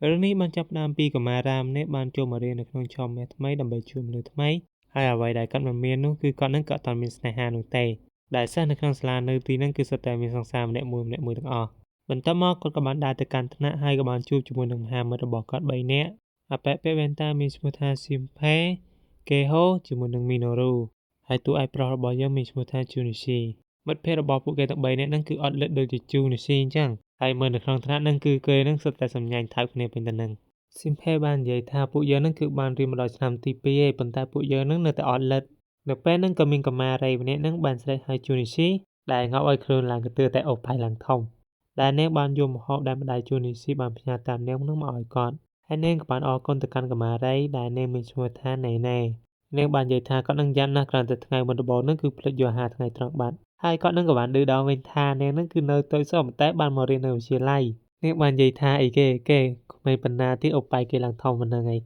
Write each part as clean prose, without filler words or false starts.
រឿងនេះបានចាប់ផ្ដើមពីកុមាររ៉ាម្នាក់បានចូលមករៀននៅក្នុងឆមាសថ្មីដើម្បីជួយមនុស្សថ្មីហើយអ្វីដែលគាត់មិនមាននោះគឺគាត់នឹងក៏អត់មានស្នេហានោះទេដែលសិស្សនៅក្នុងសាលានៅទីនោះគឺសុទ្ធតែមានសង្សារម្នាក់មួយទាំងអស់បន្ទាប់មកគាត់ក៏បានដើរទៅកាន់ថ្នាក់ហើយក៏បានជួបជាមួយនឹងមហាមិត្តរបស់គាត់3នាក់អាប៉ែពាក់វ៉ែនតាមានឈ្មោះថាស៊ីមផេកេហូជាមួយនឹងមីណូរូហើយតួឯកប្រុសរបស់យើងមានឈ្មោះថាជូនីស៊ីមិត្តភ័ក្តិរបស់ពួកគេទាំង3នាក់ហ្នឹងគឺអត់លិតដូចជាជូនីស៊ីអញ្ចឹងហើយមើលនៅក្នុងថ្នាក់ហ្នឹងគឺគេហ្នឹងសុទ្ធតែសម្ញាញ់ថើបគ្នាពេញទៅនឹងស៊ីមផេបាននិយាយថាពួកយើងហ្នឹងគឺបានរៀនមកដល់ឆ្នាំទី2ឯងប៉ុន្តែពួកយើងហ្នឹងនៅតែអត់លិតនៅពេលហ្នឹងក៏មានកុមារីម្នាក់ហ្នឹងបានស្រែកហៅជូនីស៊ីដែលងាប់ឲ្យខ្លួនឡើងកន្ទឿតែអូបាយឡើងធំដែលនាងបានយកម្ហូបដែលម្ដាយជូនីស៊ីបានផ្ញើតាមនាងហ្នឹងមកឲ្យគាត់ហើយនាងក៏បានអរគុណទៅកាន់កុមារីដែលនាងមានឈ្មោះថាណេណេនាងបាននិយាយថាគាត់នឹងយ៉ាប់ណាស់គ្រាន់តែថ្ងៃមុនដំបូងហ្នឹងគឺភ្លេចយកអាហារថ្ងៃត្រង់បាត់ហើយគាត់នឹងក៏បានឌឺដល់វិញថានាងហ្នឹងគឺនៅតូចសោះប៉ុន្តែបានមករៀននៅវិទ្យាល័យនាងបាននិយាយថាអីគេក្មេងបណ្ណាទៀតអូប៉ៃគេឡើងធំប៉ុណ្ណឹងឯង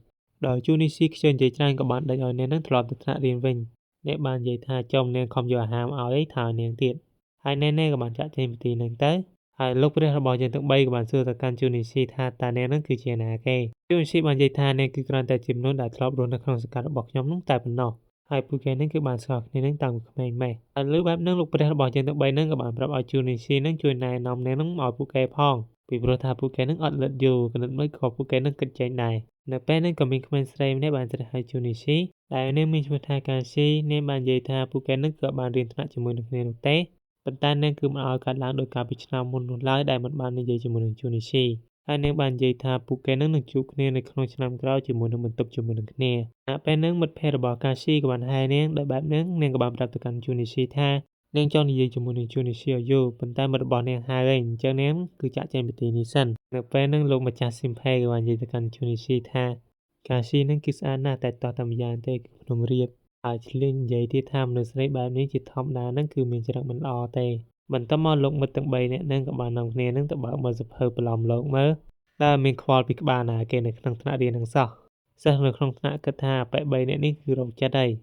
ដល់ជូនីស៊ីខ្ជិលនិយាយច្រើនក៏បានដេញឲ្យនាងហ្នឹងត្រឡប់ទៅថ្នាក់រៀនវិញនាងបាននិយាយថាចំនាងខំយកអាហារមកឲ្យថានាងទៀតហើយណែក៏បានចាក់ចេញពីទីហ្នឹងទៅហើយលោកព្រះរបស់យើងទាំង3ក៏បានសួរទៅកាន់ជូនីស៊ីថាតើនាងហ្នឹងគឺជាណាគេជូនីស៊ីបាននិយាយថានាងគឺគ្រាន់តែជាមនុស្សដែលធ្លាប់រស់នៅក្នុងសង្កាត់របស់ខ្ញុំនោះតែប៉ុណ្ណោះហើយពួកគេនឹងគឺបានស្គាល់គ្នានឹងតាំងពីក្មេងម៉េះហើយលើបែបហ្នឹងលោកព្រះរបស់យើងទាំង3ហ្នឹងក៏បានប្រាប់ឲ្យជូនីស៊ីនឹងជួយណែនាំនាងនឹងឲ្យពួកគេផងពីព្រោះថាពួកគេនឹងអត់លិតយូរគណិតមិនក៏ពួកគេនឹងគិតចេញដែរនៅពេលហ្នឹងក៏មានក្មេងស្រីម្នាក់បានស្រែកហៅជូនីស៊ីដែលនាងមានឈ្មោះថាកាស៊ីនាងបាននិយាយថាពួកគេនឹងក៏បានរៀនថ្នាក់ជាមួយនឹងគ្នានោះទេប៉ុន្តែនាងគឺមិនឲ្យកាត់ឡើងដោយការពីឆ្នាំមុននោះឡើយដែលមិនបាននិយាយជាមួយនឹងជូនីស៊ីហើយនាងបាននិយាយថាពួកគេនឹងជួបគ្នានៅក្នុងឆ្នាំក្រោយជាមួយនឹងបន្ទប់ជាមួយនឹងគ្នាពេលហ្នឹងមិត្តភ័ក្តិរបស់កាស៊ីក៏បានហៅនាងដោយបែបហ្នឹងនាងក៏បានប្រាប់ទៅកាន់ជូនីស៊ីថានាងចង់និយាយជាមួយនឹងជូនីស៊ីឲ្យយូរប៉ុន្តែមិត្តរបស់នាងហៅឯងអញ្ចឹងនាងគឺចាក់ចេញពីទីនេះសិននៅពេលហ្នឹងលោកម្ចាស់ស៊ីមផេក៏បាននិយាយទៅកាន់ជូនីស៊ីថាកាស៊ីនឹងគឺស្អាតណាស់តែតោះតែម្យ៉ាងទេគឺភ្នំរៀបហើយឆ្លៀងនិយាយទៀតថាមនុស្សស្រីបែបនេះជាធម្មតាហ្នឹងគឺមានចរិតមិនល្អទេបន្ទាប់មកលោកមិត្តទាំង3នាក់ហ្នឹងក៏បាននាំគ្នាហ្នឹងទៅបើកមើលសភៅប្រឡំលោកមើលដែលមានខ្វល់ពីក្បាលណាគេនៅក្នុងថ្នាក់រៀនហ្នឹងសោះសិស្សនៅក្នុងថ្នាក់គិតថាប៉ែ3នាក់នេះគឺរោគចិត្តហើយ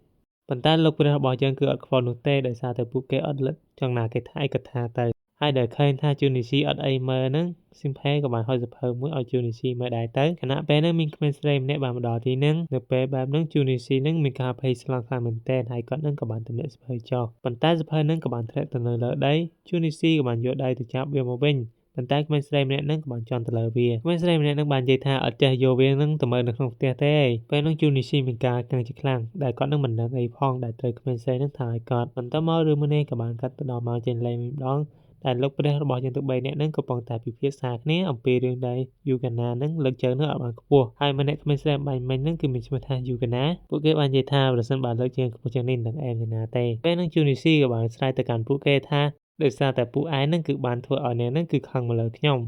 ប៉ុន្តែលោកព្រះរបស់យើងគឺអត់ខ្វល់នោះទេដោយសារតែពួកគេអត់លិតចង់ណាគេថាអីក៏ថាទៅហើយដែលឃើញថាជូនីស៊ីអត់អីមើលហ្នឹងស៊ីមផេក៏បានហុចសភៅមួយឲ្យជូនីស៊ីមើលដែរទៅខណៈពេលហ្នឹងមានក្មេងស្រីម្នាក់បានមកដល់ទីហ្នឹងនៅពេលបែបហ្នឹងជូនីស៊ីហ្នឹងមានការភ័យស្លន់ខ្លាំងមែនទែនហើយគាត់ហ្នឹងក៏បានទម្លាក់សភៅចុះប៉ុន្តែសភៅហ្នឹងក៏បានធ្លាក់ទៅនៅលើដីជូនីស៊ីក៏បានយកដៃទៅចាប់វាមកវិញប៉ុន្តែក្មេងស្រីម្នាក់ហ្នឹងក៏បានជន់ទៅលើវាក្មេងស្រីម្នាក់ហ្នឹងបាននិយាយថាអត់ចេះយកវាហ្នឹងទៅមើលនៅក្នុងផ្ទះទេពេលហ្នឹងជូនីស៊ីមានការកឹងជាខ្លាំងដែលគាត់នឹងមិនដឹងអីផងដែលត្រូវក្មេងស្រីហ្នឹងថាឲ្យគាត់បន្ទាប់មករឿងមួយនេះក៏បានកាត់ទៅដល់ម៉ោងចេញលេងម្ដងតែលោកព្រះរបស់យើងទាំង3នាក់ហ្នឹងកំពុងតែពិភាក្សាគ្នាអំពីរឿងដែលយូកាណាហ្នឹងលើកជើងនោះអត់បានខ្ពស់ហើយម្នាក់ក្មេងស្រីបាញ់មិញហ្នឹងគឺមានឈ្មោះថាយូកាណាពួកគេបាននិយាយថាប្រសិនបើលើកជើងខ្ពស់ជាងនេះនឹងអែមយ៉ាងណាទេពេលហ្នឹងជូនីស៊ីក៏បានស្រែកទៅកាន់ពួកគេថាដោយសារតែពួកឯងហ្នឹងគឺបានធ្វើឲ្យអ្នកហ្នឹងគឺខឹងមកលើខ្ញុំ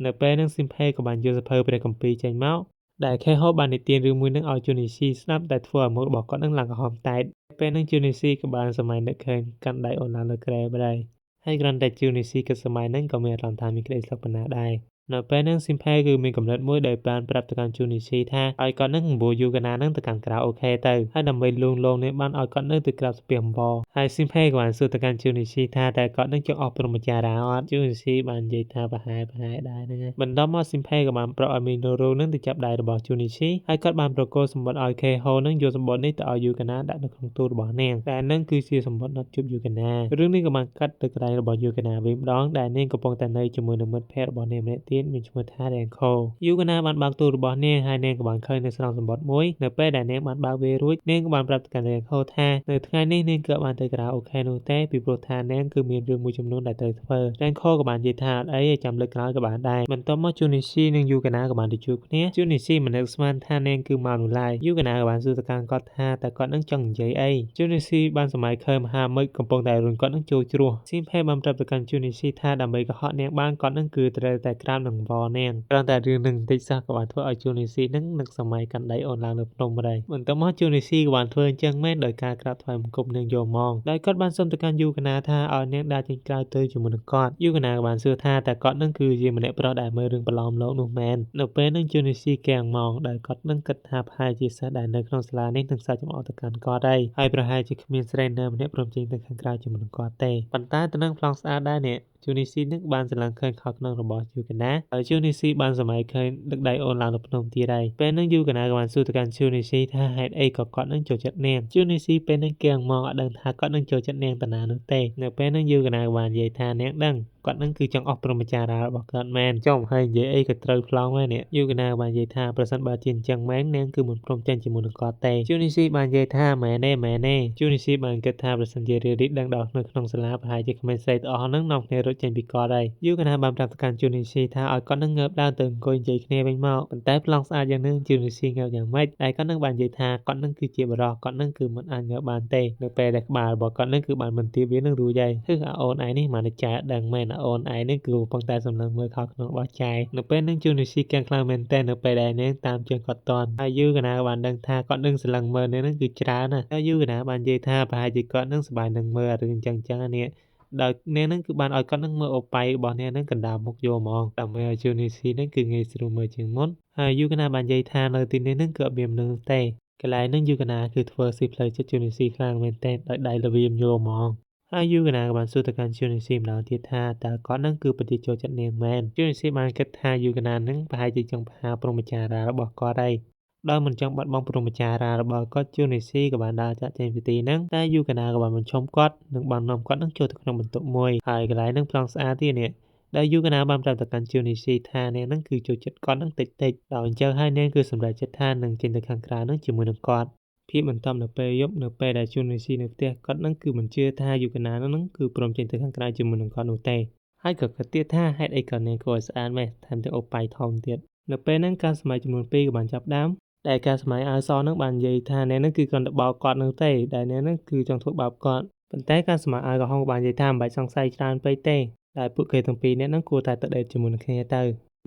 នៅពេលហ្នឹងស៊ីមផេក៏បានយកសភៅព្រះគម្ពីរចេញមកដែលខេហូបាននិទានរឿងមួយហ្នឹងឲ្យជូនីស៊ីស្ដាប់ដែលធ្វើឲ្យមុខរបស់គាត់ហ្នឹងឡើងក្រហមតែតពេលហ្នឹងជូនីស៊ីក៏បានសម័យនឹកឃើញកាន់ដៃអូនឡើងលើគ្រែម្ដាយហើយគ្រាន់តែជូនីស៊ីគិតសម័យហ្នឹងក៏មានអារម្មណ៍ថាមានក្តីស្លុកប៉ុណ្ណាដែរនៅពេលហ្នឹងស៊ីមផេគឺមានកំណត់មួយដែលបានប្រាប់ទៅកាន់ជូនីស៊ីថាឲ្យគាត់នឹងបួយូកាណានឹងទៅកាន់ក្រៅអូខេទៅហើយដើម្បីលួងលោមនេះបានឲ្យគាត់នៅទៅក្រាបស្ពះអង្វរហើយស៊ីមផេក៏បានសួរទៅកាន់ជូនីស៊ីថាតើគាត់នឹងចង់អស់ព្រមចារាអត់ជូនីស៊ីបាននិយាយថាប្រហែលដែរហ្នឹងហើយបន្ទាប់មកស៊ីមផេក៏បានប្រក់ឲ្យមីណូរូនឹងទៅចាប់ដៃរបស់ជូនីស៊ីហើយគាត់បានប្រកល់សម្បត្តិឲ្យខេហូនឹងយកសម្បត្តិនេះទៅឲ្យយូកាណាដាក់នៅក្នុងទូរបស់នាងតែនឹងគឺជាសម្បត្តិណាត់ជួបយូកាណារឿងនេះក៏បានកាត់ទៅកន្លែងរបស់យូកាណាវិញម្ដងដែលនាងកំពុងតែនៅជាមួយនឹងមិត្តភក្តិរបស់នាងម្នាក់ទៀតមានឈ្មោះថារ៉េងខូយូកាណាបានបើកទូរបស់នាងហើយនាងក៏បានឃើញនៅស្រោមសម្បត្តិមួយនៅពេលដែលនាងបានបើកវារួចនាងក៏បានប្រាប់ទៅកាន់រ៉េងខូថានៅថ្ងៃនេះនាងក៏បានទៅក្រៅអូខេនោះទេពីព្រោះថានាងគឺមានរឿងមួយចំនួនដែលត្រូវធ្វើរ៉េងខូក៏បាននិយាយថាអត់អីចាំលើកក្រោយក៏បានដែរបន្ទាប់មកជូនីស៊ីនិងយូកាណាក៏បានទៅជួបគ្នាជូនីស៊ីមិននឹកស្មានថានាងគឺមកនោះឡើយយូកាណាក៏បានសួរទៅកាន់គាត់ថាតើគាត់នឹងចង់និយាយអីជូនីស៊ីបានសម័យឃើញមហាមិត្តកំពុងតែរុញគាត់នឹងចូលជ្រោះស៊ីមផេបានប្រាប់ទៅកាន់ជូនីស៊ីថាដើម្បីកុហកនាងបានគាត់នឹងគឺត្រូវតែក្រាបនឹងវល់នាងគ្រាន់តែរឿងនឹងបន្តិចសោះក៏បានធ្វើឲ្យជូនីស៊ីនឹងនឹកសម័យកាន់ដៃអូនឡើងលើភ្នំម្ដេចបន្ទាប់មកជូនីស៊ីក៏បានធ្វើអញ្ចឹងមែនដោយការក្រាបថ្វាយបង្គំនាងយកមកដោយគាត់បានសុំទៅកាន់យូកាណាថាឲ្យនាងដើរចេញក្រៅទៅជាមួយនឹងគាត់យូកាណាក៏បានសួរថាតើគាត់នឹងគឺជាម្នាក់ប្រុសដែលមើលរឿងប្រឡំលោកនោះមែននៅពេលនឹងជូនីស៊ីកៀងមកដែលគាត់នឹងគិតថាប្រហែលជាសិស្សដែលនៅក្នុងសាលានេះនឹងសាច់ចំអកទៅកាន់គាត់ហើយប្រហែលជាគ្មានស្រីណាម្នាក់ព្រមចេញទៅខាងក្រៅជាមួយនឹងគាត់ទេប៉ុន្តែទៅនឹងប្លង់ស្អាតដែរនេះជូនីស៊ីនឹងបានស្រឡាញ់ឃើញខោក្នុងរបស់យូកាណា ហើយជួននេះស៊ីបានសម័យឃើញដឹកដៃអូនឡើងទៅភ្នំទៀតហើយពេលហ្នឹងយូកណាក៏បានសួរទៅកាន់ជួននេះស៊ីថាហេតុអីក៏គាត់នឹងចូលចិត្តនាងជួននេះស៊ីពេលហ្នឹងគៀងមកអត់ដឹងថាគាត់នឹងចូលចិត្តនាងតាណានោះទេនៅពេលហ្នឹងយូកណាក៏បាននិយាយថានាងដឹងគាត់នឹងគឺចង់អស់ព្រហ្មចារារបស់គាត់មែនចុះហើយនិយាយអីក៏ត្រូវប្លង់ដែរនេះយូកណាបាននិយាយថាប្រសិនបើជាអញ្ចឹងមែននាងគឺមិនព្រមចេញជាមួយនឹងគាត់ទេជួននេះស៊ីបាននិយាយថាមែនទេជួននេះស៊ីបានគិតថាប្រសិនជារីរីដឹងដល់នៅក្នុងសាលាប្រហែលជាក្មេងស្រីទាំងអស់ហ្នឹងនាំគ្នារត់ចេញពីគាត់ហើយយូកណាបានប្រាប់ទៅកាន់ជួននេះស៊ីថាឲ្យគាត់នឹងងើបឡើងទៅអង្គុយនិយាយគ្នាវិញមកប៉ុន្តែប្លង់ស្អាតយ៉ាងនេះជួននេះស៊ីងើបយ៉ាងម៉េចតែគាត់នឹងបាននិយាយថាគាត់នឹងគឺជាបរិសុទ្ធគាត់នឹងគឺមិនអាចងើបបានទេនៅពេលដែលក្បាលរបស់គាត់នឹងគឺបានមិនទៀបវានឹងរួចហើយគឺអាអូនឯងនេះមិនចាដឹងមែនអាអូនឯងនេះគឺកំពុងតែសម្លឹងមើលខោក្នុងរបស់ចាយនៅពេលនឹងជួននេះស៊ីកាំងខ្លាំងមែនតែនៅពេលដែលនាងតាមជើងគាត់តន់ហើយយូកណាបានដឹងថាគាត់នឹងសម្លឹងមើលនាងនឹងគឺច្រើនណាស់ហើយយូកណាបាននិយាយថាប្រហែលជាគាត់នឹងសប្បាយនឹងមើលរឿងអញ្ចឹងនេះដោយនាងនឹងគឺបានឲ្យគាត់នឹងមើលអូប៉ៃរបស់នាងនឹងកណ្ដាលមុខយកហ្មងដើម្បីឲ្យជួននេះស៊ីនឹងគឺងាយស្រួលមើលជាងមុនហើយយូកណាបាននិយាយថានៅទីនេះនឹងគឺអត់មានមនុស្សទេកន្លែងនឹងយូកណាគឺធ្វើស៊ីផ្លូវចិត្តជួននេះស៊ីខ្លាំងមែនតែដោយដៃល្វីមយកហ្មងហើយយូកណាក៏បានសួរទៅកាន់ជួននេះស៊ីម្ដងទៀតថាតើគាត់នឹងគឺពិតជាចូលចិត្តនាងមែនជួននេះស៊ីបានគិតថាយូកណានឹងប្រហែលជាចង់ផ្ហាព្រហ្មចារារបស់គាត់ហើយដោយមិនចង់បាត់បង់ព្រហ្មចារារបស់គាត់ជួននេះស៊ីក៏បានដើរចាក់ចេញពីទីហ្នឹងតែយូកណាក៏បានបញ្ឈប់គាត់និងបាននាំគាត់នឹងចូលទៅក្នុងបន្ទប់មួយហើយកន្លែងហ្នឹងប្លង់ស្អាតទៀតនេះដែលយូកណាបានប្រាប់ទៅកាន់ជួននេះស៊ីថានាងហ្នឹងគឺចូលចិត្តគាត់នឹងតិចដល់អញ្ចឹងហើយនាងគឺសម្រេចចិត្តថានឹងចេញទៅខាងក្រៅហ្នឹងជាមួយនឹងគាត់ភាពបន្ទាប់នៅពេលយប់នៅពេលដែលជួននេះស៊ីនៅផ្ទះគាត់នឹងគឺមិនជឿថាយូកណានឹងគឺព្រមចេញទៅខាងក្រៅជាមួយនឹងគាត់នោះទេហើយក៏គិតទៀតថាហេតុអីក៏នាងគួរឲ្យស្អាតមែនថែមទាំងអូប៉ៃធំទៀតនៅពេលហ្នឹងការសម័យចំនួន2ក៏បានចាប់ដើមដែលការសម័យអាវសនឹងបាននិយាយថាអ្នកនឹងគឺគ្រាន់តែបោកគាត់នោះទេដែលអ្នកនឹងគឺចង់ធ្វើបាបគាត់ប៉ុន្តែការសម័យអាវក្រហមក៏បាននិយាយថាមិនបាច់សង្ស័យច្រើនពេកទេដែលពួកគេទាំងពីរនាក់នឹងគួរតែដេតជាមួយនឹងគ្នាទ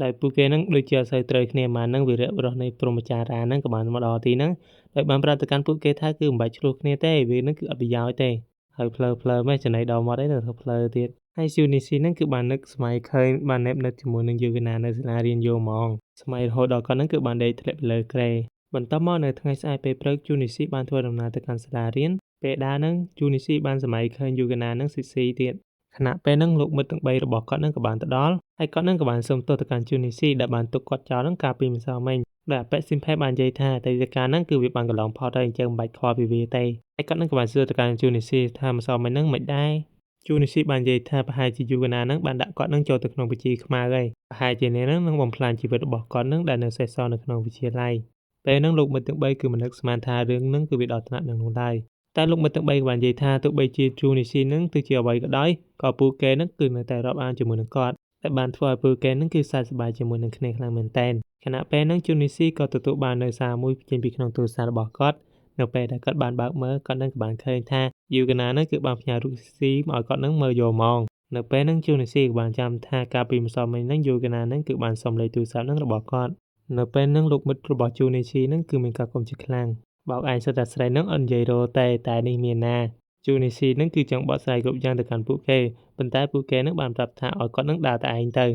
ៅដែលពួកគេនឹងដូចជាអត់សូវត្រូវគ្នាបាននឹងវីរៈបុរសនៃព្រហ្មចារានឹងក៏បានមកដល់ទីហ្នឹងដោយបានប្រាប់ទៅកាន់ពួកគេថាគឺមិនបាច់ឆ្លោះគ្នាទេវានឹងគឺអត់ប្រយោជន៍ទេហើយផ្លើមែនចំណៃដល់មកឯនៅធ្វើផ្លើទៀតហើយស៊ូនីស៊ីនឹងគឺបាននឹកសម័យឃើញបានណែបនឹកជាមួយនឹងយូវេណានៅសាលារៀនយកហ្មងសម័យរហូតដល់គាត់នឹងគឺបានដេកធ្លាក់ពីលើគ្រែបន្ទាប់មកនៅថ្ងៃស្អែកពេលព្រឹកជូនីស៊ីបានធ្វើដំណើរទៅកាន់សាលារៀនពេលដើរហ្នឹងជូនីស៊ីបានសម័យឃើញយូវេណានឹងស៊ីទៀតខណៈពេលហ្នឹងលោកមិត្តទាំង3របស់គាត់នឹងក៏បានទៅដល់ហើយគាត់នឹងក៏បានសុំទោសទៅកាន់ជូនីស៊ីដែលបានទុកគាត់ចោលនឹងកាលពីម្សិលមិញដែលអប៉ិស៊ីមផេបាននិយាយថាតែវិការហ្នឹងគឺវាបានកន្លងផុតហើយអញ្ចឹងមិនបាច់ខ្វល់ពីវាទេហើយគាត់នឹងក៏បានសួរទៅកាន់ជូនីស៊ីថាម្សិលមិញហ្នឹងមិនដែរជូនីស៊ីបាននិយាយថាប្រហែលជាយូវេណានឹងបានដាក់គាត់នឹងចូលទៅក្នុងវិជាខ្មៅហើយប្រហែលជាអ្នកនឹងបំផ្លាញជីវិតរបស់គាត់នឹងដែលនៅសេសសល់នៅក្នុងវិទ្យាល័យពេលហ្នឹងលោកមិត្តទាំង3គឺមិននឹកស្មានថារឿងហ្នឹងគឺវាដល់ថ្នាក់នឹងនោះឡើយតែលោកមិត្តទាំង3ក៏បាននិយាយថាទោះបីជាជូនីស៊ីនឹងទៅជាអ្វីក៏ដោយក៏ពួកគេនឹងគឺនៅតែរាប់អានជាមួយនឹងគាត់តែបានធ្វើឲ្យពួកគេនឹងគឺសើចសប្បាយជាមួយនឹងគ្នាខ្លាំងមែនទែនខណៈពេលហ្នឹងជូនីស៊ីក៏ទទួលបាននៅសារមួយចេញពីក្នុងទូរស័ព្ទរបស់គាត់នៅពេលដែលគាត់បានបើកមើលគាត់នឹងក៏បានឃើញថាយូកណានឹងគឺបានផ្ញើរូបស៊ីមកឲ្យគាត់នឹងមើលយកហ្មងនៅពេលហ្នឹងជូនីស៊ីក៏បានចាំថាកាលពីម្សិលមិញហ្នឹងយូកណានឹងគឺបានសុំលេខទូរស័ព្ទនឹងរបស់គាត់នៅពេលហ្នឹងលោកមិត្តរបស់ជូនីស៊ីនឹងគឺមានការគុំជាខ្លាំងបោកឯងសិតតែស្រីនឹងអត់និយាយរទេតែនេះមានណាជូនីស៊ីនឹងគឺចង់បកស្រាយគ្រប់យ៉ាងទៅកាន់ពួកគេប៉ុន្តែពួកគេនឹងបានប្រាប់ថាឲ្យគាត់នឹងដើរតែឯងទៅ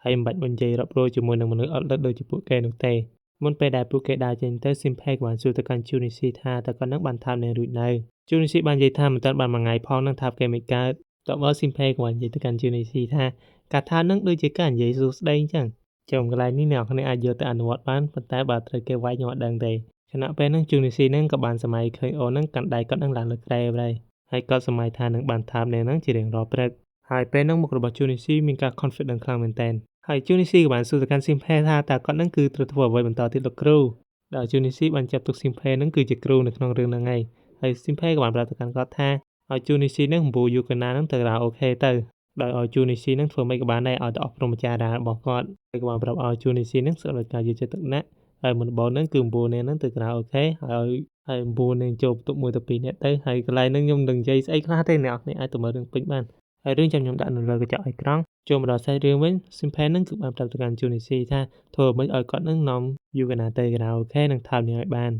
ហើយមិនបាច់និយាយរាប់រយជាមួយនឹងមនុស្សអត់លិតដូចជាពួកគេនោះទេមុនពេលដែលពួកគេដើរចេញទៅស៊ីមផេក៏បានសួរទៅកាន់ជូនីស៊ីថាតើគាត់នឹងបានថាបនៅរួចនៅជូនីស៊ីបាននិយាយថាមិនទាន់បានមួយថ្ងៃផងនឹងថាបគេមិនកើតតបស៊ីមផេក៏បាននិយាយទៅកាន់ជូនីស៊ីថាការថានឹងដូចជាការនិយាយសួស្ដីអញ្ចឹងចំកន្លែងនេះអ្នកនរអាចយកទៅអនុវត្តបានប៉ុន្តែបើត្រូវគេវាយខ្ញុំអត់ដឹងទេខណៈពេលហ្នឹងជូនីស៊ីហ្នឹងក៏បានសម័យឃើញអូនហ្នឹងកាន់ដៃគាត់នឹងឡើងលើក្រែដែរហើយគាត់សម័យថានឹងបានថាបនៅហ្នឹងជារៀងរាល់ព្រឹកហើយពេលហ្នឹងមុខរបស់ជូនីស៊ីមានការ confident ខ្លាំងមែនទែនហើយជូនីស៊ីក៏បានសួរទៅកាន់ស៊ីមផេថាតើគាត់នឹងគឺត្រូវធ្វើអ្វីបន្តទៀតលោកគ្រូដែលជូនីស៊ីបានចាប់ទុកស៊ីមផេនឹងគឺជាគ្រូនៅក្នុងរឿងហ្នឹងហើយស៊ីមផេក៏បានប្រាប់ទៅកាន់គាត់ថាឲ្យជូនីស៊ីនឹងអំពូយូកណានឹងទៅរ៉ាអូខេទៅដោយឲ្យជូនីស៊ីនឹងធ្វើមិនក៏បានដែរឲ្យទៅអស់ព្រហ្មចារារបស់គាត់ហើយក៏បានប្រាប់ឲ្យជូនីស៊ីនឹងស្ដាប់ដោយការយកចិត្តទុកដាក់ហើយមុនបោនឹងគឺអំពូនេះនឹងទៅក្រៅអូខេហើយអំពូនឹងចូលបន្ទប់មួយទៅ2នាក់ទៅហើយកន្លែងនឹងខ្ញុំនឹងនិយាយស្អីខ្លះទេអ្នកនរអាចទៅមើលរឿងពេញបានហើយរឿងចាំខ្ញុំដាក់នៅលើកញ្ចក់អេក្រង់ចូលមកដល់សាច់រឿងវិញស៊ីមផេនឹងគឺបានប្រាប់ទៅកាន់ជូនីស៊ីថាធ្វើមិនឲ្យគាត់នឹងនាំយូកណាទៅក្រៅអូខេនឹងថើបនាងឲ្យបាន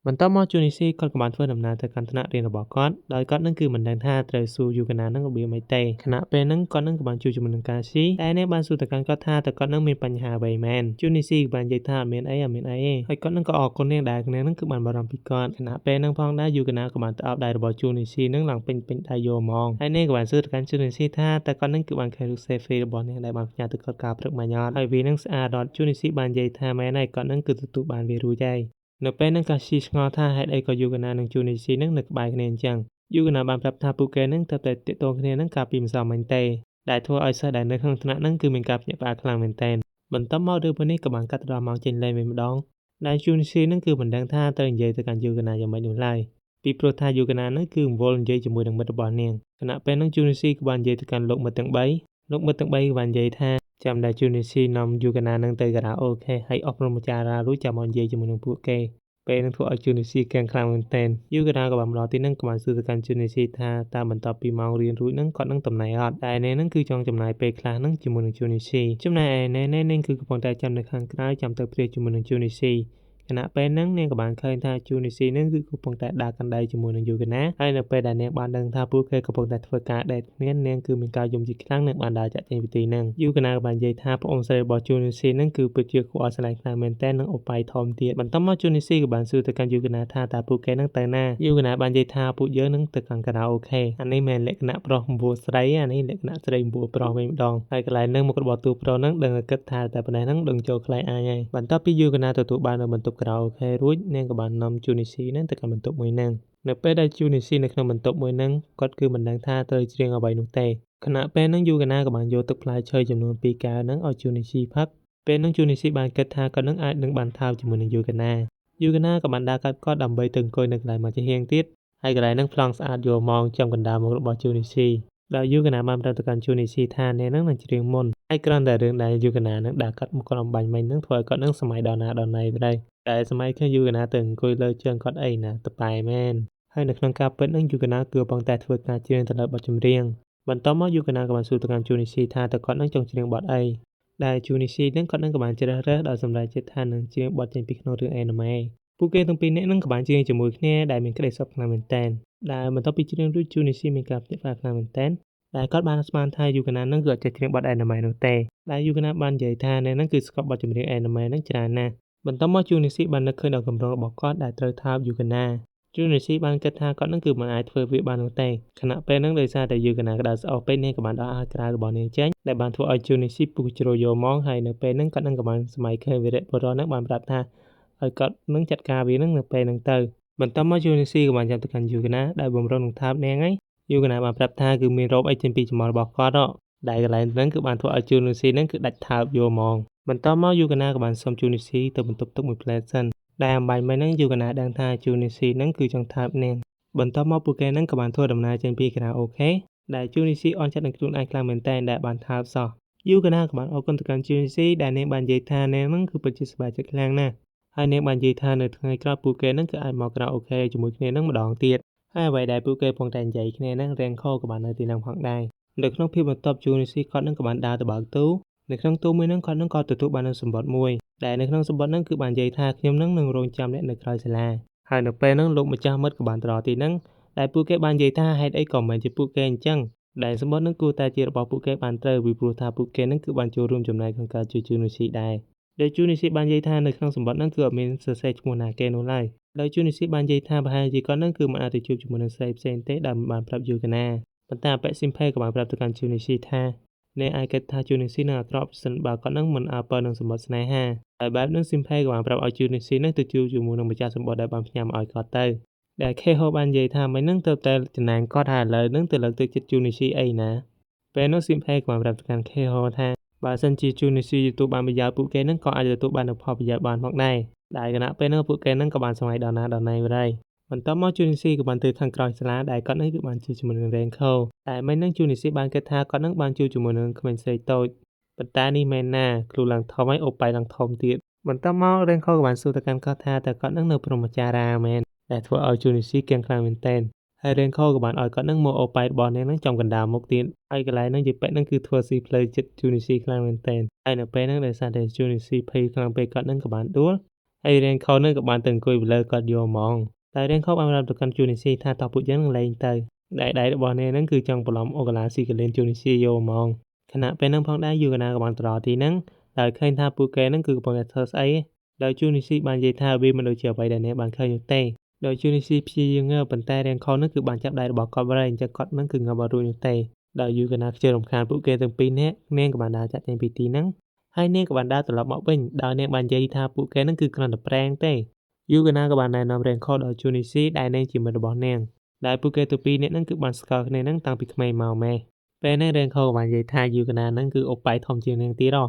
បន្ទាប់មកจูนิស៊ីគាត់ក៏បានធ្វើដំណើរទៅកាន់ថ្នាក់រៀនរបស់គាត់ដោយគាត់នឹងគឺមិនដឹងថាត្រូវសួរយូកាណានឹងរបៀបម៉េចទេខណៈពេលហ្នឹងគាត់នឹងក៏បានជួបជាមួយនឹងកាស៊ីតែនេះបានសួរទៅកាន់គាត់ថាតើគាត់នឹងមានបញ្ហាអ្វីមែនจูនិស៊ីក៏បាននិយាយថាអត់មានអីទេហើយគាត់នឹងក៏អរគុណនាងដែលនាងនឹងគឺបានបារម្ភពីគាត់ខណៈពេលហ្នឹងផងដែរយូកាណាក៏បានទៅអោបដៃរបស់จูនិស៊ីនឹងឡើងពេញដៃយកហ្មងហើយនាងក៏បានសួរទៅកាន់จูនិស៊ីថាតើគាត់នឹងគឺបានឃើញរូប selfie របស់នាងដែលបានផ្ញើទៅគាត់កាលព្រឹកមិញអត់ហើយវានឹងស្អាតអត់จูនិស៊ីបាននិយាយថាមែនហើយគាត់នឹងគឺទទួលបានវារួចហើយនៅពេលហ្នឹងកាស៊ីឆ្ងល់ថាហេតុអីក៏យូកាណានិងจูនិស៊ីនឹងនៅក្បែរគ្នាអញ្ចឹងយូកាណាបានប្រាប់ថាពួកគេនឹងទើបតែទាក់ទងគ្នានឹងកាលពីម្សិលមិញទេដែលធ្វើឲ្យសិស្សដែលនៅក្នុងថ្នាក់ហ្នឹងគឺមានការភ្ញាក់ផ្អើលខ្លាំងមែនទែនបន្ទាប់មករឿងនេះក៏បានកាត់ទៅដល់ម៉ោងចេញលេងវិញម្ដងដែលจูនិស៊ីនឹងគឺមិនដឹងថាត្រូវនិយាយទៅកាន់យូកាណាយ៉ាងម៉េចនោះឡើយពីព្រោះថាយូកាណានឹងគឺរង្វល់និយាយជាមួយនឹងមិត្តរបស់នាងខណៈពេលហ្នឹងจูនិស៊ីក៏បាននិយាយទៅកាន់លោកមិត្តទាំង3លោកមិត្តទាំង3ក៏បាននិយាយថាចាំដែលจูនិស៊ីនាំយូកាណានឹងទៅខារ៉ាអូខេហើយអប់រំចារារួចចាំមកនិយាយជាមួយនឹងពួកគេពេលនឹងធ្វើឲ្យจูនិស៊ីកាំងខ្លាំងមែនទែនយូកាណាក៏បានមកដល់ទីហ្នឹងក៏បានសួរទៅកាន់จูនិស៊ីថាតើបន្ទាប់ពីម៉ោងរៀនរួចហ្នឹងគាត់នឹងតំណែងអត់តែនេះហ្នឹងគឺចង់ចំណាយពេលខ្លះហ្នឹងជាមួយនឹងจูនិស៊ីចំណែកឯនេះគឺកំពុងតែចាំនៅខាងក្រៅចាំទៅព្រាជាមួយនឹងจูនិស៊ីខណៈពេលហ្នឹងនាងក៏បានឃើញថាจูនិស៊ីហ្នឹងគឺកំពុងតែដើរកាន់ដៃជាមួយនឹងយូកាណាហើយនៅពេលដែលនាងបានដឹងថាពួកគេកំពុងតែធ្វើការដេតគ្នានាងគឺមានការយំចិត្តខ្លាំងនិងបានដើរចាក់ចេញពីទីហ្នឹងយូកាណាក៏បាននិយាយថាប្អូនស្រីរបស់จูនិស៊ីហ្នឹងគឺពិតជាគួរឲ្យស្រឡាញ់ខ្លាំងមែនទែននិងអូប៉ៃធំទៀតបន្ទាប់មកจูនិស៊ីក៏បានសួរទៅកាន់យូកាណាថាតើពួកគេនឹងទៅណាយូកាណាបាននិយាយថាពួកយើងនឹងទៅកាន់ខារ៉ាអូខេអានេះមិនលក្ខណៈប្រុសអំពូស្រីអានេះលក្ខណៈស្រីអំពូប្រុសវិញម្ដងហើយកន្លែងហ្នឹងមុខរបស់ទូប្រុសហ្នឹងដឹងតែគិតថាតែប៉ុណ្ណេះហ្នឹងដឹងចូលខ្លែងអញហើយបន្ទាប់ពីយូកាណាទទួលបាននៅបន្ទប់ខារ៉ាអូខេរួចនាងក៏បាននាំจูនិស៊ីហ្នឹងទៅកាន់បន្ទប់មួយហ្នឹងនៅពេលដែលจูនិស៊ីនៅក្នុងបន្ទប់មួយហ្នឹងគាត់គឺមិនដឹងថាត្រូវច្រៀងអ្វីនោះទេខណៈពេលហ្នឹងយូកាណាក៏បានយកទឹកផ្លែឈើចំនួន2កែវហ្នឹងឲ្យจูនិស៊ីផឹកពេលហ្នឹងจูនិស៊ីបានគិតថាគាត់នឹងអាចនឹងបានថើបជាមួយនឹងយូកាណាក៏បានដើរកាត់គាត់ដើម្បីទៅអង្គុយនៅកន្លែងមួយជាហៀងទៀតហើយកន្លែងហ្នឹងប្លង់ស្អាតយល់ម៉ងចំកណ្ដាលមុខរបស់จูនិស៊ីដែលយូកាណាបានប្រាប់ទៅកាន់จูនិស៊ីថាអ្នកហ្នឹងនឹងច្រៀងមុនហើយគ្រាន់តែរឿងដែលយូកាណានឹងដើរកាត់មុខគាត់អំបញ្ញមិញហ្នឹងធ្វើឲ្យគាត់នឹងសម័យដល់ណាដល់ណីទៅដែរតែសម័យឃើញយូកាណាទៅអង្គុយលើជើងគាត់អីណាតប៉ែមែនហើយនៅក្នុងការពិតហ្នឹងយូកាណាគឺកំពុងតែធ្វើការច្រៀងទៅលើបទចម្រៀងបន្ទាប់មកយូកាណាក៏បានសួរទៅកាន់จูនិស៊ីថាតើគាត់នឹងចង់ច្រៀងបទអីដែលจูនិស៊ីហ្នឹងគាត់នឹងក៏បានជ្រើសរើសដោយសម្រេចចិត្តថានឹងច្រៀងបទចេញពីក្នុងរឿងអេនីមេពួកគេទាំងពីរនាក់នឹងក៏បានច្រៀងជាមួយគ្នាដែលមានក្តីសុខខ្លាំងមែនទែនដែលបន្ទាប់ពីច្រៀងរួចจูនិស៊ីមានការភ្ញាក់ផ្អើលខ្លាំងមែនទែនដែលគាត់បានស្មានថាយូកាណានឹងគឺអត់ចេះច្រៀងបទអេនីមេនោះទេដែលយូកាណាបាននិយាយថាអ្នកនឹងគឺស្គាល់បទចម្រៀងអេនីមេនឹងច្រើនណាស់បន្ទាប់មកจูនិស៊ីបាននឹកឃើញដល់គម្រោងរបស់គាត់ដែលត្រូវថើបយូកាណាจูនិស៊ីបានគិតថាគាត់នឹងគឺមិនអាចធ្វើវាបាននោះទេខណៈពេលហ្នឹងដោយសារតែយូកាណាក្តៅស្អុះពេកនាងក៏បានដោះអាវក្រៅរបស់នាងចេញដែលបានធ្វើឲ្យจูនិស៊ីពុះជ្រោយយកហ្មងហើយនៅពេលហ្នឹងគាត់នឹងក៏បានសម័យឃើញវីរៈបុរសហ្នឹងបានប្រាប់ថាហើយគាត់នឹងចាត់ការវានឹងនៅពេលហ្នឹងទៅបន្ទាប់មកจูនិស៊ីក៏បានចាប់ទៅកាន់យូកាណាដែលបំរុងនឹងថើបនាងហើយយូកាណាបានប្រាប់ថាគឺមានរោមអីចេញពីច្រមុះរបស់គាត់ដែលកន្លែងហ្នឹងគឺបានធ្វើឲ្យจูនិស៊ីហ្នឹងគឺដាច់ថើបយកហ្មងបន្ទាប់មកយូកាណាក៏បានសុំจูនិស៊ីទៅបន្ទប់ទឹកមួយផ្លែសិនដែលអំបញ្ញមិញហ្នឹងយូកាណាដឹងថាจูនិស៊ីហ្នឹងគឺចង់ថើបនាងបន្ទាប់មកពួកគេហ្នឹងក៏បានធ្វើដំណើរចេញពីខារ៉ាអូខេដែលจูនិស៊ីអន់ចិត្តនឹងខ្លួនឯងខ្លាំងមែនទែនដែលបានថើបសោះយូកាណាក៏បានអរគុណទៅកាន់จูនិស៊ីដែលនាងបាននិយាយថានាងហ្នឹងគឺពិតជាសប្បាយចិត្តខ្លាំងណាស់ហើយនាងបាននិយាយថានៅថ្ងៃក្រោយពួកគេហ្នឹងគឺអាចមកខារ៉ាអូខេជាមួយគ្នាហ្នឹងម្ដងទៀតហើយអ្វីដែលពួកគេកំពុងតែនិយាយគ្នាហ្នឹងរ៉េងខូក៏បាននៅទីហ្នឹងផងដែរនៅក្នុងភាពបន្ទាប់จูនិស៊ីគាត់នឹងក៏បានដើរទៅបើកទូនៅក្នុងទូមួយហ្នឹងគាត់នឹងក៏ទទួលបាននូវសម្បត្តិមួយដែលនៅក្នុងសម្បត្តិហ្នឹងគឺបាននិយាយថាខ្ញុំនឹងរងចាំអ្នកនៅក្រៅសាលាហើយនៅពេលហ្នឹងលោកម្ចាស់មិត្តក៏បានទៅដល់ទីហ្នឹងដែលពួកគេបាននិយាយថាហេតុអីក៏មិនជាពួកគេអញ្ចឹងដែលសម្បត្តិហ្នឹងគួរតែជារបស់ពួកគេបានត្រូវពីព្រោះថាពួកគេហ្នឹងគឺបានចូលរួមចំណែកក្នុងការជួយจูនិស៊ីដែរដែលจูនិស៊ីបាននិយាយថានៅក្នុងសម្បត្តិហ្នឹងគឺអត់មានសរសេរឈ្មោះណាគេនោះឡើយដោយจูនិស៊ីបាននិយាយថាប្រហែលជាគាត់ហ្នឹងគឺមិនអាចទៅជួបជាមួយនឹងស្រីផ្សេងទេដែលបានប្រាប់យូកាណាប៉ុន្តែអបិសិមភេក៏បានប្រាប់ទៅកាន់จูនិស៊ីថាអ្នកអាចគិតថាจูនិស៊ីនឹងអាក្រក់ប្រសិនបើគាត់នឹងមិនអើពើនឹងសម្បត្តិស្នេហាហើយបែបហ្នឹងស៊ីមភេក៏បានប្រាប់ឲ្យจูនិស៊ីនឹងទៅជួបជាមួយនឹងម្ចាស់សម្បត្តិដែលបានផ្ញើមកឲ្យគាត់ទៅដែលខេហូបាននិយាយថាមិននឹងទៅតែចំណែងគាត់ថាឥឡូវហ្នឹងទៅលើកទឹកចិត្តจูនិស៊ីអីណាពេលនោះស៊ីមភេក៏បានប្រាប់ទៅកាន់ខេហូថាបើសិនជាจูនិស៊ីទទួលបានប្រយោជន៍ពួកគេនឹងក៏អាចទទួលបាននូវផលប្រយោជន៍បានផងដែរដែលគណៈពេលនោះពួកគេនឹងក៏បានសម័យដល់ណាដល់ណីវិញហើយបន្ទាប់មកจูនិស៊ីក៏បានទៅខាងក្រោយសាលាដែលគាត់នឹងគឺបានជួបជាមួយនឹងរ៉េងខូតែមិននឹងจูនិស៊ីបានគិតថាគាត់នឹងបានជួបជាមួយនឹងក្មេងស្រីតូចប៉ុន្តែនេះមែនណាគ្រូឡើងធំហើយអូប៉ៃឡើងធំទៀតបន្ទាប់មករ៉េងខូក៏បានសួរទៅកាន់គាត់ថាតើគាត់នឹងនៅព្រហ្មចារាមែនដែលធ្វើឲ្យจูនិស៊ីគាំងខ្លាំងមែនទែនហើយរ៉េងខូក៏បានឲ្យគាត់នឹងមកអូប៉ៃរបស់នាងនឹងចំកណ្ដាលមុខទៀតហើយកន្លែងហ្នឹងយីប៉ែកនឹងគឺធ្វើស៊ីផ្លូវចិត្តจูនិស៊ីខ្លាំងមែនទែនហើយនៅពេលហ្នឹងដោយសារតែจูនិស៊ីភ័យខ្លាំងពេកគាត់នឹងក៏បានដួល ហើយរៀនខុសនឹងក៏បានទៅអង្គុយលើគាត់យកហ្មងតែរៀនខុសបានប្រាប់ទៅកាន់ Junichi ថាតោះពួកយើងនឹងលេងទៅដៃរបស់អ្នកហ្នឹងគឺចង់បន្លំអូកាឡាស៊ីកលេន Junichi យកហ្មងខណៈពេលហ្នឹងផងដែរយូកាណាក៏បានទៅដល់ទីហ្នឹងដោយឃើញថាពួកគេហ្នឹងគឺកំពុងតែធ្វើស្អីដោយ Junichi បាននិយាយថាវាមិនដូចជាអ្វីដែលអ្នកបានឃើញនោះទេដោយ Junichi ព្យាយាមងើបប៉ុន្តែរៀនខុសហ្នឹងគឺបានចាប់ដៃរបស់គាត់វិញអញ្ចឹងគាត់ហ្នឹងគឺងើបអត់រួចនោះទេដោយយូកាណាខ្ជិលរំខានពួកគេទាំងពីរនាក់នាងក៏បានដើរចាក់ចេញពីទីហ្នឹងហើយនាងក៏បានដើរត្រឡប់មកវិញដោយនាងបាននិយាយថាពួកគេហ្នឹងគឺគ្រាន់តែប្រេងទេយូកាណាក៏បានណែនាំរៀនខុសដល់ Junichi ដែលនាងជាមិត្តរបស់នាងដែលពួកគេទាំងពីរនាក់ហ្នឹងគឺបានស្គាល់គ្នាហ្នឹងតាំងពីក្មេងមកម៉េះពេលហ្នឹងរៀនខុសក៏បាននិយាយថាយូកាណាហ្នឹងគឺអូប៉ៃធំជាងនាងទៀតហ៎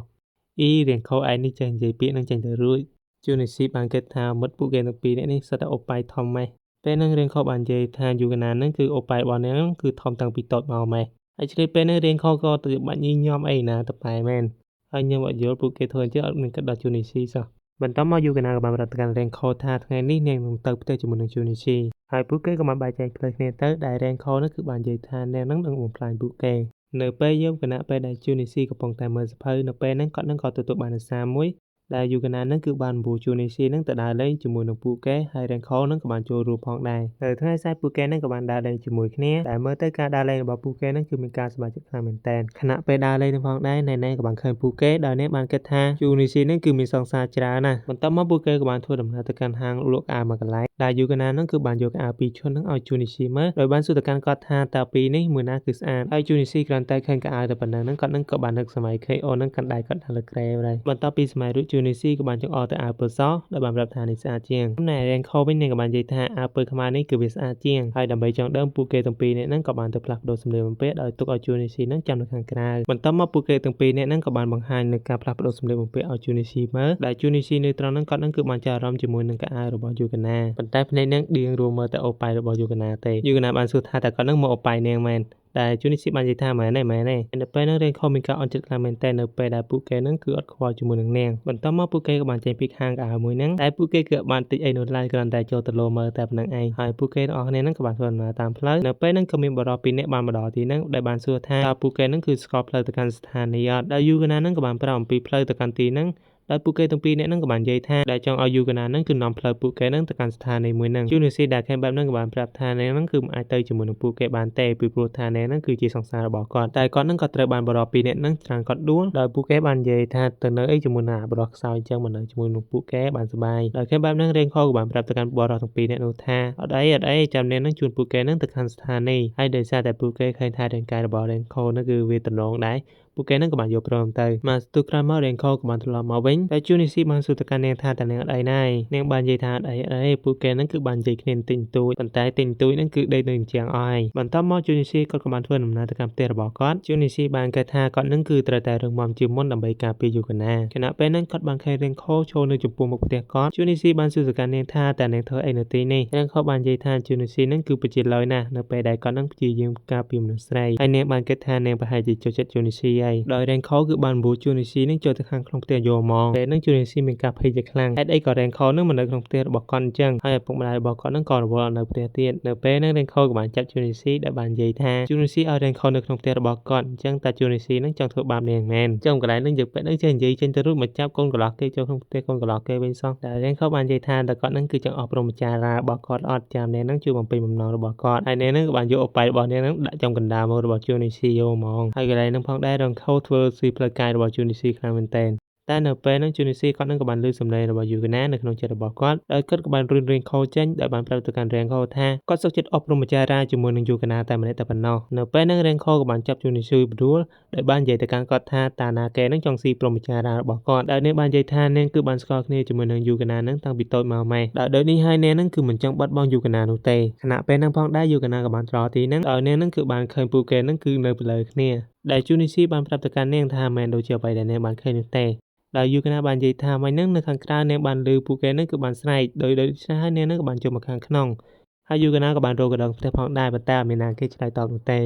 រៀនខុសឯងនេះចេះនិយាយពាក្យហ្នឹងចេញទៅរួច Junichi បានគិតថាមិត្តពួកគេទាំងពីរនាក់នេះសិតតែអូប៉ៃធំម៉េះពេលហ្នឹងរៀនខុសបាននិយាយថាយូកាណាហ្នឹងគឺអូប៉ៃរបស់នាងគឺធំតាំងពីតូចមកម៉េះហើយឆ្លៀតពេលហ្នឹងរៀនខុសក៏ទៅបាច់ញញឹមអីណាទៅប៉ែមែនហើយញឹមអត់យល់ពួកគេធ្វើអញ្ចឹងអត់មានគិតដល់ Junichi សោះបន្ទាប់មកយូកាណាក៏បានប្រាប់ទៅកាន់រៀនខុសថាថ្ងៃនេះនាងនឹងទៅផ្ទះជាមួយនឹង Junichi ហើយពួកគេក៏បានបែកចែកផ្លូវគ្នាទៅដែលរៀនខុសហ្នឹងគឺបាននិយាយថានាងហ្នឹងនឹងបំផ្លាញពួកគេនៅពេលយប់គណៈពេលដែល Junichi កំពុងតែមើលសភៅនៅពេលហ្នឹងគាត់នឹងក៏ទទួលបានសារមួយដែលយូកាណាហ្នឹងគឺបានបួ Junichi ហ្នឹងទៅដើរលេងជាមួយនឹងពួកគេហើយរៀនខុសហ្នឹងក៏បានចូលរួមផងដែរនៅថ្ងៃស្អែកពួកគេហ្នឹងក៏បានដើរលេងជាមួយគ្នាតែមើលទៅការដើរលេងរបស់ពួកគេហ្នឹងគឺមានការសប្បាយចិត្តខ្លាំងមែនទែនខណៈពេលដើរលេងនឹងផងដែរណែក៏បានឃើញពួកគេដោយអ្នកបានគិតថា Junichi ហ្នឹងគឺមានសង្សារច្រើនណាស់បន្ទាប់មកពួកគេក៏បានធ្វើដំណើរទៅកាន់ហាងលក់អាវមួយកន្លែងដែលយូកាណាហ្នឹងគឺបានយកអាវពីរឈុតហ្នឹងឲ្យ Junichi មើលដោយបានសួរទៅកាន់គាត់ថាតើពីរនេះមួយណាគឺស្អាតហើយ Junichi គ្រាន់តែឃើញកៅអៅតែប៉ុណ្ណឹងហ្នឹងគាត់នឹងក៏បាននឹកសម័យ KO ហ្នឹងកាន់ដៃគាត់នៅលើក្រែដែរបន្ទាប់ពីសម័យរួច Junichi ក៏បានចង្អុលទៅអាវពណ៌សដែលបានប្រាប់ថានេះស្អាតជាងចំណែក Renko វិញនាងក៏បាននិយាយថាអាវពណ៌ខ្មៅនេះគឺវាស្អាតជាងហើយដើម្បីចង់ដើមពួកគេទាំងពីរនាក់ហ្នឹងក៏បានទៅផ្លាស់ប្ដូរសម្លៀកបំពាក់ដោយទុកឲ្យ Junichi ហ្នឹងចាំនៅខាងក្រៅបន្ទាប់មកពួកគេទាំងពីរនាក់ហ្នឹងក៏បានបង្ហាញនូវការផ្លាស់ប្ដូរសម្លៀកបំពាក់ឲ្យ Junichi មើលដែល Junichi នៅត្រង់ហ្នឹងគាត់ហ្នឹងគឺបានចាប់អារម្មណ៍ជាមួយនឹងកៅអៅរបស់ Yukana ប៉ុន្តែភ្នែកហ្នឹងដៀងរួមមើលតែអូប៉ៃរបស់ Yukana ទេ Yukana បានសួរថាតើគាត់ហ្នឹងមកអូប៉ៃនាងមែនដែល Junichi បាននិយាយថាមែនទេនៅពេលហ្នឹង Renko មានការអន់ចិត្តខ្លាំងមែនទែននៅពេលដែលពួកគេហ្នឹងគឺអត់ខ្វល់ជាមួយនឹងនាងបន្ទាប់មកពួកគេក៏បានចេញពីខាងកៅអៅមួយហ្នឹងតែពួកគេគឺបានតិចអីនោះឡើយគ្រាន់តែចូលទៅលោមើលតែប៉ុណ្្នឹងឯងហើយពួកគេទាំងអស់គ្នាហ្នឹងក៏បានធ្វើដំណើរតាមផ្លូវនៅពេលហ្នឹងក៏មានបរិបទពីរនាក់បានមកដល់ទីហ្នឹងដែលបានសួរថាតើពួកគេហ្នឹងគឺស្គាល់ផ្លូវទៅកាន់ស្ថានីយ៍អត់ដែល Yukana ហ្នឹងក៏បានប្រាប់អំពីផ្លូវទៅកាន់ទីហ្នឹងដោយពួកគេទាំងពីរនាក់ហ្នឹងក៏បាននិយាយថាដែលចង់ឲ្យ Yukana ហ្នឹងគឺនាំផ្លូវពួកគេហ្នឹងទៅកាន់ស្ថានីយ៍មួយហ្នឹង Junichi ដែលឃើញបែបហ្នឹងក៏បានប្រាប់ថានាងហ្នឹងគឺមិនអាចទៅជាមួយនឹងពួកគេបានទេពីព្រោះថានាងហ្នឹងគឺជាសង្សាររបស់គាត់តែគាត់ហ្នឹងក៏ត្រូវបានបរិបទពីរនាក់ហ្នឹងច្រានគាត់ដួលដោយពួកគេបាននិយាយថាទៅនៅអីជាមួយនឹងបរិបទខ្សោយអញ្ចឹងមិននៅជាមួយនឹងពួកគេបានសុបាយដោយឃើញបែបហ្នឹង Renko ក៏បានប្រាប់ទៅកាន់បរិបទទាំងពីរនាក់នោះថាអត់អីចាំនាងហ្នឹងជួនពួកគេហ្នឹងទៅកាន់ស្ថានីយ៍ហើយដោយសារតែពួកគេឃើញថារាងកាយរបស់ Renko ហ្នឹងគឺវាទំនងដែរពួកគេនឹងក៏បានយកព្រមទៅមកស្ទុះក្រោយមក Renko ក៏បានត្រឡប់មកវិញតែ Junichi បានសួរទៅកាន់នាងថាតើនាងអត់អីណាយនាងបាននិយាយថាអត់អីពួកគេនឹងគឺបាននិយាយគ្នាទិញទូចប៉ុន្តែទិញទូចនឹងគឺដេកនៅជាងអស់ហើយបន្ទាប់មក Junichi គាត់ក៏បានធ្វើដំណើរទៅកាន់ផ្ទះរបស់គាត់ Junichi បានគិតថាគាត់នឹងគឺត្រូវតែរឹងមាំជាងមុនដើម្បីការពារ Yukana ខណៈពេលហ្នឹងគាត់បានឃើញ Renko ចូលនៅចំពោះមុខផ្ទះគាត់ Junichi បានសួរទៅកាន់នាងថាតើនាងធ្វើអីនៅទីនេះ Renko បាននិយាយថា Junichi នឹងគឺពិតជាឡើយណាស់នៅពេលដែលគាត់នឹងព្យាយាមការពារមនុស្សស្រីហើយនាងបានគិតថានាងប្រហែលជាចូលចិត្ត Junichi ហើយដោយ Renko គឺបានបួ Junichi នឹងចូលទៅខាងក្នុងផ្ទះយកហ្មងពេលហ្នឹង Junichi មានការភ័យជាខ្លាំងហេតុអីក៏ Renko នឹងមិននៅក្នុងផ្ទះរបស់គាត់អញ្ចឹងហើយឪពុកម្ដាយរបស់គាត់នឹងក៏រវល់នៅផ្ទះទៀតនៅពេលហ្នឹង Renko ក៏បានចាប់ Junichi ដែលបាននិយាយថា Junichi ឲ្យ Renko នៅក្នុងផ្ទះរបស់គាត់អញ្ចឹងតែ Junichi នឹងចង់ធ្វើបាបនាងមែនអញ្ចឹងកន្លែងហ្នឹងយើងពេលហ្នឹងចេះនិយាយចេញទៅរួចមកចាប់កូនកន្លោះគេចូលក្នុងផ្ទះកូនកន្លោះគេវិញសោះដែល Renko បាននិយាយថាតើគាត់នឹងគឺចង់អស់ព្រមចារារបស់គាត់អត់ចាំនាងនឹងជួយបំពេញបំណងរបស់គាត់ហើយនាងនឹងក៏បានយកអបិយរបស់នាងនឹងដាក់ចំកណ្ដាលមករបស់ Junichi យកហ្មងហើយកន្លែងហ្នឹងផងដែរ Renko ធ្វើស៊ីផ្លូវកាយរបស់ Junichi ខ្លាំងមែនទែនតែនៅពេលហ្នឹង Junichi គាត់នឹងក៏បានឮសំឡេងរបស់ Yukana នៅក្នុងចិត្តរបស់គាត់ដោយគាត់ក៏បានរៀនខុសចេញដោយបានប្រាប់ទៅកាន់ Renko ថាគាត់សុខចិត្តអប់រំចារាជាមួយនឹង Yukana តែម្នាក់តែប៉ុណ្ណោះនៅពេលហ្នឹង Renko ក៏បានចាប់ Junichi បដួលដោយបាននិយាយទៅកាន់គាត់ថាតាណាគេនឹងចង់ស៊ីព្រមចារារបស់គាត់ដែលនាងបាននិយាយថានាងគឺបានស្គាល់គ្នាជាមួយនឹង Yukana នឹងតាំងពីតូចមកម៉េះដោយដូចនេះហើយនាងនឹងគឺមិនចង់បាត់បង់ Yukana នោះទេខណៈពេលហ្នឹងផងដែរ Yukana ក៏បានត្រឡប់ទីហ្នឹងដោយនាងនឹងគឺបានឃើញពួកគេនឹងគឺនៅលើគ្នាដែល Junichi បានប្រាប់ទៅកាន់នាងថាមិនដូចជាអ្វីដែលនាងបានឃើញនោះទេដោយ Yukana បាននិយាយថាមិញហ្នឹងនៅខាងក្រៅនាងបានឮពួកគេហ្នឹងគឺបានស្រែកដោយដូច្នេះហើយនាងហ្នឹងក៏បានចូលមកខាងក្នុងហើយ Yukana ក៏បានរកកណ្ដឹងផ្ទះផងដែរប៉ុន្តែអត់មានណាគេឆ្លើយតបនោះទេ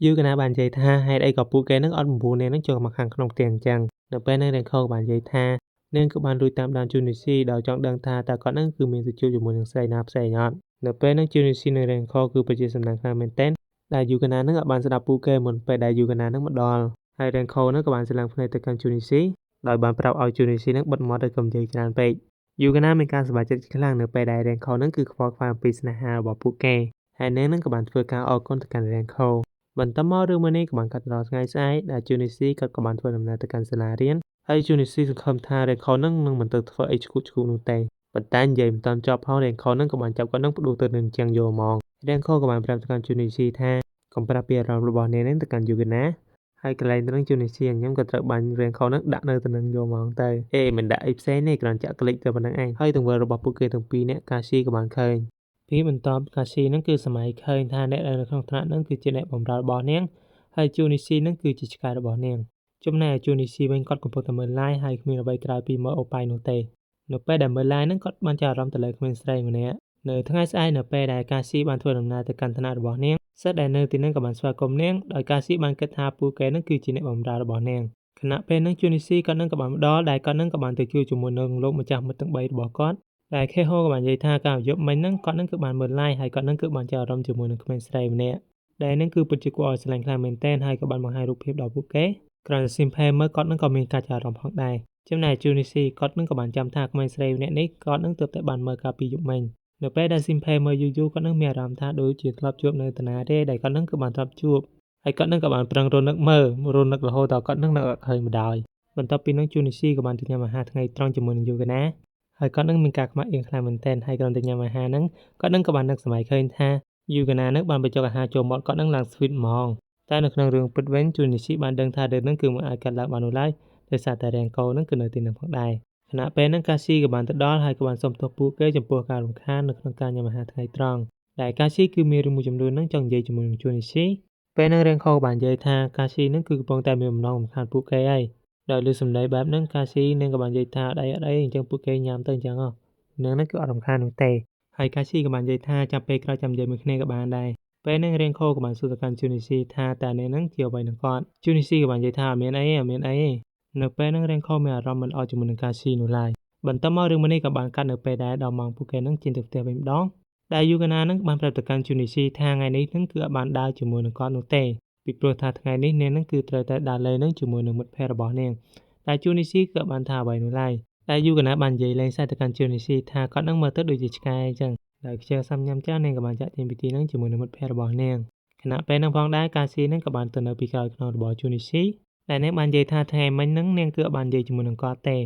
Yukana បាននិយាយថាហេតុអីក៏ពួកគេហ្នឹងអត់បំពួននាងហ្នឹងចូលមកខាងក្នុងផ្ទះអញ្ចឹងនៅពេលហ្នឹង Renko បាននិយាយថានាងក៏បានរួចតាមដាន Junichi ដោយចង់ដឹងថាតើគាត់ហ្នឹងគឺមានទៅជួបជាមួយនឹងស្រីណាផ្សេងអត់នៅពេលហ្នឹង Junichi និង Renko គឺពិតជាសំណាងខ្លាំងមែនទែនដែល Yukana ហ្នឹងអត់បានស្ដាប់ពួកគេមុនពេលដែល Yukana ហ្នឹងមកដល់ហើយ Renko ហ្នឹងក៏បានស្លាំងភ្នែកទៅកាន់ Junichiដោយបានប្រាប់ឲ្យ Junichi ហ្នឹងបិទមាត់ឲ្យកុំនិយាយច្រើនពេក យូកាណាមានការសប្បាយចិត្តខ្លាំងនៅពេលដែលរ៉េនខូនឹងគឺខ្វល់ខ្វាយអំពីស្នេហារបស់ពួកគេហើយនាងនឹងក៏បានធ្វើការអរគុណទៅកាន់រ៉េនខូបន្ទាប់មករឿងមួយនេះក៏បានកាត់ដល់ថ្ងៃស្អែកដែលជូនីស៊ីក៏បានធ្វើដំណើរទៅកាន់សាលារៀនហើយជូនីស៊ីសង្ឃឹមថារ៉េនខូនឹងមិនទៅធ្វើអីឈួតឈូកនោះទេប៉ុន្តែនិយាយមិនតាន់ចប់ផងរ៉េនខូនឹងក៏បានចាប់គាត់នឹងផ្ដួលទៅនឹងជាងយកហ្មងរ៉េនខូក៏បានប្រាប់ទៅកាន់ជូនីស៊ីថាកុំប្រាប់ពីអារម្មណ៍របស់នាងនឹងទៅកាន់យូកាណាហើយកន្លែងទៅនឹងជូនីស៊ីខ្ញុំក៏ត្រូវបានរ៉េនខូនឹងដាក់នៅទៅនឹងយកហ្មងទៅមិនដាក់អីផ្សេងទេគ្រាន់ចាក់ក្លិចទៅប៉ុណ្្នឹងឯងហើយទង្វើរបស់ពួកគេទាំងពីរនាក់កាស៊ីក៏បានឃើញពីបន្ទាប់កាស៊ីនឹងគឺសម័យឃើញថាអ្នកនៅក្នុងថ្នាក់នឹងគឺជាអ្នកបម្រើរបស់នាងហើយជូនីស៊ីនឹងគឺជាឆ្កែរបស់នាងចំណែកជូនីស៊ីវិញគាត់កំពុងតែមើល live ហើយគ្មានអ្វីក្រៅពីមើលអូប៉ៃនោះទេនៅពេលដែលមើល live ហ្នឹងគាត់បានចាប់អារម្មណ៍ទៅលើក្មេងស្រីម្នាក់នៅថ្ងៃស្អែកនៅពេលដែលកាស៊ីបានធ្វើដំណើរទៅកាន់ថ្នាក់របស់នាងសិស្សដែលនៅទីនោះក៏បានស្វាគមន៍នាងដោយកាស៊ីបានគិតថាពួកគេនឹងគឺជាអ្នកបម្រើរបស់នាងខណៈពេលហ្នឹងជូនីស៊ីគាត់នឹងក៏បានមកដល់ដែលគាត់នឹងក៏បានទៅជួបជាមួយនឹងលោកម្ចាស់មិត្តទាំង3របស់គាត់ដែលខេហូក៏បាននិយាយថាការយប់មិញហ្នឹងគាត់នឹងគឺបានមើល live ហើយគាត់នឹងគឺបានចាប់អារម្មណ៍ជាមួយនឹងក្មេងស្រីម្នាក់ដែលនឹងគឺពិតជាគួរឲ្យស្រឡាញ់ខ្លាំងមែនទែនហើយក៏បានបង្ហាញរូបភាពដល់ពួកគេគ្រាន់តែស៊ីមផេមើលគាត់នឹងក៏មានការចាប់អារម្មណ៍ផងដែរចំណែកជូនីស៊ីគាត់នឹងក៏បានចាំថាក្មេងស្រីម្នាក់នេះគាត់នឹងទើបតែបានមើលកាលពីយប់មិញនៅពេលដែលស៊ីមផេមើលយូរៗគាត់នឹងមានអារម្មណ៍ថាដូចជាធ្លាប់ជួបនៅតាណាទេដែលគាត់នឹងគឺបានធ្លាប់ជួបហើយគាត់នឹងក៏បានប្រឹងរនឹកមើលរនឹករហូតដល់គាត់នឹងនៅអត់ឃើញម្ដងបន្ទាប់ពីនោះជូនីស៊ីក៏បានទៅញ៉ាំអាហារថ្ងៃត្រង់ជាមួយនឹងយូកាណាហើយគាត់នឹងមានការខ្មាស់អៀនខ្លាំងមែនទែនហើយគ្រាន់តែញ៉ាំអាហារហ្នឹងគាត់នឹងក៏បាននឹកសម័យឃើញថាយូកាណានឹងបានបញ្ចុកអាហារចូលមាត់គាត់នឹងឡើងស្វីតហ្មងតែនៅក្នុងរឿងពិតវិញជូនីស៊ីបានដឹងថារឿងហ្នឹងគឺមិនអាចកាត់ឡើងបាននោះឡើយដោយសារតែរ៉េនកូនឹងគឺនៅទីនោះផងដែរខណៈពេលហ្នឹងកាស៊ីក៏បានទៅដល់ហើយក៏បានសុំទោសពួកគេចំពោះការរំខាននៅក្នុងការញ៉ាំអាហារថ្ងៃត្រង់ដែលកាស៊ីគឺមានរឿងមួយចំនួនហ្នឹងចង់និយាយជាមួយនឹងជូនីស៊ីពេលហ្នឹងរ៉េនកូបាននិយាយថាកាស៊ីហ្នឹងគឺកំពុងតែមានបំណងរំខានពួកគេហើយដោយលើសម្ដីបែបហ្នឹងកាស៊ីនឹងក៏បាននិយាយថាអត់អីអញ្ចឹងពួកគេញ៉ាំទៅអញ្ចឹងហ្នឹងហ្នឹងគឺអត់រំខាននោះទេហើយកាស៊ីក៏បាននិយាយថាចាំពេលក្រោយចាំនិយាយមួយគ្នាក៏បានដែរពេលហ្នឹងរ៉េនខូក៏បានសួរទៅកាន់ជូនីស៊ីថាតើអ្នកហ្នឹងជាអ្វីនឹងគាត់ជូនីស៊ីក៏បាននិយាយថាអត់មានអីទេនៅពេលហ្នឹងរ៉េនខូមានអារម្មណ៍មិនអត់ជាមួយនឹងកាស៊ីនោះឡើយបន្ទាប់មករឿងមួយនេះក៏បានកាត់នៅពេលដែលដល់ម៉ោងពួកគេហ្នឹងចេញទៅផ្ទះវិញម្ដងដែលយូកាណាហ្នឹងបានប្រាប់ទៅកាន់ជូនីស៊ីថាថ្ងៃនេះហ្នឹងគឺអត់បានដើរជាមួយនឹងគាត់នោះទេពីព្រោះថាថ្ងៃនេះនាងហ្នឹងគឺត្រូវតែដើរលេងហ្នឹងជាមួយនឹងមិត្តភ័ក្តិរបស់នាងតែជូនីស៊ីក៏បានថាអ្វីនោះឡើយតែយូកាណាបាននិយាយលេងសើចទៅកាន់ជូនីស៊ីថាគាត់នឹងមើលទៅដូចជាឆ្កែអញ្ចឹងដោយខ្ជិលសាំញ៉ាំចាស់នាងក៏បានចាក់ចេញពីទីហ្នឹងជាមួយនឹងមិត្តភ័ក្តិរបស់នាងខណៈពេលហ្នឹងផងដែរកាស៊ីហ្នឹងក៏បានទៅនៅពីក្រោយខ្នងរបស់ជូនីស៊ីដែលនាងបាននិយាយថាថ្ងៃមិញហ្នឹងនាងគឺអត់បាននិយាយជាមួយនឹងគាត់ទេ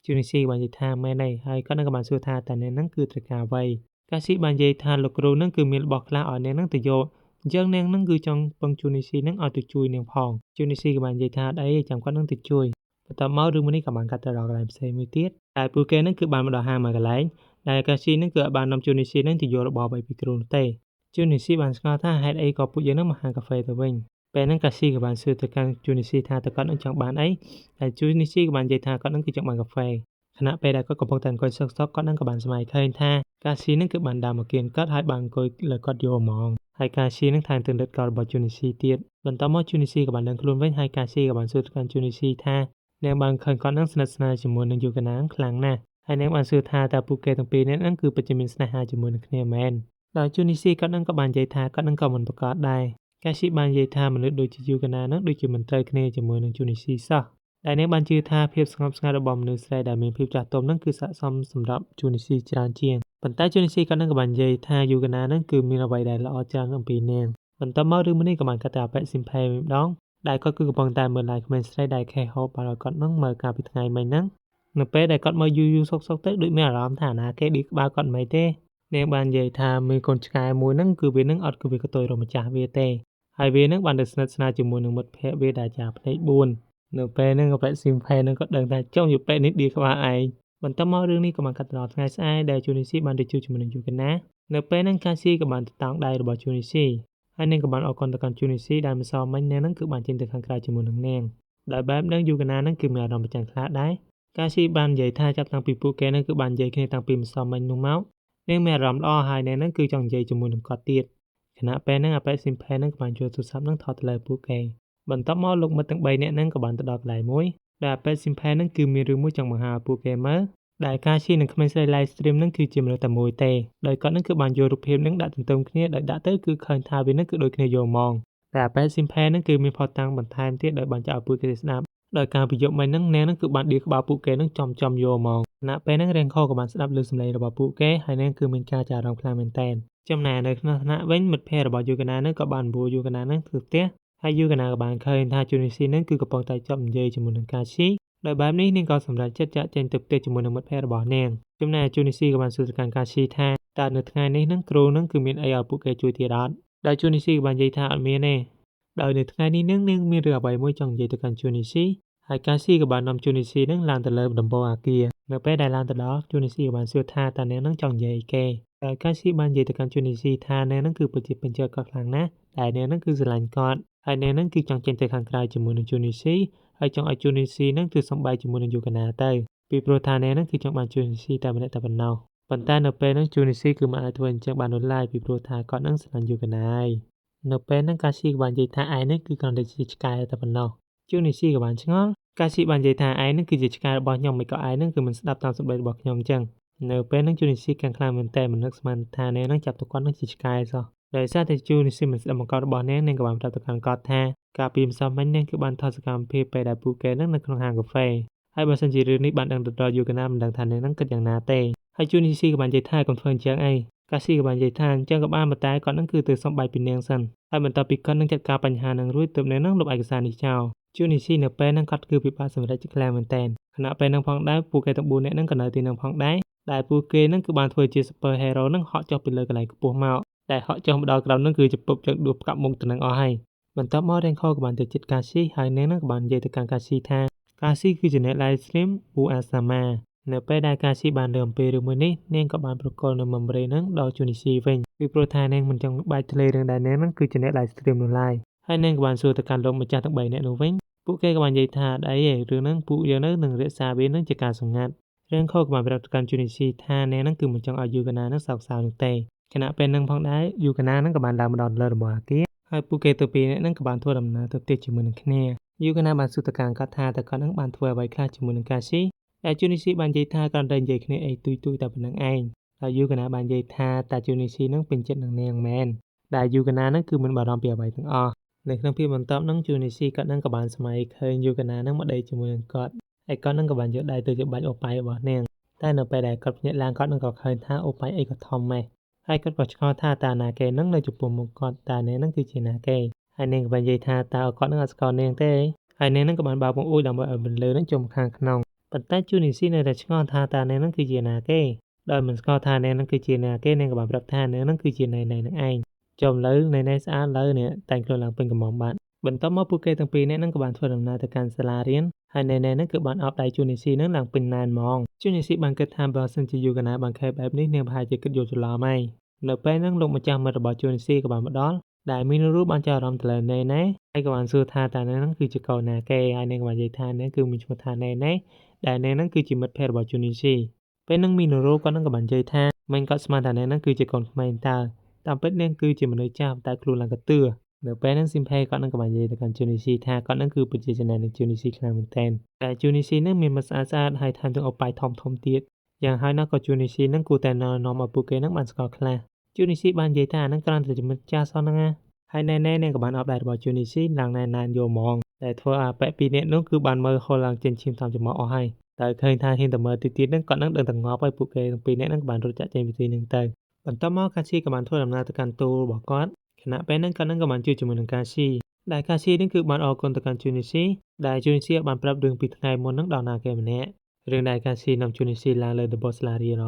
ជូនីស៊ីបាននិយាយថាមែនទេហើយគាត់នឹងក៏បានសួរថាតើនាងហ្នឹងគឺត្រូវការអ្វីកាស៊ីបាននិយាយថាលោកគ្រូហ្នឹងគឺមានរបស់ខ្លះឲ្យនាងហ្នឹងទៅយកអញ្ចឹងនាងហ្នឹងគឺចង់ពឹងជូនីស៊ីហ្នឹងឲ្យទៅជួយនាងផងជូនីស៊ីក៏បាននិយាយថាអត់អីចាំគាត់នឹងទៅជួយបន្ទាប់មករឿងមួយនេះក៏បានកាត់ទៅដល់កន្លែងផ្សេងមួយទៀតតែពួកគេហ្នឹងគឺបានមកដល់ហាងមួយកន្លែងដែលកាស៊ីហ្នឹងគឺអត់បាននាំជូនីស៊ីហ្នឹងទៅយករបស់អ្វីពីគ្រូនោះទេជូនីស៊ីបានស្គាល់ថាហេតុអីក៏ពួកយើងហ្នឹងមកហាងកាហ្វេទៅវិញពេលហ្នឹងកាស៊ីក៏បានសួរទៅកាន់ជូនីស៊ីថាតើគាត់នឹងចង់បានអីតែជូនីស៊ីក៏បាននិយាយថាគាត់នឹងគឺចង់បានកាហ្វេខណៈពេលដែលគាត់កំពុងតែអង្គុយសឹកគាត់នឹងក៏បានសម័យឃើញថាកាស៊ីនឹងគឺបានដើរមកគៀនគាត់ហើយបានអង្គុយលើគាត់យកហ្មងហើយកាស៊ីនឹងថែមទាំងដិតកោរបស់ជូនីស៊ីទៀតបន្ទាប់មកជូនីស៊ីក៏បានដឹងខ្លួនវិញហើយកាស៊ីក៏បានសួរទៅកាន់ជូនីស៊ីថានាងបានឃើញគាត់នឹងស្និទ្ធស្នាលជាមួយនឹងយូកាណាខ្លាំងណាស់ហើយនាងបានសួរថាតើពួកគេទាំងពីរនាក់ហ្នឹងគឺពិតជាមានស្នេហាជាមួយនឹងគ្នាមែនដោយជូនីស៊ីគាត់នឹងក៏បាននិយាយថាគាត់នឹងក៏មិនប្រកាសដែរកាស៊ីបាននិយាយថាមនុស្សដូចជាយូកាណានឹងដូចជាមិនត្រូវគ្នាជាមួយនឹងជូនីស៊ីសោះដែលនាងបានជឿថាភាពស្ងប់ស្ងាត់របស់មនុស្សស្រីដែលមានភាពចាស់ទុំនឹងគឺស័ក្តិសមសម្រាប់ជូនីស៊ីច្រើនជាងប៉ុន្តែជូនីស៊ីគាត់នឹងក៏បាននិយាយថាយូកាណានឹងគឺមានអ្វីដែលល្អច្រើនអំពីនាងបន្ទាប់មករឿងមួយនេះក៏បានកាត់ទៅអាប៉ែស៊ីមផេម្ដងដែលគាត់គឺកំពុងតែមើល live ក្មេងស្រីដែលខេហូបានឲ្យគាត់នឹងមើលកាលពីថ្ងៃមិញហ្នឹងនៅពេលដែលគាត់មើលយូរសុកទៅដូចមានអារម្មណ៍ថាណាគេឌីក្បាលគាត់មិនទេនាងបាននិយាយថាមានកូនឆ្កែមួយហ្នឹងគឺវានឹងអត់គឺវាក៏ទុយរកម្ចាស់វាទេហើយវានឹងបានទៅស្និទ្ធស្នាលជាមួយនឹងមិត្តភ័ក្តិវាដែលចាភ្នែក4នៅពេលហ្នឹងប៉ែស៊ីមផេនឹងក៏ដឹងថាចុងយូប៉ែនេះឌីក្បាលឯងបន្ទាប់មករឿងនេះក៏បានកាត់ទៅដល់ថ្ងៃស្អែកដែលជូនីស៊ីបានទៅជួបជាមួយនឹងយូកាណានៅពេលហ្នឹងកាស៊ីក៏បានទៅតោងដៃរបស់ជូនីស៊ីហើយនាងក៏បានអរគុណទៅកាន់ជូនីស៊ីដែលម្សិលមិញនាងហ្នឹងគឺបានចេញទៅខាងក្រៅជាមួយនឹងនាងដែលបែបហ្នឹងយូកាណាហ្នឹងគឺមានអារម្មណ៍ប្រច័ណ្ឌខ្លាចដែរកាស៊ីបាននិយាយថាចាប់តាំងពីពួកគេហ្នឹងគឺបាននិយាយគ្នាតាំងពីម្សិលមិញនោះមកនាងមានអារម្មណ៍ល្អហើយនាងហ្នឹងគឺចង់និយាយជាមួយនឹងគាត់ទៀតខណៈពេលហ្នឹងអាប៉ែស៊ីមផេហ្នឹងក៏បានយកទូរស័ព្ទហ្នឹងថតទៅលើពួកគេបន្ទាប់មកលោកមិត្តទាំង3នាក់ហ្នឹងក៏បានទៅដល់កន្លែងមួយដែលអាប៉ែស៊ីមផេហ្នឹងគឺមានរឿងមួយចង់បង្ហាញឲ្យពួកគេមើលដែលកាស៊ីនិងក្មេងស្រី live stream ហ្នឹងគឺជាមនុស្សតែមួយទេដោយគាត់ហ្នឹងគឺបានយករូបភាពហ្នឹងដាក់ទន្ទឹមគ្នាដោយដាក់ទៅគឺឃើញថាវាហ្នឹងគឺដូចគ្នាយកហ្មងតែអាប៉ែស៊ីមផេហ្នឹងគឺមានផតតាំងបន្ថែមទៀតដោយបានចាក់ឲ្យពួកគេស្ដាប់ ដោយការប្រយុទ្ធមិញហ្នឹងអ្នកហ្នឹងគឺបានដៀកក្បាលពួកគេហ្នឹងចំយកហ្មងខណៈពេលហ្នឹងរៀងខក៏បានស្ដាប់ឮសំឡេងរបស់ពួកគេហើយអ្នកគឺមានការចាប់អារម្មណ៍ខ្លាំងមែនតើចំណែកនៅក្នុងថ្នាក់វិញមិត្តភ័ក្តិរបស់យូកាណាហ្នឹងក៏បានបួយូកាណាហ្នឹងទៅផ្ទះហើយយូកាណាក៏បានឃើញថាជូនីស៊ីហ្នឹងគឺកំពុងតែចាប់និយាយជាមួយនឹងកាស៊ីដោយបែបនេះនាងក៏សម្រេចចិត្តចាក់ចេញទៅផ្ទះជាមួយនឹងមិត្តភ័ក្តិរបស់នាងចំណែកជូនីស៊ីក៏បានសួរទៅកាន់កាស៊ីថាតើនៅថ្ងៃនេះហ្នឹងគ្រូហ្នឹងគឺមានអីឲ្យពួកគេជួយទៀតអត់ដែលជូនីស៊ីក៏បាននិយាយថាអត់មានទេដោយនៅថ្ងៃនេះនាងមានរឿងអ្វីមួយចង់និយាយទៅកាន់ជូនីស៊ីហើយកាស៊ីក៏បាននាំជូនីស៊ីហ្នឹងឡើងទៅលើដំបូលអគារនៅពេលដែលឡើងទៅដល់ជូនីស៊ីក៏បានសួរថាតើនាងហ្នឹងចង់និយាយអីគេហើយកាស៊ីបាននិយាយទៅកាន់ជូនីស៊ីថានាងហ្នឹងគឺពិតជាពេញចិត្តគាត់ខ្លាំងណាស់ដែលនាងហ្នឹងគឺស្រឡាញ់គាត់ហើយនាងហ្នឹងគឺចង់ចេញទៅខាងក្រៅជាមួយនឹងជូនីស៊ីហើយចង់ឲ្យជូនីស៊ីហ្នឹងគឺសំបែកជាមួយនឹងយូកាណាទៅពីព្រោះថានាងហ្នឹងគឺចង់បានជូនីស៊ីតែម្នាក់តែប៉ុណ្ណោះប៉ុន្តែនៅពេលហ្នឹងជូនីស៊ីគឺមិនអាចធ្វើអញ្ចឹងបាននោះឡើយពីព្រោះថាគាត់ហ្នឹងស្រឡាញ់យូកាណាហើយនៅពេលហ្នឹងកាស៊ីក៏បាននិយាយថាឯងនេះគឺគ្រាន់តែជាឆ្កែតែប៉ុណ្ណោះជូនីស៊ីក៏បានឆ្ងល់កាស៊ីបាននិយាយថាឯងហ្នឹងគឺជាឆ្កែរបស់ខ្ញុំមិនក៏ឯងហ្នឹងគឺមិនស្ដាប់តាមសម្ដីរបស់ខ្ញុំអញ្ចឹងនៅពេលហ្នឹងជូនីស៊ីកាន់ខ្លាំងមែនតើមិននឹកស្មានថានាងហ្នឹងចាប់ទៅគាត់នឹងជាឆ្កែសោះដោយសារតែជូនីស៊ីមិនស្ដាប់បង្គាប់របស់នាងក៏បានប្រាប់ទៅកាន់គាត់ថាកាលពីម្សិលមិញនាងគឺបានថតសកម្មភាពពេលដែលពួកគេហ្នឹងនៅក្នុងហាងកាហ្វេហើយបើសិនជារឿងនេះបានដឹងទៅដល់យូកាណាមិនដឹងថានាងហ្នឹងគិតយ៉ាងណាទេហើយជូនីស៊ីក៏បាននិយាយថាកុំធ្វើអញ្ចឹងអីកាស៊ីក៏បាននិយាយថាអញ្ចឹងក៏បានប៉ុន្តែគាត់នឹងគឺទៅសំបែកពីនាងសិនហើយបន្ទាប់ពីគាត់នឹងចាត់ការបញ្ហានឹងរួចទើបនាងនឹងលុបឯកសារនេះចោលជូនីស៊ីនៅពេលហ្នឹងគាត់គឺពិបាកសម្រេចចិត្តខ្លាំងមែនតើខណៈពេលហ្នឹងផងដែរពួកគេទាំង4នាក់ហ្នឹងក៏នៅទីហ្នឹងផងដែរដែលពួកគេហ្នឹងគឺបានធ្វើជា super hero ហ្នឹងហក់ចុះពីលើកន្លែងខ្ពស់មកដែលហក់ចុះមកដល់ក្រោមហ្នឹងគឺជាពុបចឹងដួលផ្កាប់មុខទៅនឹងអស់ហើយបន្ទាប់មករេនខក៏បានទៅចិត្តកាស៊ីហើយនាងហ្នឹងក៏បាននិយាយទៅកាន់កាស៊ីថាកាស៊ីគឺជាអ្នក live stream ពូអាសាម៉ានៅពេលដែលកាស៊ីបានលើអំពីរឿងមួយនេះនាងក៏បានប្រកល់នៅមមរេហ្នឹងដល់ជូនីស៊ីវិញពីព្រោះថានាងមិនចង់បែកធ្លាយរឿងដែលនាងហ្នឹងគឺជាអ្នក live stream នោះឡើយហើយនាងក៏បានសួរទៅកាន់លោកម្ចាស់ទាំង3នាក់នោះវិញពួកគេក៏បាននិយាយថាអីទេរឿងហ្នឹងពួកយើងនឹងរក្សាវានឹងជាការសម្ងាត់រឿងខក៏បានប្រាប់ទៅកាន់ជូនីស៊ីថានាងហ្នឹងគឺមិនចង់ឲ្យយូកាណាហ្នឹងសោកសៅនោះទេខណៈពេលហ្នឹងផងដែរយូកាណាហ្នឹងក៏បានឡើងមកដល់លើដំបូលអគារហើយពួកគេទៅពីរនាក់ហ្នឹងក៏បានធ្វើដំណើរទៅផ្ទះជាមួយនឹងគ្នាយូកាណាបានសួរទៅកាន់គាត់ថាតើគាត់ហ្នឹងបានធ្វើអ្វីខ្លះជាមួយនឹងកាស៊ីតែជូនីស៊ីបាននិយាយថាគាត់តែនិយាយគ្នាអីទុយតែប៉ុណ្្នឹងឯងហើយយូកាណាបាននិយាយថាតែជូនីស៊ីហ្នឹងពេញចិត្តនឹងនាងមែនដែលយូកាណាហ្នឹងគឺមិនបារម្ភពីអ្វីទាំងអស់នៅក្នុងភាពបន្ទាប់ហ្នឹងជូនីស៊ីគាត់ហ្នឹងក៏បានស្មៃឃើញយូកាណាហ្នឹងមកដេកជាមួយនឹងគាត់ហើយគាត់ហ្នឹងក៏បានយកដៃទៅច្របាច់អូប៉ៃរបស់នាងតែនៅពេលដែលគាត់ភ្ញាក់ឡើងគាត់ហ្នឹងក៏ឃើញថាអូប៉ៃអីក៏ធំម៉េះហើយគាត់ក៏ឆ្ងល់ថាតើណាគេហ្នឹងនៅចំពោះមុខគាត់តើនាងហ្នឹងគឺជាណាគេហើយនាងក៏បាននិយាយថាតើគាត់ហ្នឹងអត់ស្គាល់នាងទេហើយនាងហ្នឹងក៏បានបើកបង្អួចដើម្បីឲ្យបន្លឺហ្នឹងចូលមកខាងក្នុងប៉ុន្តែជូនីស៊ីនៅតែឆ្ងល់ថាតើនាងហ្នឹងគឺជាណាគេដោយមិនស្គាល់ថានាងហ្នឹងគឺជាណាគេនាងក៏បានប្រាប់ថានាងហ្នឹងគឺជាណៃណៃនឹងឯងចំលើណៃណៃស្អាតលើនេះតែងខ្លួនឡើងពេញកំមបាត់បន្ទាប់មកពួកគេទាំងពីរនាក់ហ្នឹងក៏បានធ្វើដំណើរទៅកាន់សាលារៀនហើយណៃណៃហ្នឹងគឺបានអបដៃជូនីស៊ីហ្នឹងឡើងពេញណែនហ្មងជូនីស៊ីបានគិតថាបើសិនជាយូកាណាបានខេបែបនេះនាងប្រហែលជាគិតយល់ច្រឡំហើយនៅពេលហ្នឹងលោកម្ចាស់មិត្តរបស់ជូនីស៊ីក៏បានមកដល់ដែលមីនូរូបានចាប់អារម្មណ៍ទៅលើណែណែហើយក៏បានសួរថាតើនាងហ្នឹងគឺជាកូនណាគេហើយនាងក៏បាននិយាយថានាងគឺមានឈ្មោះថាណែណែដែលនាងហ្នឹងគឺជាមិត្តភក្តិរបស់ជូនីស៊ីពេលហ្នឹងមីនូរូគាត់ហ្នឹងក៏បាននិយាយថាមិនគាត់ស្មានថានាងហ្នឹងគឺជាកូនក្មេងតើតាមពិតនាងគឺជាមនុស្សចាស់តែខ្លួនឡើងកទឿនៅពេលហ្នឹងស៊ីមផេគាត់ហ្នឹងក៏បាននិយាយទៅកាន់ជូនីស៊ីថាគាត់ហ្នឹងគឺពិតជាចំណែកនឹងជូនីស៊ីខ្លាំងមែនទែនតែជូនីស៊ីហ្នឹងមានមិត្តស្អាតហើយថែមទាំងអូប៉ៃធំទៀតយ៉ាងហើយណាស់ក៏ជូនីស៊ីហ្នឹងគួរតែណែនាំឲ្យពួកគេហ្នឹងបានស្គាល់ខ្លះជូនីស៊ីបាននិយាយថាហ្នឹងគ្រាន់តែជាមិត្តចាស់សោះហ្នឹងណាហើយណែនាងក៏បានអបដៃរបស់ជូនីស៊ីឡើងណែនយកហ្មងតែធ្វើឲ្យប៉ែពីរនាក់នោះគឺបានមើលហុលឡើងចេញឈាមតាមច្រមុះអស់ហើយតែឃើញថាហ៊ានតែមើលទៀតហ្នឹងគាត់នឹងដឹងតែងាប់ហើយពួកគេទាំងពីរនាក់ហ្នឹងក៏បានរត់ចាក់ចេញពីទីហ្នឹងទៅបន្ទាប់មកកាស៊ីក៏បានធ្វើដំណើរទៅកាន់ទូលរបស់គាត់ខណៈពេលហ្នឹងគាត់នឹងក៏បានជួបជាមួយនឹងកាស៊ីដែលកាស៊ីហ្នឹងគឺបានអរគុណទៅកាន់ជូនីស៊ីដែលជូនីស៊ីបានប្រាប់រឿងពីថ្ងៃមុនហ្នឹងដល់ណាគេម្នាក់រឿងដែលកាស៊ីនាំជូនីស៊ីឡើងលើដំបូលសាលារៀន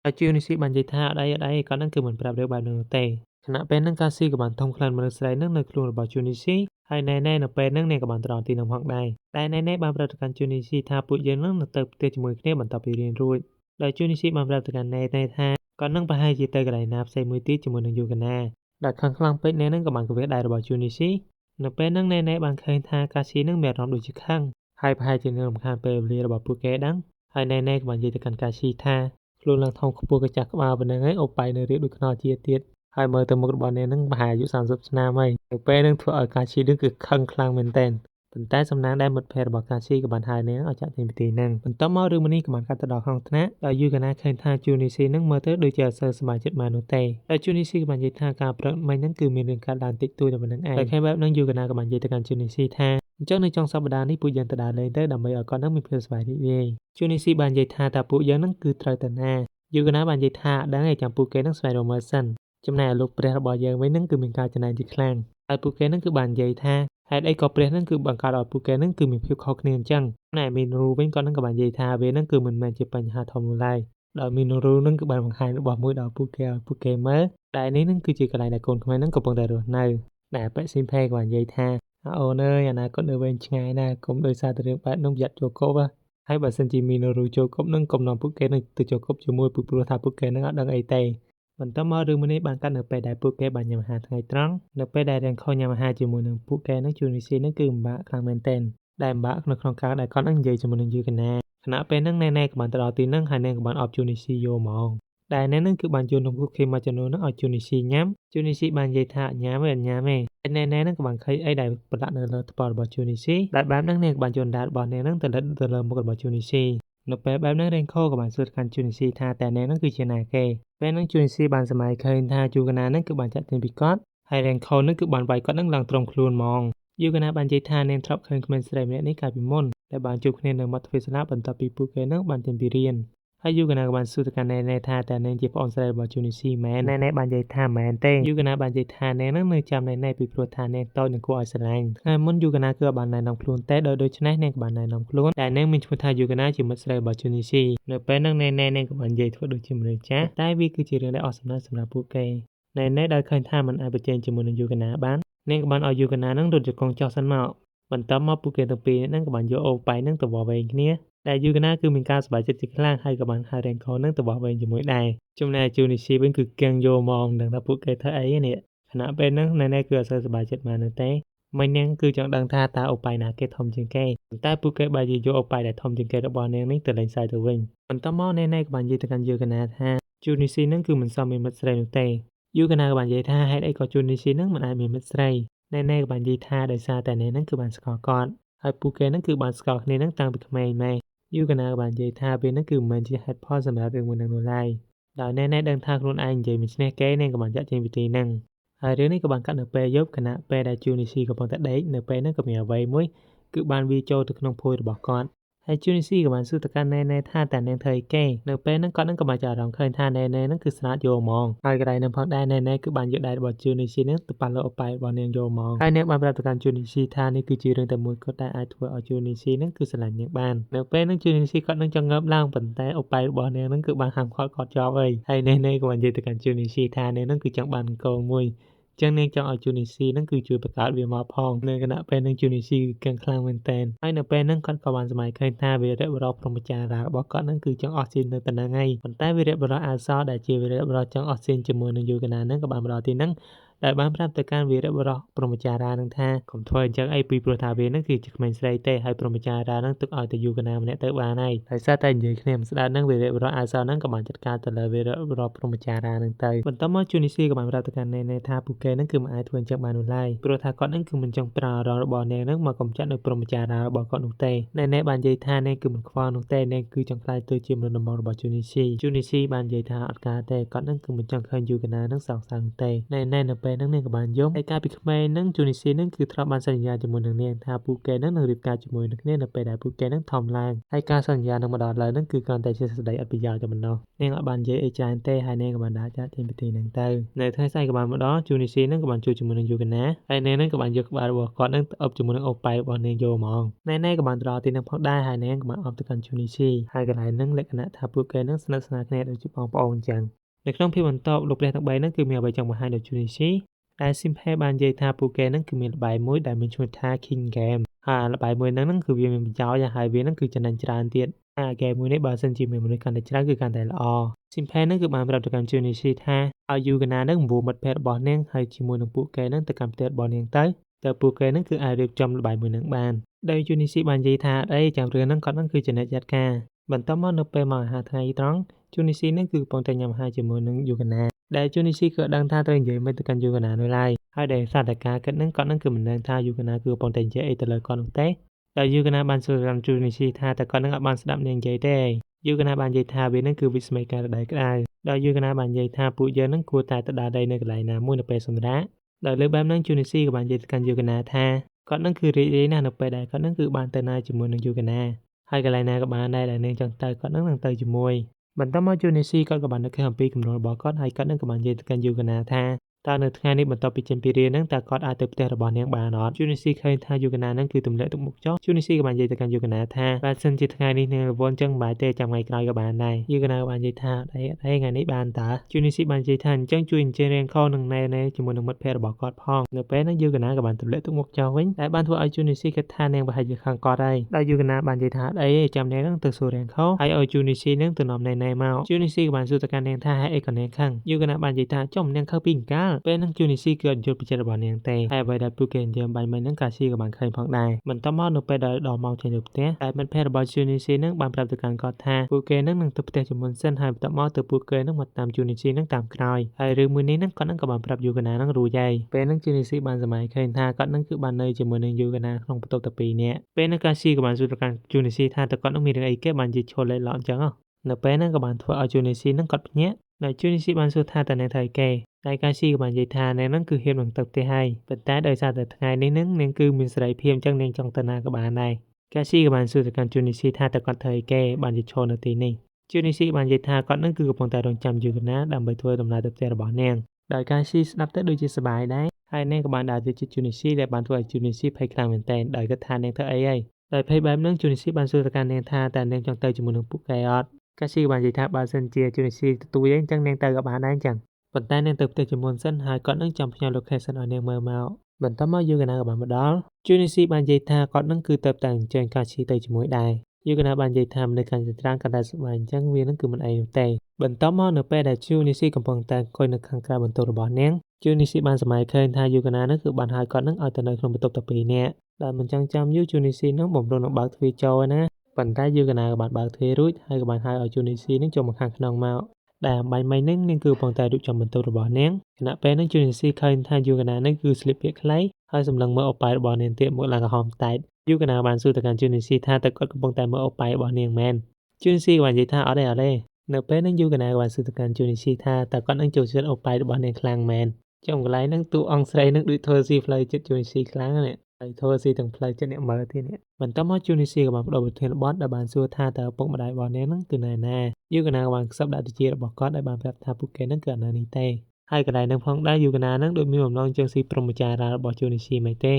ហើយជូនីស៊ីបាននិយាយថាអត់អីគាត់នឹងគឺមិនប្រាប់រឿងបែបហ្នឹងទេខណៈពេលហ្នឹងកាស៊ីក៏បានធំខ្លាំងមនុស្សស្រីហ្នឹងនៅខ្លួនរបស់ជូនីស៊ីហើយណែនៅពេលហ្នឹងនាងក៏បានទៅដល់ទីនោះផងដែរតែណែបានប្រាប់ទៅកាន់ជូនីស៊ីថាពួកយើងនឹងទៅផ្ទះជាមួយគ្នាបន្ទាប់ពីរៀនរួចដោយជូនីស៊ីបានប្រាប់ទៅកាន់ណែថាគាត់នឹងប្រហែលជាទៅកន្លែងណាផ្សេងមួយទៀតជាមួយនឹងយូកាណាដែលខាងខ្លាំងពេកណែនឹងក៏បានគវាដៃរបស់ជូនីស៊ីនៅពេលហ្នឹងណែបានឃើញថាកាស៊ីនឹងមានអារម្មណ៍ដូចជាខឹងហើយប្រហែលជានឹងរំខានពេលវេលារបស់ពួកគេដឹងហើយណែក៏បាននិយាយទៅកាន់កាស៊ីថាខ្លួនឡើងធំខ្ពស់កញ្ចាស់ក្បាលប៉ុណ្ណឹងហើយអូប៉ៃនៅរៀបដូចខ្នល់ជាទៀតហើយមើលទៅមុខរបស់អ្នកនឹងប្រហែលអាយុ30ឆ្នាំហើយនៅពេលហ្នឹងធ្វើឲ្យកាស៊ីនឹងគឺខឹងខ្លាំងមែនទែនប៉ុន្តែសំណាងដែលមិត្តភ័ក្តិរបស់កាស៊ីក៏បានហៅនាងឲ្យចាក់ចេញពីទីហ្នឹងបន្ទាប់មករឿងនេះក៏បានកាត់ទៅដល់ក្នុងថ្នាក់ដោយយូកាណាឃើញថាជូនីស៊ីនឹងមើលទៅដូចជាអសើសប្បាយចិត្តមកនោះទេហើយជូនីស៊ីក៏បាននិយាយថាការប្រឹកមិញហ្នឹងគឺមានរឿងកើតឡើងតិចតួចតែប៉ុណ្្នឹងឯងតែខែបែបហ្នឹងយូកាណាក៏បាននិយាយទៅកាន់ជូនីស៊ីថា ចឹងនៅចុងសប្តាហ៍នេះពួកយើងទៅដើរលេងទៅដើម្បីឲ្យគាត់នឹងមានភាពសប្បាយរីករាយជួននេះស៊ីបាននិយាយថាតើពួកយើងនឹងគឺត្រូវទៅណាយូកណាបាននិយាយថាអត់ដឹងឯចាំពួកគេនឹងស្វែងរកមើលសិនចំណែកលោកព្រះរបស់យើងវិញនឹងគឺមានការចំណាយជាខ្លាំងហើយពួកគេនឹងគឺបាននិយាយថាហេតុអីក៏ព្រះនឹងគឺបង្កើតឲ្យពួកគេនឹងគឺមានភាពខុសគ្នាអញ្ចឹងណែមីនរូវិញគាត់នឹងក៏បាននិយាយថាវានឹងគឺមិនមែនជាបញ្ហាធំនោះឡើយដោយមីនរូនឹងគឺបានបង្ហាញរបស់មួយដល់ពួកគេមើលដែលនេះនឹងគឺជាកន្លែងដែលកូនខ្មែរនឹងកំពុងតែរស់នៅតែប៉ិស៊ីមផេក៏បាននិយាយថាអូនអើយអនាគតនៅវែងឆ្ងាយណាស់កុំដោយសារតែរឿងបែបនោះប្រយ័ត្នចូលកុបហើយបើសិនជាមីនរូចូលកុបនឹងកំណត់ពួកគេនឹងទៅចូលកុបជាមួយព្រោះថាពួកគេនឹងអត់ដឹងអីទេបន្តមករឿងមួយនេះបានកាត់នៅពេលដែលពួកគេបានញ៉ាំអាហារថ្ងៃត្រង់នៅពេលដែលរៀងខុសញ៉ាំអាហារជាមួយនឹងពួកគេនឹងជួននេះស៊ីនឹងគឺពិបាកខ្លាំងមែនទែនដែលពិបាកនៅក្នុងការដែលគាត់នឹងនិយាយជាមួយនឹងយូកណាខណៈពេលហ្នឹងណែក៏បានទៅដល់ទីហ្នឹងហើយណែក៏បានអបជួននេះស៊ីយកហ្មងដែលណែនឹងគឺបានយកនំគូខេមួយចំនួនហ្នឹងឲ្យជួននេះស៊ីញ៉ាំជួននេះស៊ីបាននិយាយថាអត់ញ៉ាំទេហើយណែនឹងក៏បានឃើញអីដែលប្រដាក់នៅលើថ្ពាល់របស់ជួននេះស៊ីដែលបែបហ្នឹងនាងក៏បានយកដាតរបស់នាងហ្នឹងទៅលើមុខរបស់ជួននេះស៊ីនៅពេលបែបហ្នឹងរេនខូក៏បានសួរកាន់ជួននេះស៊ីថាតើនាងហ្នឹងគឺជាណាគេពេលហ្នឹងជួននេះស៊ីបានសម័យឃើញថាយូកណាហ្នឹងគឺបានចាក់ទាញពីគាត់ហើយរេនខូហ្នឹងគឺបានវាយគាត់ហ្នឹងឡើងត្រង់ខ្លួនហ្មងយូកណាបាននិយាយថានាងធ្លាប់ឃើញក្មេងស្រីម្នាក់នេះកាលពីមុនដែលបានជួបគ្នានៅមាត់ទ្វារសាលាបន្ទាប់ពីពួកគេហ្នឹងបានចេញពីរៀនហើយយូកណាក៏បានសួរទៅកាន់ណែថាតើនាងជាប្អូនស្រីរបស់ជូនីស៊ីមែនណែបាននិយាយថាមែនទេយូកណាបាននិយាយថានាងនឹងនៅចាំណែពីព្រោះថានាងតូចនិងគួរឲ្យស្រឡាញ់ថ្ងៃមុនយូកណាគឺបានណែនាំខ្លួនតែដូច្នេះនាងក៏បានណែនាំខ្លួនតែនាងមានឈ្មោះថាយូកណាជាមិត្តស្រីរបស់ជូនីស៊ីនៅពេលហ្នឹងនាងក៏បាននិយាយធ្វើដូចជាមនុស្សចាស់តែវាគឺជារឿងដែលអស្ចារ្យសម្រាប់ពួកគេណែដែលឃើញថាมันអាចប្រជែងជាមួយនឹងយូកណាបាននាងក៏បានឲ្យយូកណានឹងរត់ជង្គង់ចោះសិនមកបន្ទាប់មកពួកគេទាំងពីរហ្នឹងក៏បានយកអូប៉ៃហ្នឹងទៅវាស់វែងគ្នាដែលយូកណាគឺមានការសប្បាយចិត្តជាខ្លាំងហើយក៏បានហៅរ៉េងខូនឹងទៅវាស់វែងជាមួយដែរចំណែកជូនីស៊ីវិញគឺគៀងយកមកមិនដឹងថាពួកគេធ្វើអីនេះខណៈពេលហ្នឹងណែគឺអត់សូវសប្បាយចិត្តបាននោះទេមិញនាងគឺចង់ដឹងថាតើអូប៉ៃណាគេធំជាងគេតែពួកគេបែរជាយកអូប៉ៃដែលធំជាងគេរបស់នាងនេះទៅលេងសើចទៅវិញបន្ទាប់មកណែក៏បាននិយាយទៅកាន់យូកណាថាជូនីស៊ីនឹងគឺមិនសមមានមិត្តស្រីនោះទេយូកណាក៏បាននិយាយថាហេតុអីក៏ជូនីស៊ីនឹងមិនអាចមានមិត្តស្រីណែក៏បាននិយាយថាដោយសារតែនាងគឺបានស្គាល់គាត់ហើយពួកគេនឹងគឺបានស្គាល់គ្នានឹងតាំងពីក្មេងម៉េចយូកណាក៏បាននិយាយថាវានឹងគឺមិនមែនជាហេតុផលសម្រាប់រឿងមួយនឹងនោះឡើយដោយណែដឹងថាខ្លួនឯងនិយាយមិនឈ្នះគេនាងក៏បានចាក់ចេញពីទីហ្នឹងហើយរឿងនេះក៏បានកាត់នៅពេលយប់ខណៈពេលដែលជូនីស៊ីកំពុងតែដេកនៅពេលហ្នឹងក៏មានអ្វីមួយគឺបានវាចូលទៅក្នុងភួយរបស់គាត់ហើយជូនីស៊ីក៏បានសួរទៅកាន់ណែថាតើនាងធ្វើអីគេនៅពេលហ្នឹងគាត់នឹងក៏បានចាប់អារម្មណ៍ឃើញថាណែហ្នឹងគឺស្លាប់យកហ្មងហើយកន្លែងហ្នឹងផងដែរណែគឺបានយកដៃរបស់ជូនីស៊ីហ្នឹងទៅប៉ះលើអូប៉ៃរបស់នាងយកហ្មងហើយនាងបានប្រាប់ទៅកាន់ជូនីស៊ីថានេះគឺជារឿងតែមួយគត់ដែលអាចធ្វើឲ្យជូនីស៊ីហ្នឹងគឺស្រឡាញ់នាងបាននៅពេលហ្នឹងជូនីស៊ីគាត់នឹងចង់ងើបឡើងប៉ុន្តែអូប៉ៃរបស់នាងហ្នឹងគឺបានហាមឃាត់គាត់ជាប់ហើយណែក៏បាននិយាយទៅកាន់ជូនីស៊ីថានាងហ្នឹងគឺចង់បានកូនមួយចឹងនាងចង់ឲ្យជូនីស៊ីហ្នឹងគឺជួយបង្កើតវាមកផងនៅគណៈពេលហ្នឹងជូនីស៊ីគឺខ្លាំងមែនតើហើយនៅពេលហ្នឹងគាត់ក៏បានសម័យឃើញថាវីរៈបុរសព្រហ្មចារារបស់គាត់ហ្នឹងគឺចង់អស់ស៊ីននៅតែហ្នឹងហើយប៉ុន្តែវីរៈបុរសអាសដែលជាវីរៈបុរសចង់អស់ស៊ីនជាមួយនឹងយូកណាហ្នឹងក៏បានមកដល់ទីហ្នឹងដែលបានប្រាប់ទៅកាន់វីរៈបុរសព្រហ្មចារានឹងថាកុំធ្វើអញ្ចឹងអីពីព្រោះថាវានឹងគឺជាក្មេងស្រីទេហើយព្រហ្មចារានឹងទុកឲ្យទៅយូកណាម្នាក់ទៅបានហើយដោយសារតែនិយាយគ្នាមិនស្ដាប់នឹងវីរៈបុរសអាសនឹងក៏បានចាត់ការទៅលើវីរៈបុរសព្រហ្មចារានឹងទៅបន្ទាប់មកជូនីស៊ីក៏បានប្រាប់ទៅកាន់ណែថាពួកគេនឹងគឺមិនអាចធ្វើអញ្ចឹងបាននោះឡើយព្រោះថាគាត់នឹងគឺមិនចង់ប្រើអារម្មណ៍របស់នាងនឹងមកកំចាត់នៅព្រហ្មចារារបស់គាត់នោះទេណែបាននិយាយថានាងគឺមិនខ្វល់នោះទេនាងគឺចង់ខ្លាចទៅជាមនុស្សដំបងរបស់ជូនីស៊ីបាននិយាយថាអត់ការទេគាត់នឹងគឺមិនចង់ឃើញយូកណានឹងសោកសៅនោះទេណែនៅពេលហ្នឹងនាងក៏បានយំហើយកាលពីក្មេងហ្នឹងជូនីស៊ីហ្នឹងគឺធ្លាប់បានសន្យាជាមួយនឹងនាងថាពួកគេនឹងរៀបការជាមួយនឹងគ្នានៅពេលដែលពួកគេនឹងធំឡើងហើយការសន្យានឹងមកដល់ឡើយហ្នឹងគឺគ្រាន់តែជាសេចក្តីអត់ប្រយោជន៍តែប៉ុណ្ណោះនាងអត់បាននិយាយអីច្រើនទេហើយនាងក៏បានដើរចាក់ចេញពីទីហ្នឹងទៅនៅថ្ងៃស្អែកក៏បានមកដល់ជូនីស៊ីហ្នឹងក៏បានជួបជាមួយនឹងយូកណាហើយនាងហ្នឹងក៏បានយកក្បាលរបស់គាត់ហ្នឹងទៅអប់ជាមួយនឹងអូប៉ៃរបស់នាងយកហ្មងណែក៏បានទៅដល់ទីហ្នឹងផងដែរហើយនាងក៏បានអប់ទៅកាន់ជូនីស៊ីហើយកន្លែងហ្នឹងលក្ខណៈថាពួកគេនឹងស្និទ្ធស្នាលគ្នាដូចជាបងប្អូនអញ្ចឹងនៅក្នុងភាពបន្ទាប់លោកព្រះទាំង3ហ្នឹងគឺមានអ្វីចង់បង្ហាញដល់ជូនីស៊ីដែលស៊ីមផេបាននិយាយថាពួកគេហ្នឹងគឺមានល្បែងមួយដែលមានឈ្មោះថា King Game ហើយល្បែងមួយហ្នឹងគឺវាមានប្រយោជន៍ហើយវាហ្នឹងគឺចំណេញច្រើនទៀតអាហ្គេមមួយនេះបើសិនជាមានមនុស្សកាន់តែច្រើនគឺកាន់តែល្អស៊ីមផេហ្នឹងគឺបានប្រាប់ទៅកាន់ជូនីស៊ីថាឲ្យយូកណាហ្នឹងបង្រួបមិត្តភក្តិរបស់នាងហើយជាមួយនឹងពួកគេហ្នឹងទៅកាន់ផ្ទះរបស់នាងទៅពួកគេហ្នឹងគឺអាចរៀបចំល្បែងមួយហ្នឹងបានដោយជូនីស៊ីបាននិយាយថាអីចាំរឿងហ្នឹងគាត់ហ្នឹងគឺចំណេញចាត់ការបន្ទាប់មកនៅពេលមកអាហារថ្ងៃត្រង់ជូនីស៊ីហ្នឹងគឺកំពុងតែញ៉ាំអាហារជាមួយនឹងយូកណាដែលជូនីស៊ីក៏ដឹងថាត្រូវនិយាយមិនទៅកាន់យូកណានោះឡើយហើយដែលសារតែការគិតហ្នឹងគាត់ហ្នឹងគឺមិនដឹងថាយូកណាគឺកំពុងតែនិយាយអីទៅលើគាត់នោះទេដែលយូកណាបានសួរតាមជូនីស៊ីថាតើគាត់ហ្នឹងអត់បានស្ដាប់នាងនិយាយទេយូកណាបាននិយាយថាវាហ្នឹងគឺវិស្ម័យការរដូវក្តៅដែលយូកណាបាននិយាយថាពួកយើងហ្នឹងគួរតែទៅដើរដីនៅកន្លែងណាមួយនៅពេលសម្រាកដោយលើបែបហ្នឹងជូនីស៊ីក៏បាននិយាយទៅកាន់យូកណាថា គាត់នឹងគឺរីករាយណាស់នៅពេលដែលគាត់នឹងគឺបានទៅណាជាមួយនឹងយូកាណាហើយកន្លែងណាក៏បានដែរដែលនាងចង់ទៅគាត់នឹងទៅជាមួយបន្ទាប់មកយូនីស៊ីគាត់ក៏បាននឹកឃើញអំពីគំនិតរបស់គាត់ហើយគាត់នឹងក៏បាននិយាយទៅកាន់យូកាណាថាតើនៅថ្ងៃនេះបន្ទាប់ពីចេញពីរៀនហ្នឹងតើគាត់អាចទៅផ្ទះរបស់នាងបានអត់យូនីស៊ីឃើញថាយូកាណាហ្នឹងគឺទម្លាក់ទឹកមុខចុះយូនីស៊ីក៏បាននិយាយទៅកាន់យូកាណាថាបើសិនជាថ្ងៃនេះនាងរវល់ចឹងមិនបាច់ទេចាំថ្ងៃក្រោយក៏បានដែរយូកាណាក៏បាននិយាយថាអីថ្ងៃនេះបានតើយូនីស៊ីបាននិយាយថាអញ្ចឹងជួយអញ្ជើញរៀងខុសនឹងណែជាមួយនឹងមិត្តភ័ក្តិរបស់គាត់ផងនៅពេលហ្នឹងយូកាណាក៏បានទម្លាក់ទឹកមុខចុះវិញដែលបានធ្វើឲ្យយូនីស៊ីគិតថានាងប្រហែលជាខឹងគាត់ហើយដែលយូកាណាបាននិយាយថាអីចាំនាងហ្នឹងទៅសួររៀងខុសហើយឲ្យយូនីស៊ីហ្នឹងទៅនាំណែមកយូនីស៊ីក៏បានសួរទៅកាន់នាងថាហេតុអីក៏នាងខឹងយូកាណាបាននិយាយថាចុះនាងខឹងពីអង្កាលពេលហ្នឹងយូនីស៊ីគឺអត់យល់ពីចិត្តរបស់នាងទេហើយអ្វីដែលពួកគេនិយាយបាញ់មិញហ្នឹងកាស៊ីក៏បានឃើញផងដែរបន្ទាប់មកនៅពេលដែលដល់ម៉ោងចេញទៅផ្ទះតែមិត្តភ័ក្តិរបស់យូនីស៊ីហ្នឹងបានប្រាប់ទៅកាន់គាត់ថាពួកគេហ្នឹងនឹងទៅផ្ទះជាមុនសិនហើយបន្ទាប់មកទៅពួកគេហ្នឹងមកតាមយូនីស៊ីហ្នឹងតាមក្រោយហើយរឿងមួយនេះហ្នឹងគាត់ហ្នឹងក៏បានប្រាប់យូកាណាហ្នឹងរួចហើយពេលហ្នឹងយូនីស៊ីបានសម័យឃើញថាគាត់ហ្នឹងគឺបាននៅជាមួយនឹងយូកាណាក្នុងបន្ទប់តែ2នាក់ពេលហ្នឹងកាស៊ីក៏បានសួរទៅកាន់យូនីស៊ីថាតើគាត់ហ្នឹងមានរឿងអីគេបាននិយាយឈុលលេខឡោអញ្ចឹងនៅពេលហ្នឹងក៏បានធ្វើឲ្យយូនីស៊ីហ្នឹងគាត់ភ្ញាក់ដែលយូនីស៊ីបានសួរថាតើនាងធ្វើអីគេតែកាស៊ីក៏បាននិយាយថានាងហ្នឹងគឺហ៊ាននឹងទៅផ្ទះហើយប៉ុន្តែដោយសារតែថ្ងៃនេះហ្នឹងនាងគឺមានសេរីភាពអញ្ចឹងនាងចង់ទៅណាក៏បានដែរកាស៊ីក៏បានសួរទៅកាន់យូនីស៊ីថាតើគាត់ធ្វើអីគេបានជាឈរនៅទីនេះយូនីស៊ីបាននិយាយថាគាត់ហ្នឹងគឺកំពុងតែរងចាំយូកាណាដើម្បីធ្វើដំណើរទៅផ្ទះរបស់នាងដោយកាស៊ីស្ដាប់ទៅដូចជាសប្បាយដែរហើយនាងក៏បានដើរទៅជិតយូនីស៊ីដែលបានធ្វើឲ្យយូនីស៊ីភ័យខ្លាំងមែនទែនដោយគិតថានាងធ្វើអីហើយដោយភ័យបែបហ្នឹងយូនីស៊ីបានសួរទៅកាន់នាងថាតើនាងចង់ទៅជាមួយនឹងពួកគេអត់កាស៊ីបាននិយាយថាបើសិនជាយូនីស៊ីទទួលអញ្ចឹងនាងទៅក៏បានដែរអញ្ចឹងប៉ុន្តែនាងទៅផ្ទះជាមុនសិនហើយគាត់នឹងចាំផ្ញើ location ឲ្យនាងមើលមកបន្ទាប់មកយូកាណាក៏បានមកដល់យូនីស៊ីបាននិយាយថាគាត់នឹងគឺទៅតែអញ្ជើញកាស៊ីទៅជាមួយដែរយូកាណាបាននិយាយថាមនុស្សកាន់ចត្រាងកាន់តែសប្បាយអញ្ចឹងវានឹងគឺមិនអីនោះទេបន្ទាប់មកនៅពេលដែលយូនីស៊ីកំពុងតែអង្គុយនៅខាងក្រៅបន្ទប់របស់នាងយូនីស៊ីបានសម័យឃើញថាយូកាណានឹងគឺបានហៅគាត់នឹងឲ្យទៅនៅក្នុងបន្ទប់តែ2នាក់ដែលមិនចង់ចាំយូនីស៊ីនឹងបំរុងនឹងបើកទ្វារចូលណាប៉ុន្តែយូកាណាក៏បានបើកទ្វាររួចហើយក៏បានហៅឲ្យយូនីស៊ីនឹងចូលមកខាងក្នុងមកដែលអំបញ្ញមិញហ្នឹងនាងគឺកំពុងតែរៀបចំបន្ទប់របស់នាងខណៈពេលហ្នឹងយូនីស៊ីឃើញថាយូកាណាហ្នឹងគឺស្លៀកពាក់ខ្លីហើយសម្លឹងមើលអូប៉ែរបស់នាងទៀតមកឡើងក្រហមតែតយូកាណាបានសួរទៅកាន់យូនីស៊ីថាតើគាត់កំពុងតែមើលអូប៉ែរបស់នាងមែនយូនីស៊ីក៏បាននិយាយថាអត់ទេនៅពេលហ្នឹងយូកាណាក៏បានសួរទៅកាន់យូនីស៊ីថាតើគាត់នឹងចូលចិត្តអូប៉ែរបស់នាងខ្លាំងមែនចំកន្លែងហ្នឹងទូអង្គស្រីហ្នឹងដូចធ្វើស៊ីផ្លូវចិត្តយូនីស៊ីខ្លាំងណាស់ហើយធ្វើស៊ីទាំងផ្លូវចិត្តអ្នកមើលទៀតនេះបន្ទាប់មកយូនីស៊ីក៏បានបដូរប្រធានបទដែលបានសួរថាតើឪពុកម្ដាយរបស់នាងហ្នឹងគឺនៅណាយូកាណាក៏បានខ្សឹបដាក់ទៅជារបស់គាត់ដែលបានប្រាប់ថាពួកគេហ្នឹងគឺអត់នៅនេះទេហើយកន្លែងហ្នឹងផងដែរយូកាណាហ្នឹងដូចមានបំណងចង់ស៊ីព្រំចារារបស់យូនីស៊ីមិនទេ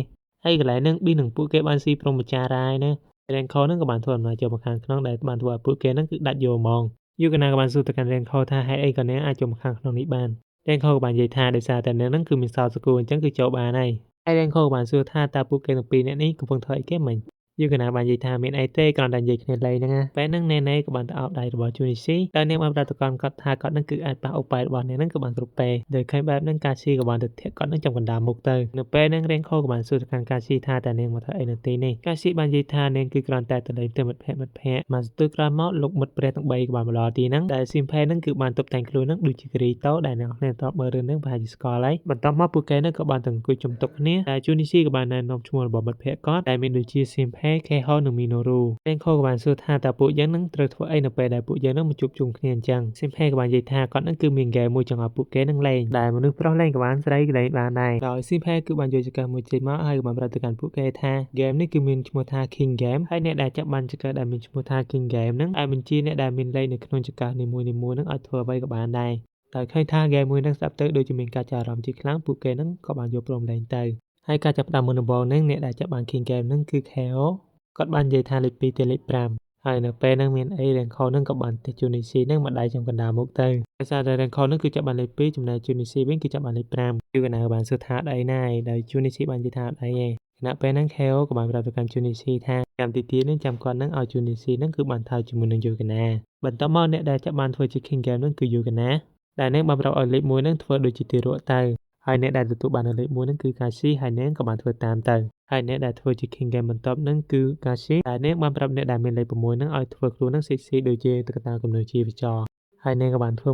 ហើយកន្លែងហ្នឹងប៊ីនឹងពួកគេបានស៊ីព្រំចារាហើយណារ៉េនខូហ្នឹងក៏បានធ្វើដំណើរចូលមកខាងក្នុងដែលបានធ្វើឲ្យពួកគេហ្នឹងគឺដាច់យកហ្មងយូកាណាក៏បានសួរទៅកាន់រ៉េនខូថាហេតុអីក៏នាងអាចចូលមកខាងក្នុងនេះបានរ៉េនខូក៏បាននិយាយថាដោយសារតែនាងហ្នឹងគឺមានសោតសគូអញ្ចឹងគឺចូលបានហើយហើយរ៉េនខូក៏បានសួរថាតើពួកគេទាំងពីរនាក់នេះកំពុងធ្វើអីគេមិញយូកាណាបាននិយាយថាមានអីទេគ្រាន់តែនិយាយគ្នាលេងហ្នឹងណាពេលហ្នឹងណែក៏បានទៅអោបដៃរបស់យូនីស៊ីតែនាងបានប្រាប់ទៅគាត់ថាគាត់នឹងគឺអាចប៉ះអូប៉ែរបស់នាងហ្នឹងក៏បានគ្រប់ពេលដោយឃើញបែបហ្នឹងកាស៊ីក៏បានទៅធាក់គាត់នឹងចំកណ្ដាលមុខទៅនៅពេលហ្នឹងរ៉េនខូក៏បានសួរទៅកាន់កាស៊ីថាតើនាងមកធ្វើអីនៅទីនេះកាស៊ីបាននិយាយថានាងគឺគ្រាន់តែទៅលេងទៅមិត្តភ័ក្តិមកស្ទើរក្រោយមកលោកមិត្តព្រះទាំង3ក៏បានមកដល់ទីហ្នឹងដែលស៊ីមផេហ្នឹងគឺបានតុបតែងខ្លួនហ្នឹងដូចជាគិរីតោដែលអ្នកនរតបមើលរឿងហ្នឹងប្រហែលជាស្គាល់ហើយបន្ទាប់មកពួកគេហ្នឹងក៏បានទៅអង្គុយជុំតុគ្នាតែយូនីស៊ីក៏បានណែនាំឈ្មោះរបស់មិត្តភ័ក្តិគាត់ដែលមានដូចជាស៊ីមផេខេហូនិងមីណូរូរ៉េនខូក៏បានសួរថាតើពួកយើងនឹងត្រូវធ្វើអីនៅពេលដែលពួកយើងនឹងមកជួបជុំគ្នាអញ្ចឹងស៊ីមផេក៏បាននិយាយថាគាត់នឹងគឺមានហ្គេមមួយចង់ឲ្យពួកគេនឹងលេងដែលមនុស្សប្រុសលេងក៏បានស្រីក៏លេងបានដែរដោយស៊ីមផេគឺបានយកចង្កឹះមួយចេញមកហើយក៏បានប្រាប់ទៅកាន់ពួកគេថាហ្គេមនេះគឺមានឈ្មោះថា King Game ហើយអ្នកដែលចាប់បានចង្កឹះដែលមានឈ្មោះថា King Game នឹងអាចបញ្ជាអ្នកដែលមានលេខនៅក្នុងចង្កឹះនីមួយៗនឹងឲ្យធ្វើអ្វីក៏បានដែរដោយឃើញថាហ្គេមមួយនឹងស្ដាប់ទៅដូចជាមានការចាប់អារម្មណ៍ជាខ្លាំងពួកគេនឹងក៏បានយកព្រមលេងទៅហើយការចាប់ផ្ដើមមុនដំបូងនឹងអ្នកដែលចាប់បាន King Game នឹងគឺ KO គាត់បាននិយាយថាលេខ2ទៅលេខ5ហើយនៅពេលហ្នឹងមានអីរ៉េនខូហ្នឹងក៏បានទិះយូនីស៊ីហ្នឹងមកដៃចំកណ្ដាលមុខទៅដោយសារតែរ៉េនខូហ្នឹងគឺចាប់បានលេខ2ចំណែកយូនីស៊ីវិញគឺចាប់បានលេខ5យូកាណាក៏បានសួរថាអត់អីណាហើយយូនីស៊ីបាននិយាយថាអត់អីទេខណៈពេលហ្នឹង KO ក៏បានប្រាប់ទៅកាន់យូនីស៊ីថាកម្មទីនេះចាំគាត់ហ្នឹងឲ្យយូនីស៊ីហ្នឹងគឺបានថើបជាមួយនឹងយូកាណាបន្ទាប់មកអ្នកដែលចាប់បានធ្វើជា King Game ហ្នឹងគឺយូកាណាដែលនាងបានប្រាប់ឲ្យលេខ1ហ្នឹងធ្វើដូចជាទារកទៅហើយអ្នកដែលទទួលបានលេខ1ហ្នឹងគឺកាស៊ីហើយនាងក៏បានធ្វើតាមទៅហើយអ្នកដែលធ្វើជា King Game បន្ទាប់ហ្នឹងគឺកាស៊ីហើយនាងបានប្រាប់អ្នកដែលមានលេខ6ហ្នឹងឲ្យធ្វើខ្លួនហ្នឹងស៊ីដូចជាតុក្កតាគំនូរជីវចរហើយនាងក៏បានធ្វើ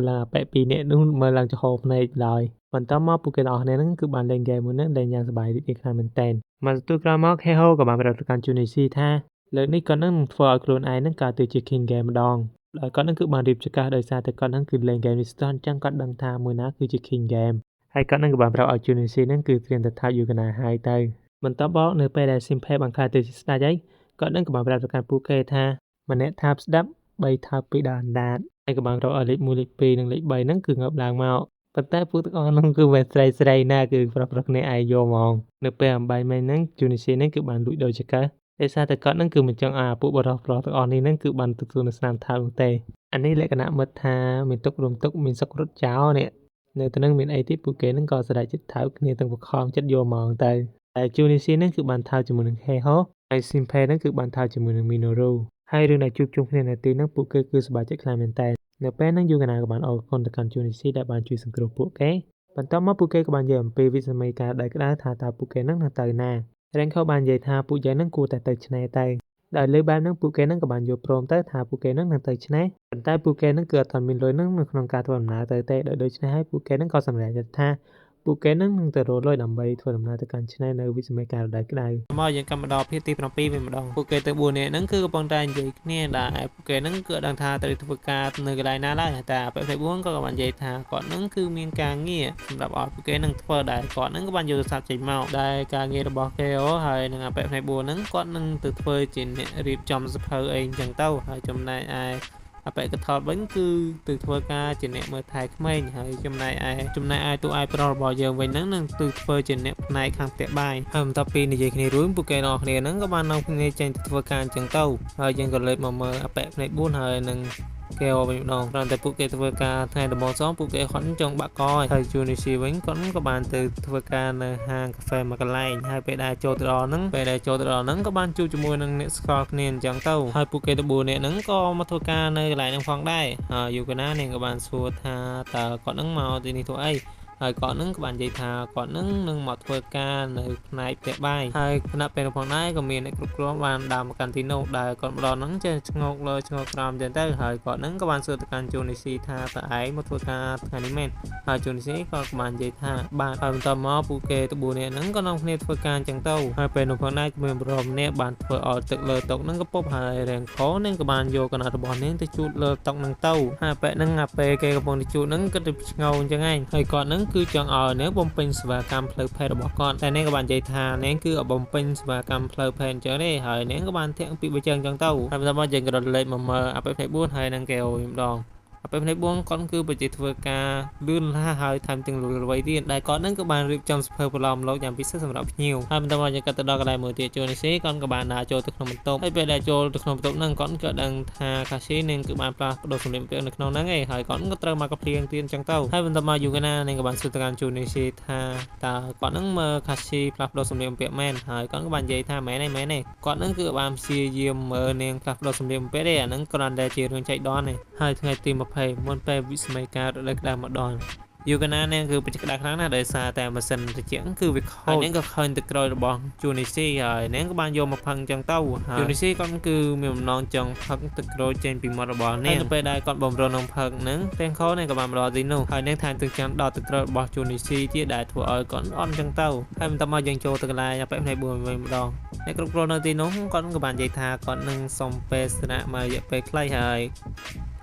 ឡើងអាប៉ែ2នាក់នោះមើលឡើងចំហភ្នែកឡើយបន្ទាប់មកពួកគេទាំងអស់គ្នាហ្នឹងគឺបានលេងហ្គេមមួយហ្នឹងលេងយ៉ាងសប្បាយរីករាយខ្លាំងមែនទែនមកទទួលក្រោយមក Keho ក៏បានប្រាប់ទៅកាន់ Junichi ថាលើកនេះគាត់នឹងធ្វើឲ្យខ្លួនឯងហ្នឹងកើតទៅជា King Game ម្ដងដោយគាត់នឹងគឺបានរៀបចង្កឹះដោយសារតែគាត់នឹងគឺលេងហ្គេមនេះស្ទើរអញ្ចឹងគាត់ដឹងថាមួយណាគឺជា King Game ហើយគាត់នឹងក៏បានប្រាប់ឲ្យ Junichi ហ្នឹងគឺត្រៀមទៅថើបយូកាណាហើយទៅ បន្ទាប់មកនៅពេលដែល Simpe បានក្លាយទៅជាស្ដេចហើយគាត់នឹងក៏បានប្រាប់ទៅកាន់ពួកគេថាម្នាក់ថាបស្ដាប់3ថាបពីដើមអណ្ដាតហើយក៏បានរកឲ្យលេខ1លេខ2និងលេខ3ហ្នឹងគឺងើបឡើងមកប៉ុន្តែពួកទាំងអស់ហ្នឹងគឺមិនស្រីណាគឺប្រុសគ្នាឯងយកហ្មងនៅពេលអំបែងមិញហ្នឹង Junichi ហ្នឹងគឺបានលួចដូចចកើដោយសារតែគាត់ហ្នឹងគឺមិនចង់ឲ្យពួកបរិសុទ្ធប្រុសទាំងអស់នេះហ្នឹងគឺបានទទួលនៅស្នាមថើបនោះទេអានេះលក្ខណៈមិត្តថាមានទុករួមទុកមានសុខរត់ចោលនេះនៅទៅនឹងមានអីទៀតពួកគេហ្នឹងក៏ស្រែកចិត្តថើបគ្នាទាំងបខំចិត្តយកហ្មងទៅតែ Junichi ហ្នឹងគឺបានថើបជាមួយនឹង Heiho ហើយ Simpe ហ្នឹងគឺបានថើបជាមួយនឹង Minoru ហើយរឿងដែលជួបជុំគ្នានៅទីហ្នឹងពួកគេគឺសប្បាយចិត្តខ្លាំងមែនតើនៅពេលហ្នឹង Yukana ក៏បានអរគុណទៅកាន់ Junichi ដែលបានជួយសង្គ្រោះពួកគេបន្ទាប់មកពួកគេក៏បាននិយាយអំពីវិសម័យកាលដែលក្តៅថាតើពួកគេហ្នឹងទៅណា Renko បាននិយាយថាពួកយើងហ្នឹងគួរតែទៅឆ្នេរទៅដោយលើបែបហ្នឹងពួកគេហ្នឹងក៏បានយល់ព្រមទៅថាពួកគេហ្នឹងនឹងទៅឆ្នេរប៉ុន្តែពួកគេហ្នឹងគឺអត់ទាន់មានលុយហ្នឹងនៅក្នុងការធ្វើដំណើរទៅទេដូច្នេះហើយពួកគេហ្នឹងក៏សម្រេចចិត្តថាពួកគេនឹងទៅរកលុយដើម្បីធ្វើដំណើរទៅកាន់ឆ្នេរនៅវិសម័យកាលរដូវក្តៅមកយើងកម្មដល់ភាគទី7វិញម្ដងពួកគេទៅ4នាក់ហ្នឹងគឺកំពុងតែនិយាយគ្នាដែលពួកគេហ្នឹងគឺដឹងថាត្រូវធ្វើការនៅកន្លែងណាឡើយតែអបិភ័យ4ក៏បាននិយាយថាគាត់ហ្នឹងគឺមានការងារសម្រាប់ឲ្យពួកគេហ្នឹងធ្វើដែរគាត់ហ្នឹងក៏បានយកទូរស័ព្ទចេញមកដែលការងាររបស់ KO ហើយនឹងអបិភ័យ4ហ្នឹងគាត់នឹងទៅធ្វើជាអ្នករៀបចំសភៅអីអញ្ចឹងទៅហើយចំណែកឯអបិកថតវិញគឺទៅធ្វើការជាអ្នកមើលថែក្មេងហើយចំណែកឯតួឯកប្រុសរបស់យើងវិញហ្នឹងនឹងទៅធ្វើជាអ្នកផ្នែកខាងផ្ទះបាយហើយបន្ទាប់ពីនិយាយគ្នារួមពួកគេទាំងអស់គ្នាហ្នឹងក៏បាននាំគ្នាចេញទៅធ្វើការអញ្ចឹងទៅហើយយើងក៏លេចមកមើលអបិផ្នែក4ហើយនឹងគេវិញម្ដងគ្រាន់តែពួកគេធ្វើការថ្ងៃដំបូងសងពួកគេខន់ចង់បាក់កហើយ Junichi វិញគាត់ក៏បានទៅធ្វើការនៅហាងកាហ្វេមួយកន្លែងហើយពេលដែលចូលទៅដល់ហ្នឹងក៏បានជួបជាមួយនឹងអ្នកស្គាល់គ្នាអញ្ចឹងទៅហើយពួកគេទៅ4នាក់ហ្នឹងក៏មកធ្វើការនៅកន្លែងហ្នឹងផងដែរហើយ Yukana នាងក៏បានសួរថាតើគាត់ហ្នឹងមកទីនេះធ្វើអីហើយគាត់នឹងក៏បាននិយាយថាគាត់នឹងមកធ្វើការនៅផ្នែកផ្ទះបាយហើយគណៈពេលផងដែរក៏មានអ្នកគ្រប់គ្រងបានដើរមកកាន់ទីនោះដែលគាត់ម្ដងហ្នឹងចេះឆ្ងោកលើឆ្ងោកក្រោមចឹងទៅហើយគាត់នឹងក៏បានសួរទៅកាន់ Junichi ថាតើឯងមកធ្វើការថ្ងៃនេះមែនហើយ Junichi ក៏បាននិយាយថាបាទហើយបន្តមកពួកគេទៅ4នាក់ហ្នឹងក៏នាំគ្នាធ្វើការចឹងទៅហើយពេលនោះផងដែរក៏មានបរិមម្នាក់បានធ្វើឲ្យទឹកលើតុហ្នឹងក៏ពុបហើយRenkoនឹងក៏បានយកកណ្ដាលរបស់នាងទៅជូតលើតុហ្នឹងទៅហើយពេលហ្នឹងពេលគេកំពុងទៅជូតហ្នឹងក៏ទៅឆ្ងោអញ្ចឹងឯងហើយគាត់ហ្នឹងគឺចង់ឲ្យនាងបំពេញសេវាកម្មផ្លូវភេទរបស់គាត់តែនាងក៏បាននិយាយថានាងគឺឲ្យបំពេញសេវាកម្មផ្លូវភេទអញ្ចឹងទេហើយនាងក៏បានធាក់ពីបើចឹងអញ្ចឹងទៅហើយបន្តមកយើងក៏រត់លេខមកមើលអបិភ័យ4ហើយនឹងគេអូម្ដងអបិភ័យ4គាត់គឺប្រជាធ្វើការលឿនឡាហើយថែមទាំងលួយទៀតដែលគាត់នឹងក៏បានរៀបចំសភៅប្រឡំលោកយ៉ាងពិសេសសម្រាប់ភ្ញៀវហើយបន្តមកយើងក៏ទៅដល់កន្លែងមួយទៀតJunichiគាត់ក៏បានដើរចូលទៅក្នុងបន្ទប់ហើយពេលដែលចូលទៅក្នុងបន្ទប់ហ្នឹងគាត់ក៏ដឹងថា Kashi នឹងគឺបានផ្លាស់ប្ដូរសម្លៀកបំពាក់នៅក្នុងហ្នឹងឯងហើយគាត់ក៏ត្រូវមកកាភ្លៀងទៀតអញ្ចឹងទៅហើយបន្តមក Yukana នឹងក៏បានសួរទៅកាន់ Junichi ថាតើគាត់នឹងមើល Kashi ផ្លាស់ប្ដូរសម្លៀកបំពាក់មែនហើយគាត់ក៏បាននិយាយថាមែនទេគាត់នឹងគឺបានព្យាយាមមើលនាងផ្លាស់ប្ដូរសម្លៀកបំពាក់ទេអាហ្នឹងគ្រាន់តែជារឿងចៃដន្យទេហើយថ្ងៃទី20មុនពេលវិសម័យកាលរដូវក្តៅម្ដងYukana នាងគឺបច្ចេកក្តៅខ្លាំងណាស់ដោយសារតែម៉ាស៊ីនត្រជាក់គឺវាខូចហើយនាងក៏ឃើញទឹកក្រោយរបស់ Junichi ហើយនាងក៏បានយកមកផឹកអញ្ចឹងទៅហើយ Junichi គាត់គឺមានបំណងចង់ផឹកទឹកក្រោយចេញពីមាត់របស់នាងហើយពេលដែលគាត់បំរុងនឹងផឹកហ្នឹងទាំងខោនាងក៏បានមកដល់ទីនោះហើយនាងថែមទាំងចាំដល់ទឹកក្រោយរបស់ Junichi ទៀតដែលធ្វើឲ្យគាត់អន់អញ្ចឹងទៅហើយបន្ទាប់មកយើងចូលទៅកន្លែងអបិផ្នែក4វិញម្ដងអ្នកគ្រប់គ្រងនៅទីនោះគាត់ក៏បាននិយាយថាគាត់នឹងសុំពេលស្នាក់មួយរយៈពេលខ្លីហើយ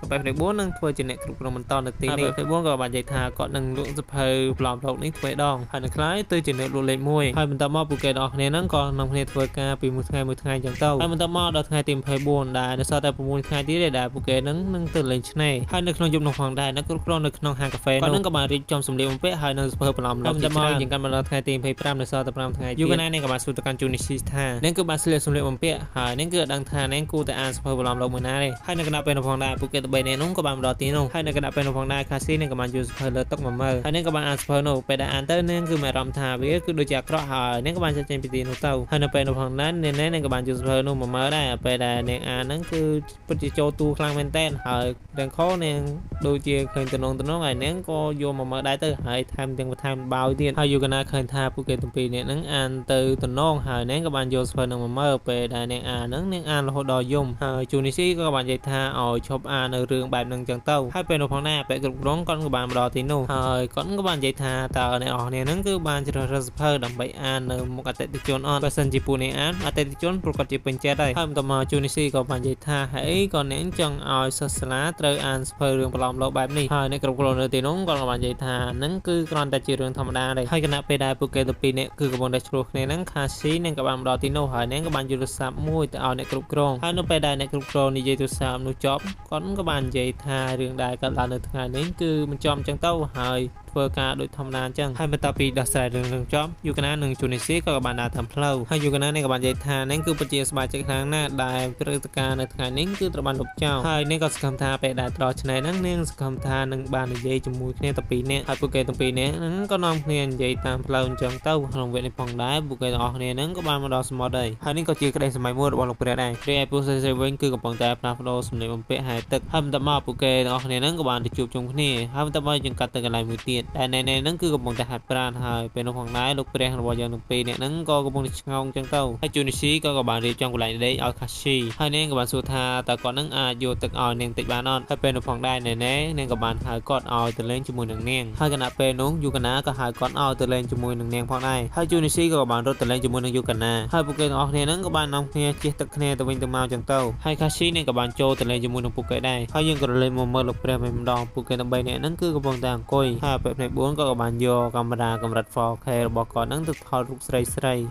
អបិផ្នែក4នឹងធ្វើជាអ្នកគ្រប់គ្រងបន្តនៅទីនេះអបិផ្នែក4ក៏បាននិយាយថាគាត់នឹងលក់សភៅប្លង់លោកនេះធ្វើដងហើយនៅខ្លះទៅជាអ្នកលក់លេខ1ហើយបន្ទាប់មកពួកគេទាំងអស់គ្នាហ្នឹងក៏នាំគ្នាធ្វើការពីមួយថ្ងៃអញ្ចឹងទៅហើយបន្ទាប់មកដល់ថ្ងៃទី24ដែលនៅសល់តែ6ថ្ងៃទៀតទេដែលពួកគេនឹងទៅលេងឆ្នេរហើយនៅក្នុងយប់នោះផងដែរអ្នកគ្រប់គ្រងនៅក្នុងហាងកាហ្វេគាត់នឹងក៏បានរៀបចំសម្លៀកបំពាក់ហើយនៅសភៅប្លង់លោកបន្ទាប់មកយើងកាន់មកដល់ថ្ងៃទី25នៅសល់តែ5ថ្ងៃ Yukana នេះក៏បានសួរទៅកាន់ Junichi ថានាងគឺបានស្លៀកសម្លៀកបំពាក់ហើយនាងគឺដឹងថានាងគួរតែអានសភៅប្លង់លោកមួយណាទេហើយនៅគណៈពេលនោះផងដែរពួកគេទៅ3នាក់នោះក៏បានមកដល់ទីនោះហើយនៅគណៈពេលនោះផងដែរ Kashi នឹងក៏បានយកសភៅលើតុមកមើលហើយនាងក៏បានអានសភៅនោះពេលដែលអានទៅនាងគឺមានអារម្មណ៍ថាវាគឺដូចជាអាក្រក់ហើយនាងក៏បានចេញពីទីនោះទៅហើយនៅពេលនោះផងដែរនាងក៏បានយកសភៅនោះមកមើលដែរពេលដែលនាងអានហ្នឹងគឺពិតជាចូលទូខ្លាំងមែនតើហើយទាំងខនាងដូចជាឃើញតំណងហើយនាងក៏យកមកមើលដែរទៅហើយថែមទាំងបន្ថែមបោយទៀតហើយ Yukana ឃើញថាពួកគេទាំងពីរនាក់ហ្នឹងអានទៅតំណងហើយនាងក៏បានយកសភៅនោះមកមើលពេលដែលនាងអានហ្នឹងនាងអានរហូតដល់យំហើយ Junichi ក៏បាននិយាយថាឲ្យឈប់អាននៅ រឿងបែបហ្នឹងចឹងទៅហើយពេលនោះផងដែរពេលគ្រប់គ្រងគាត់ក៏បានមកដល់ទីនោះហើយគាត់ក៏បាននិយាយថាតើអ្នកនរគ្នាហ្នឹងគឺបានជ្រើសរើសសភៅដើម្បីអាននៅមុខអតិថិជនអត់បើសិនជាពួកអ្នកអានអតិថិជនប្រកាសជាពេញចិត្តហើយបន្ទាប់មកជូនីស៊ីក៏បាននិយាយថាហើយក៏អ្នកចង់ឲ្យសិស្សសាលាត្រូវអានសភៅរឿងប្រឡំលោកបែបនេះហើយអ្នកគ្រប់គ្រងនៅទីនោះគាត់ក៏បាននិយាយថាហ្នឹងគឺគ្រាន់តែជារឿងធម្មតាដែរហើយគណៈពេលដែលពួកគេទៅពីរនាក់គឺកំពុងតែឆ្លោះគ្នាហ្នឹងខាស៊ីនឹងក៏បានមកដល់ទីនោះហើយអ្នកក៏បានយកទូរស័ព្ទមួយទៅឲ្យអ្នកគ្រប់គ្រងហើយនៅពេលដែលអ្នកគ្រប់គ្រងនិយាយទូរស័ព្ទនោះចប់គាត់ក៏បាននិយាយថារឿងដែលកើតឡើងនៅថ្ងៃនេះគឺមិនចំចឹងទៅហើយធ្វើការដូចធម្មតាអញ្ចឹងហើយបន្ទាប់ពីដោះស្រាយរឿងចប់យូកាណានិងជូនីស៊ីក៏បានដើរតាមផ្លូវហើយយូកាណានេះក៏បាននិយាយថានឹងគឺពិតជាសប្បាយចិត្តខ្លាំងណាស់ដែលព្រឹត្តិការណ៍នៅថ្ងៃនេះគឺត្រូវបានលុបចោលហើយនាងក៏សង្ឃឹមថាពេលដែលត្រឆ្នៃហ្នឹងនាងសង្ឃឹមថានឹងបាននិយាយជាមួយគ្នាទៅពីរនាក់ហើយពួកគេទាំងពីរនាក់ហ្នឹងក៏នាំគ្នានិយាយតាមផ្លូវអញ្ចឹងទៅក្នុងវគ្គនេះផងដែរពួកគេទាំងអស់គ្នាហ្នឹងក៏បានមកដល់សមុទ្រដែរហើយនេះក៏ជាក្តីសម័យមួយរបស់លោកព្រះដែររីឯពួកសិស្សវិញគឺកំពុងតែផ្លាស់ប្ដូរសម្លៀកបំពាក់ហើយទឹកហើយបន្ទាប់មកពួកគេទាំងអស់គ្នាហ្នឹងក៏បានទៅជួបជុំគ្នាហើយបន្ទាប់មកយើងកាត់ទៅកន្លែងមួយទៀតតែណែហ្នឹងគឺកំពុងតែហាត់ប្រាណហើយពេលនោះផងដែរលោកព្រះរបស់យើងទាំងពីរនាក់ហ្នឹងក៏កំពុងតែឆ្ងោងអញ្ចឹងទៅហើយជូនីស៊ីក៏បានរៀបចំកន្លែងដេកឲ្យខាស៊ីហើយនាងក៏បានសួរថាតើគាត់នឹងអាចយកទឹកឲ្យនាងតិចបានអត់ហើយពេលនោះផងដែរណែនាងក៏បានហៅគាត់ឲ្យទៅលេងជាមួយនឹងនាងហើយគណៈពេលនោះយូកាណាក៏ហៅគាត់ឲ្យទៅលេងជាមួយនឹងនាងផងដែរហើយជូនីស៊ីក៏បានរត់ទៅលេងជាមួយនឹងយូកាណាហើយពួកគេទាំងអស់គ្នាហ្នឹងក៏បាននាំគ្នាជិះទឹកគ្នាទៅវិញទៅមកអញ្ចឹងទៅហើយខាស៊ីនាងក៏បានចូលទៅលេងជាមួយនឹងពួកគេដែរហើយយើងក៏លេងមកមើលលោកព្រះវិញម្ដងពួកគេទាំង3នាក់ហ្នឹងគឺកំពុងតែអង្គុយហើយពេលផ្នែក4ក៏បានយកកាមេរ៉ាកម្រិត 4K របស់គាត់ហ្នឹងទៅថតរូបស្រី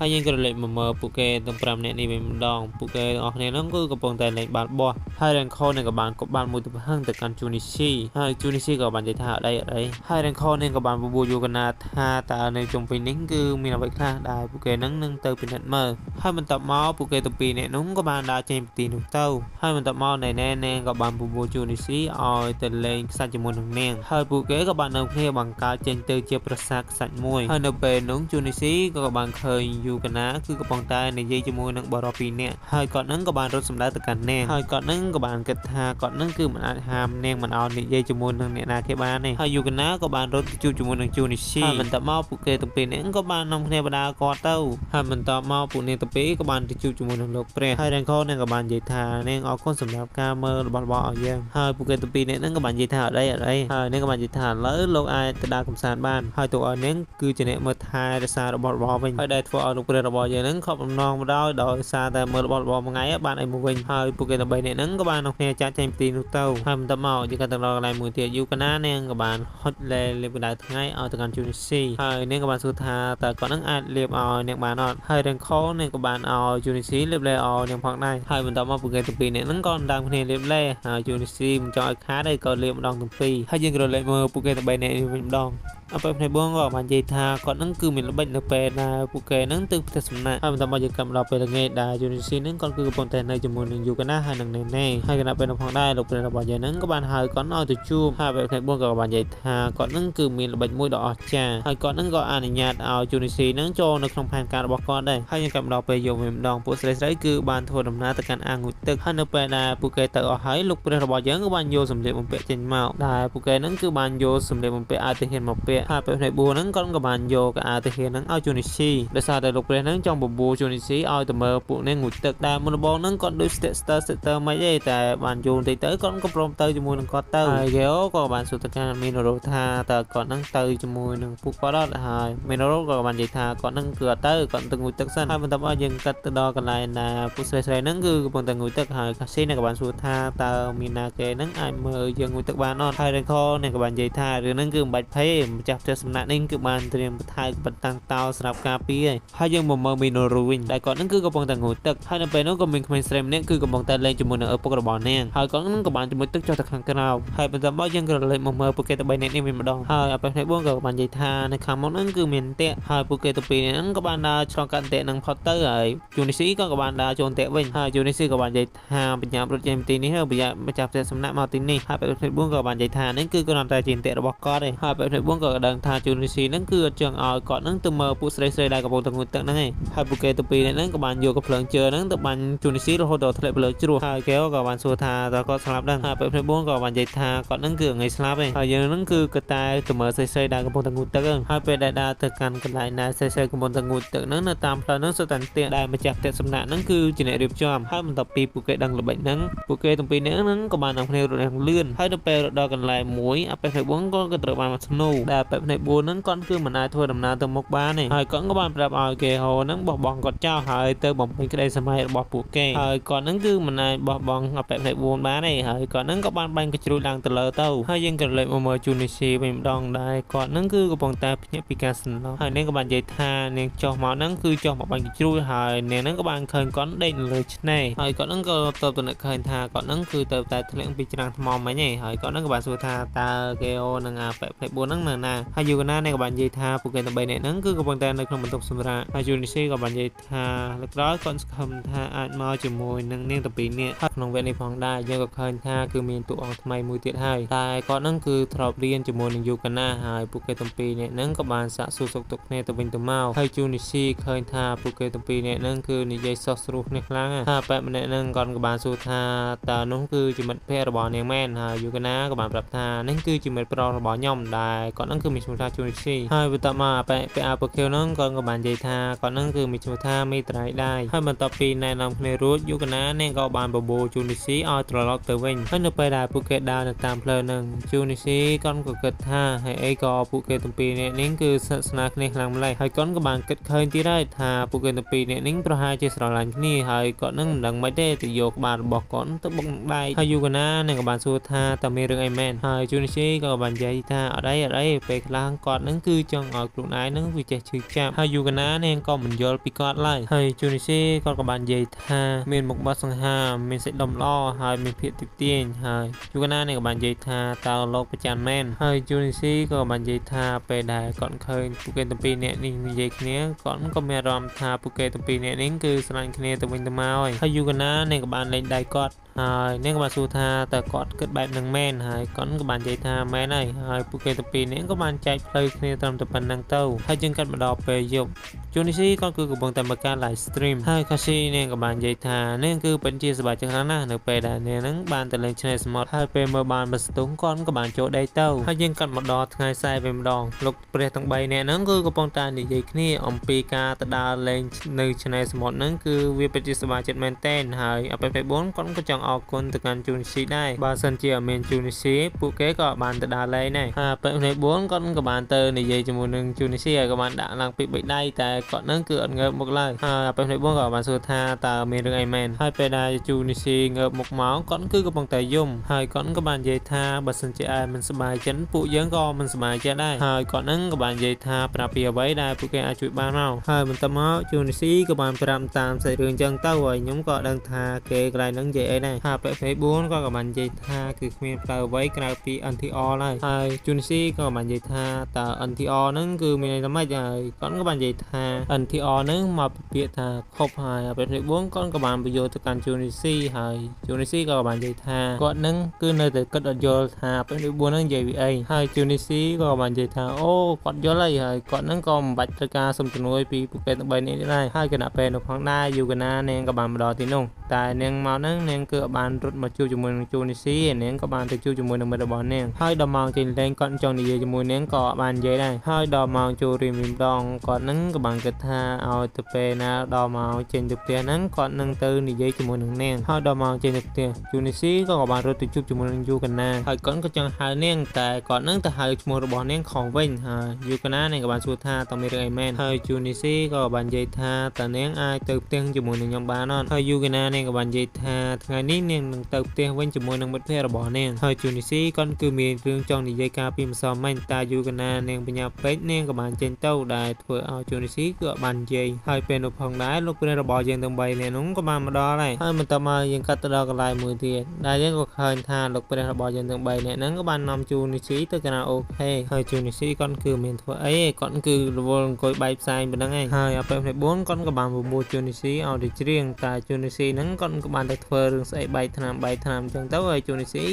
ហើយយើងក៏លេចមកមើលពួកគេទាំង5នាក់នេះវិញម្ដងពួកគេទាំងអស់គ្នាហ្នឹងគឺកំពុងតែលេងបាល់បោះហើយរ៉េនខូនឹងក៏បានកប់បាល់មួយទៅហឹងទៅកាន់ជូនីស៊ីហើយជូនីស៊ីក៏បាននិយាយថាអីហើយរ៉េនខូនឹងក៏បានបបួលយូកាណាថាតើនៅជុំវិញនេះគឺមានអ្វីខ្លះដែលពួកគេហ្នឹងនឹងទៅពិនិត្យមើលហើយបន្ទាប់មកពួកគេទាំងពីរនាក់នោះក៏បានដើរចេញពីទីនោះទៅហើយបន្ទាប់មកណែក៏បានបបួលជូនីស៊ីឲ្យទៅលេងខ្សាច់ជាមួយនឹងនាងហើយពួកគេក៏បាននៅគ្នាបង្កើតចេញទៅជាប្រាសាទខ្សាច់មួយហើយនៅពេលនោះជូនីស៊ីក៏បានឃើញយូកាណាគឺកំពុងតែនិយាយជាមួយនឹងបរិបទពីរនាក់ហើយគាត់នឹងក៏បានរត់សម្ដៅទៅកាន់នាងហើយគាត់នឹងក៏បានគិតថាគាត់នឹងគឺមិនអាចហាមនាងមិនឲ្យនិយាយជាមួយនឹងអ្នកណាគេបានទេហើយយូកាណាក៏បានរត់ទៅជួបជាមួយនឹងជូនីស៊ីហើយបន្ទាប់មកពួកគេទាំងពីរនាក់ក៏បាននាំគ្នាបដាគាត់ទៅហើយបន្ទាប់មកពួកនាងទាំងពីរក៏បានទៅជួបជាមួយនឹងលោកព្រះហើយរ៉េនខូនឹងក៏បាននិយាយថានាងអរគុណសម្រាប់ការមើលរបស់ឲ្យយើងហើយពួកគេទាំងពីរនាក់ហ្នឹងក៏បាននិយាយថាអីហើយនាងក៏បាននិយាយថាឥឡូវលោកអាចទៅដើរកម្សាន្តបានហើយទៅឲ្យនាងគឺជាអ្នកមើលថែរក្សារបស់វិញហើយដែលធ្វើឲ្យលោកព្រះរបស់យើងហ្នឹងខកបំណងមកដោយសារតែមើលរបស់មួយថ្ងៃបានអីមកវិញហើយពួកគេទាំង3នាក់ហ្នឹងក៏បាននាំគ្នាចាក់ចេញពីទីនោះទៅហើយបន្ទាប់មកយើងក៏ទៅដល់កន្លែងមួយទៀតយូកាណានាងក៏បានហុចលេបដៅថ្ងៃឲ្យទៅកាន់ជូនីស៊ីហើយនាងក៏បានសួរថាតើគាត់នឹងអាចលាបឲ្យនាងបានអត់ហើយរ៉េនខូនាងក៏បានឲ្យជូនីស៊ីលាបលេឲ្យនាងផងដែរហើយបន្ទាប់មកពួកគេទាំងពីរនាក់ហ្នឹងក៏ដើមគ្នាលាបលេហើយជូនីស៊ីមិនចង់ឲ្យខាតទេក៏លាបម្ដងទាំងពីរហើយយើងក៏លេបមើលពួកគេទាំង3នាក់នេះវិញម្ដងអពេលផ្នែក4ក៏បាននិយាយថាគាត់នឹងគឺមានល្បិចនៅពេលដែលពួកគេនឹងទៅផ្ទះសំណាក់ហើយបន្ទាប់មកយើងកម្មដល់ពេលល្ងាចដែលយូនីស៊ីនឹងគាត់គឺកំពុងតែនៅជាមួយនឹងយូកាណាហើយនឹងណេហើយគណៈពេលនោះផងដែរលោកព្រះរបស់យើងនឹងក៏បានហៅគាត់ឲ្យទៅជួបហើយពេលផ្នែក4ក៏បាននិយាយថាគាត់នឹងគឺមានល្បិចមួយដ៏អស្ចារ្យហើយគាត់នឹងក៏អនុញ្ញាតឲ្យយូនីស៊ីនឹងចូលនៅក្នុងផែនការរបស់គាត់ដែរហើយយើងកម្មដល់ពេលយកម្ដងពួកស្រីគឺបានធ្វើដំណើរទៅកាន់អាងងូតទឹកហើយនៅពេលដែលពួកគេទៅអស់ហើយលោកព្រះរបស់យើងក៏បានយកសម្លៀកបំពាក់ចេញមកដែលពួកគេនឹងគឺបានយកសម្លៀកបំពាក់ឲ្យទៅហ៊ានមកពាក់ហើយពេលផ្នែក4ហ្នឹងគាត់ក៏បានយកកៅអៅទៅហ៊ានហ្នឹងឲ្យជូនីស៊ីដោយសារតែលោកព្រះហ្នឹងចង់បបួលជូនីស៊ីឲ្យទៅមើលពួកនេះងូតទឹកដែលមុនដំបូងហ្នឹងគាត់ដូចស្ទាក់ស្ទើមិនទេតែបានយូរបន្តិចទៅគាត់ក៏ព្រមទៅជាមួយនឹងគាត់ទៅហើយគេក៏បានសួរទៅកាន់មីណូរ៉ូថាតើគាត់ហ្នឹងទៅជាមួយនឹងពួកគាត់អត់ហើយមីណូរ៉ូក៏បាននិយាយថាគាត់ហ្នឹងគឺអត់ទៅគាត់ទៅងូតទឹកសិនហើយបន្ទាប់មកយើងកាត់ទៅដល់កន្លែងណាពួកស្រីហ្នឹងគឺកំពុងតែងូតទឹកហើយខាស៊ីនឹងក៏បានសួរថាតើមានណាគេហ្នឹងអាចមើលយើងងូតទឹកបានអត់ហើយរ៉េនខូនឹងក៏បាននិយាយថារឿងហ្នឹងគឺមិនបាច់ភ័យម្ចាស់ផ្ទះសំណាក់នេះគឺបានត្រៀមបន្ថែមបន្តាំងតោសម្រាប់ការពារហើយយើងមកមើលមីណូរូវិញតែគាត់ហ្នឹងគឺកំពុងតែងូតទឹកហើយនៅពេលនោះក៏មានក្មេងស្រីម្នាក់គឺកំពុងតែលេងជាមួយនឹងឪពុករបស់នាងហើយគាត់ហ្នឹងក៏បានជាមួយទឹកចុះទៅខាងក្រោមហើយបន្ទាប់មកយើងក៏លេចមកមើលពួកគេទៅ3នាក់នេះវិញម្ដងហើយអពេលផ្នែក4ក៏បាននិយាយថានៅខាងមុខហ្នឹងគឺមានតែហើយពួកគេទៅ2នាក់ហ្នឹងក៏បានដើរឆ្លងកាត់តែហ្នឹងផុតទៅហើយយូនីស៊ីក៏បានដើរចូលតែវិញហើយយូនីស៊ីក៏បាននិយាយថាបញ្ញារត់ចេញពីទីនេះហើយបញ្ញាម្ចាស់ផ្ទះសំណាក់មកទីនេះហើយពេលផ្នែក4ក៏បាននិយាយថានេះគឺគ្រាន់តែជាតែរបស់គាត់ទេហើយពេលផ្នែក4ក៏ ដឹងថាជូនីស៊ីហ្នឹងគឺអត់ចង់ឲ្យគាត់ហ្នឹងទៅមើលពួកស្រីៗដែលកំពុងតែងូតទឹកហ្នឹងឯងហើយពួកគេទៅពីរនាក់ហ្នឹងក៏បានយកកំភ្លើងជើហ្នឹងទៅបាញ់ជូនីស៊ីរហូតដល់ធ្លាក់ទៅលើជ្រោះហើយគេក៏បានសួរថាតើគាត់ស្លាប់ដឹងហើយពេលផ្នែក4ក៏បាននិយាយថាគាត់ហ្នឹងគឺថ្ងៃស្លាប់ឯងហើយយើងហ្នឹងគឺក៏តែទៅមើលស្រីៗដែលកំពុងតែងូតទឹកហើយពេលដែលដើរទៅកាន់កន្លែងដែលស្រីៗកំពុងតែងូតទឹកហ្នឹងនៅតាមផ្លូវហ្នឹងសុទ្ធតែផ្ទះដែលម្ចាស់ផ្ទះសំណាក់ហ្នឹងគឺជាអ្នករៀបចំហើយបន្ទាប់ពីពួកគេដឹងល្បិចហ្នឹងពួកគេទាំងពីរនាក់ហ្នឹងក៏បាននាំគ្នារត់យ៉ាងលឿនហើយដល់ពេលរត់ដល់កន្លែងមួយអាប៉េផ្នែក4ក៏ត្រូវបានមកស្នូដែលប៉េផ្នែក4ហ្នឹងគាត់គឺមិនអាចធ្វើដំណើរទៅមុខបានទេហើយគាត់ក៏បានប្រាប់ឲ្យគេហោហ្នឹងបោះបង់គាត់ចោលហើយទៅបំពេញក្តីសម័យរបស់ពួកគេហើយគាត់ហ្នឹងគឺមិនអាចបោះបង់អាប៉េផ្នែក4បានទេហើយគាត់ហ្នឹងក៏បានបាញ់កញ្ជ្រួចឡើងទៅលើទៅហើយយើងក៏លេចមកមើលជូនីស៊ីវិញម្ដងដែរគាត់ហ្នឹងគឺកំពុងតែភ្ញាក់ពីការសំណោះហើយនាងក៏បាននិយាយថានាងចុះមកហ្នឹងគឺចុះមកបាញ់កញ្ជ្រួចហើយនាងហ្នឹងក៏បានឃើញគាត់ដេកនៅលើឆ្នេរហើយគាត់ហ្នឹងក៏ទៅនឹកឃើញថាគាត់ហ្នឹងគឺទៅតែធ្លាក់ពីច្រាំងថ្មមិញឯងហើយគាត់ហ្នឹងក៏បានសួរថាតើគេអូនឹងអាប៉េផ្នែក4ហ្នឹងនៅណាហើយយូរណានាងក៏បាននិយាយថាពួកគេទាំង3នាក់ហ្នឹងគឺកំពុងតែនៅក្នុងបន្ទប់សម្រាប់ហើយជូនីស៊ីក៏បាននិយាយថាលើកក្រោយគាត់សង្ឃឹមថាអាចមកជាមួយនឹងនាងទាំងពីរនាក់ហើយក្នុងវគ្គនេះផងដែរយើងក៏ឃើញថាគឺមានតួអង្គថ្មីមួយទៀតហើយតែគាត់ហ្នឹងគឺធ្លាប់រៀនជាមួយនឹងយូកាណាហើយពួកគេទាំងពីរនាក់ហ្នឹងក៏បានសាកសួរសុខទុក្ខគ្នាទៅវិញទៅមកហើយជូនីស៊ីឃើញថាពួកគេទាំងពីរនាក់ហ្នឹងគឺនិយាយសោះស្រួលគ្នាខ្លាំងហើយប៉ែម្នាក់ហ្នឹងគាត់ក៏បានសួរថាតើនោះគឺជាមិត្តភក្តិរបស់នាងមែនហើយយូកាណាក៏បានប្រាប់ថានេះគឺជាមិត្តប្រុសរបស់ខ្ញុំដែលគាត់ហ្នឹងគឺមានឈ្មោះថាជូនីស៊ីហើយបន្ទាប់មកប៉ែអាពូខៀវហ្នឹងគាត់ក៏បាននិយាយថាគាត់ហ្នឹងគឺមានឈ្មោះថាមេត្រៃដែរហើយបន្ទាប់ពីណែនាំគ្នារួចយូកាណានាងក៏បានបបួលជូនីស៊ីឲ្យត្រឡប់ទៅវិញហើយនៅពេលដែលពួកគេដើរនៅតាមផ្លូវហ្នឹងជូនីស៊ីគាត់ក៏គិតថាហើយអីក៏ពួកគេទាំងពីរនាក់នេះគឺស្និទ្ធស្នាលគ្នាខ្លាំងម្ល៉េះហើយគាត់ក៏បានគិតឃើញទៀតហើយថាពួកគេទាំងពីរនាក់នេះប្រហែលជាស្រឡាញ់គ្នាហើយគាត់នឹងមិនដឹងមិនទេទៅយកក្បាលរបស់គាត់ទៅបុកនឹងដៃហើយយូកាណានឹងក៏បានសួរថាតើមានរឿងអីមែនហើយជូនីស៊ីក៏បាននិយាយថាអត់អីពេលខ្លះគាត់នឹងគឺចង់ឲ្យខ្លួនឯងនឹងវាចេះឈឺចាប់ហើយយូកាណានាងក៏មិនយល់ពីគាត់ឡើយហើយជូនីស៊ីគាត់ក៏បាននិយាយថាមានមុខបាត់សង្ហាមានសេចដុំល្អហើយមានភាពទាក់ទាញហើយយូកាណានាងក៏បាននិយាយថាតើលោកប្រចាំមែនហើយជូនីស៊ីក៏បាននិយាយថាពេលដែលគាត់ឃើញពួកគេទាំងពីរនាក់នេះនិយាយគ្នាគាត់ក៏មានអារម្មណ៍ថាពួកគេទាំងពីរនាក់នេះគឺស្រឡាញ់គ្នាទៅវិញទៅមកហើយយូកាណានាងក៏បានលេងដៃគាត់ហើយនាងក៏បានសួរថាតើគាត់គិតបែបហ្នឹងមែនហើយគាត់ក៏បាននិយាយថាមែនហើយពួកគេទាំងពីរនាងក៏បានចែកផ្លូវគ្នាត្រឹមតែប៉ុណ្្នឹងទៅហើយយើងកាត់មកដល់ពេលយប់ជូនីស៊ីគាត់គឺកំពុងតែមើលការ live stream ហើយកាស៊ីនាងក៏បាននិយាយថានាងគឺពិតជាសប្បាយចិត្តខ្លាំងណាស់នៅពេលដែលនាងហ្នឹងបានទៅលេងឆ្នេរសមុទ្រហើយពេលមើលបានបស្ទុងគាត់ក៏បានចូលដីទៅហើយយើងកាត់មកដល់ថ្ងៃសៅរ៍វិញម្ដងលោកព្រះទាំង3នាក់ហ្នឹងគឺកំពុងតែនិយាយគ្នាអំពីការទៅដើរលេងនៅឆ្នេរសមុទ្រហ្នឹងគឺវាពិតជាសប្បាយចិត្តមែនទែនហើយអបិ4គាត់ក៏ចង់អរគុណទៅកាន់ជូនីស៊ីដែរបើសិនជាអត់មានជូនីស៊ីពួកគេក៏បានទៅដើរលេងដែរហើយពេលផ្នែក4គាត់ក៏បានទៅនិយាយជាមួយនឹងជូនីស៊ីហើយក៏បានដាក់ឡើងពីបិដៃតែគាត់នឹងគឺអត់ងើបមុខឡើយហើយពេលផ្នែក4ក៏បានសួរថាតើមានរឿងអីមែនហើយពេលដែលជូនីស៊ីងើបមុខមកគាត់គឺកំពុងតែយំហើយគាត់ក៏បាននិយាយថាបើសិនជាឯងមិនសប្បាយចិត្តពួកយើងក៏មិនសប្បាយចិត្តដែរហើយគាត់នឹងក៏បាននិយាយថាប្រាប់ពីអ្វីដែលពួកគេអាចជួយបានមកហើយបន្ទាប់មកជូនីស៊ីក៏បានប្រាប់តាមសាច់រឿងចឹងទៅហើយខ្ញុំក៏ដឹងថាគេកន្លែងហ្នឹងនិយាយអីដែរហើយពេលផ្នែក4គាត់ក៏បាននិយាយថាគឺគ្មានផ្លូវអ្វីក្រៅពី NTR ឡើយហើយជូនីស៊ីក៏បាននិយាយថាតើ NTR ហ្នឹងគឺមានន័យថាម៉េចហើយគាត់ក៏បាននិយាយថា NTR ហ្នឹងមកពីពាក្យថាខុបហើយពេលផ្នែក4គាត់ក៏បានបញ្យល់ទៅកាន់ជូនីស៊ីហើយជូនីស៊ីក៏បាននិយាយថាគាត់ហ្នឹងគឺនៅតែគិតអត់យល់ថាពេលផ្នែក4ហ្នឹងនិយាយពីអីហើយជូនីស៊ីក៏បាននិយាយថាអូគាត់យល់ហើយគាត់ហ្នឹងក៏មិនបាច់ត្រូវការសុំជំនួយពីពួកគេទាំង3នាក់នេះដែរហើយគណៈពេលនៅផងដែរយូកាណានាងក៏បានមកដល់ទីនោះតែនាងមកហ្នឹងនាងគឺបានរត់មកជួបជាមួយនឹងជូនីស៊ីនាងក៏បានទៅជួបជាមួយនឹងមិត្តរបស់នាងហើយដល់ម៉ោងចេញលេងគាត់ចង់និយាយជាមួយនាងក៏បាននិយាយដែរហើយដល់ម៉ោងចូលរៀនវិញម្ដងគាត់ហ្នឹងក៏បានគិតថាឲ្យទៅពេលណាដល់ម៉ោងចេញទៅផ្ទះហ្នឹងគាត់នឹងទៅនិយាយជាមួយនឹងនាងហើយដល់ម៉ោងចេញទៅផ្ទះជូនីស៊ីក៏បានរត់ទៅជួបជាមួយនឹងយូកាណាហើយគាត់ក៏ចង់ហៅនាងតែគាត់ហ្នឹងទៅហៅឈ្មោះរបស់នាងខុសវិញហើយយូកាណានាងក៏បានសួរថាតើមានរឿងអីមែនហើយជូនីស៊ីក៏បាននិយាយថាតើនាងអាចទៅផ្ទះជាមួយនឹងខ្ញុំបានអត់ហើយយូកាណានាងក៏បាននិយាយថាថ្ងៃនេះនាងនឹងទៅផ្ទះវិញជាមួយនឹងមិត្តភក្តិរបស់នាងហើយជូនីស៊ីគាត់គឺមានរឿងចង់និយាយការពីម្សិលមិញតែយូកាណានាងបញ្ញាពេកនាងក៏បានចេញទៅដែលធ្វើឲ្យជូនីស៊ីគឺអត់បាននិយាយហើយពេលនោះផងដែរលោកព្រះរបស់យើងទាំង3នាក់នោះក៏បានមកដល់ដែរហើយបន្ទាប់មកយើងកាត់ទៅដល់កន្លែងមួយទៀតដែលយើងក៏ឃើញថាលោកព្រះរបស់យើងទាំង3នាក់ហ្នឹងក៏បាននាំជូនីស៊ីទៅការាអូខេហើយជូនីស៊ីគាត់គឺមានធ្វើអីគាត់គឺរវល់អង្គុយបែកផ្សែងប៉ុណ្ណឹងឯងហើយពេលផ្នែក4គាត់ក៏បានបបួលជូនីស៊ីឲ្យទៅច្រៀងតែជូនីស៊ីហ្នឹងគាត់ក៏បានទៅធ្វើរឿងស្អីបែកថ្នាំអញ្ចឹងទៅហើយជូនីស៊ី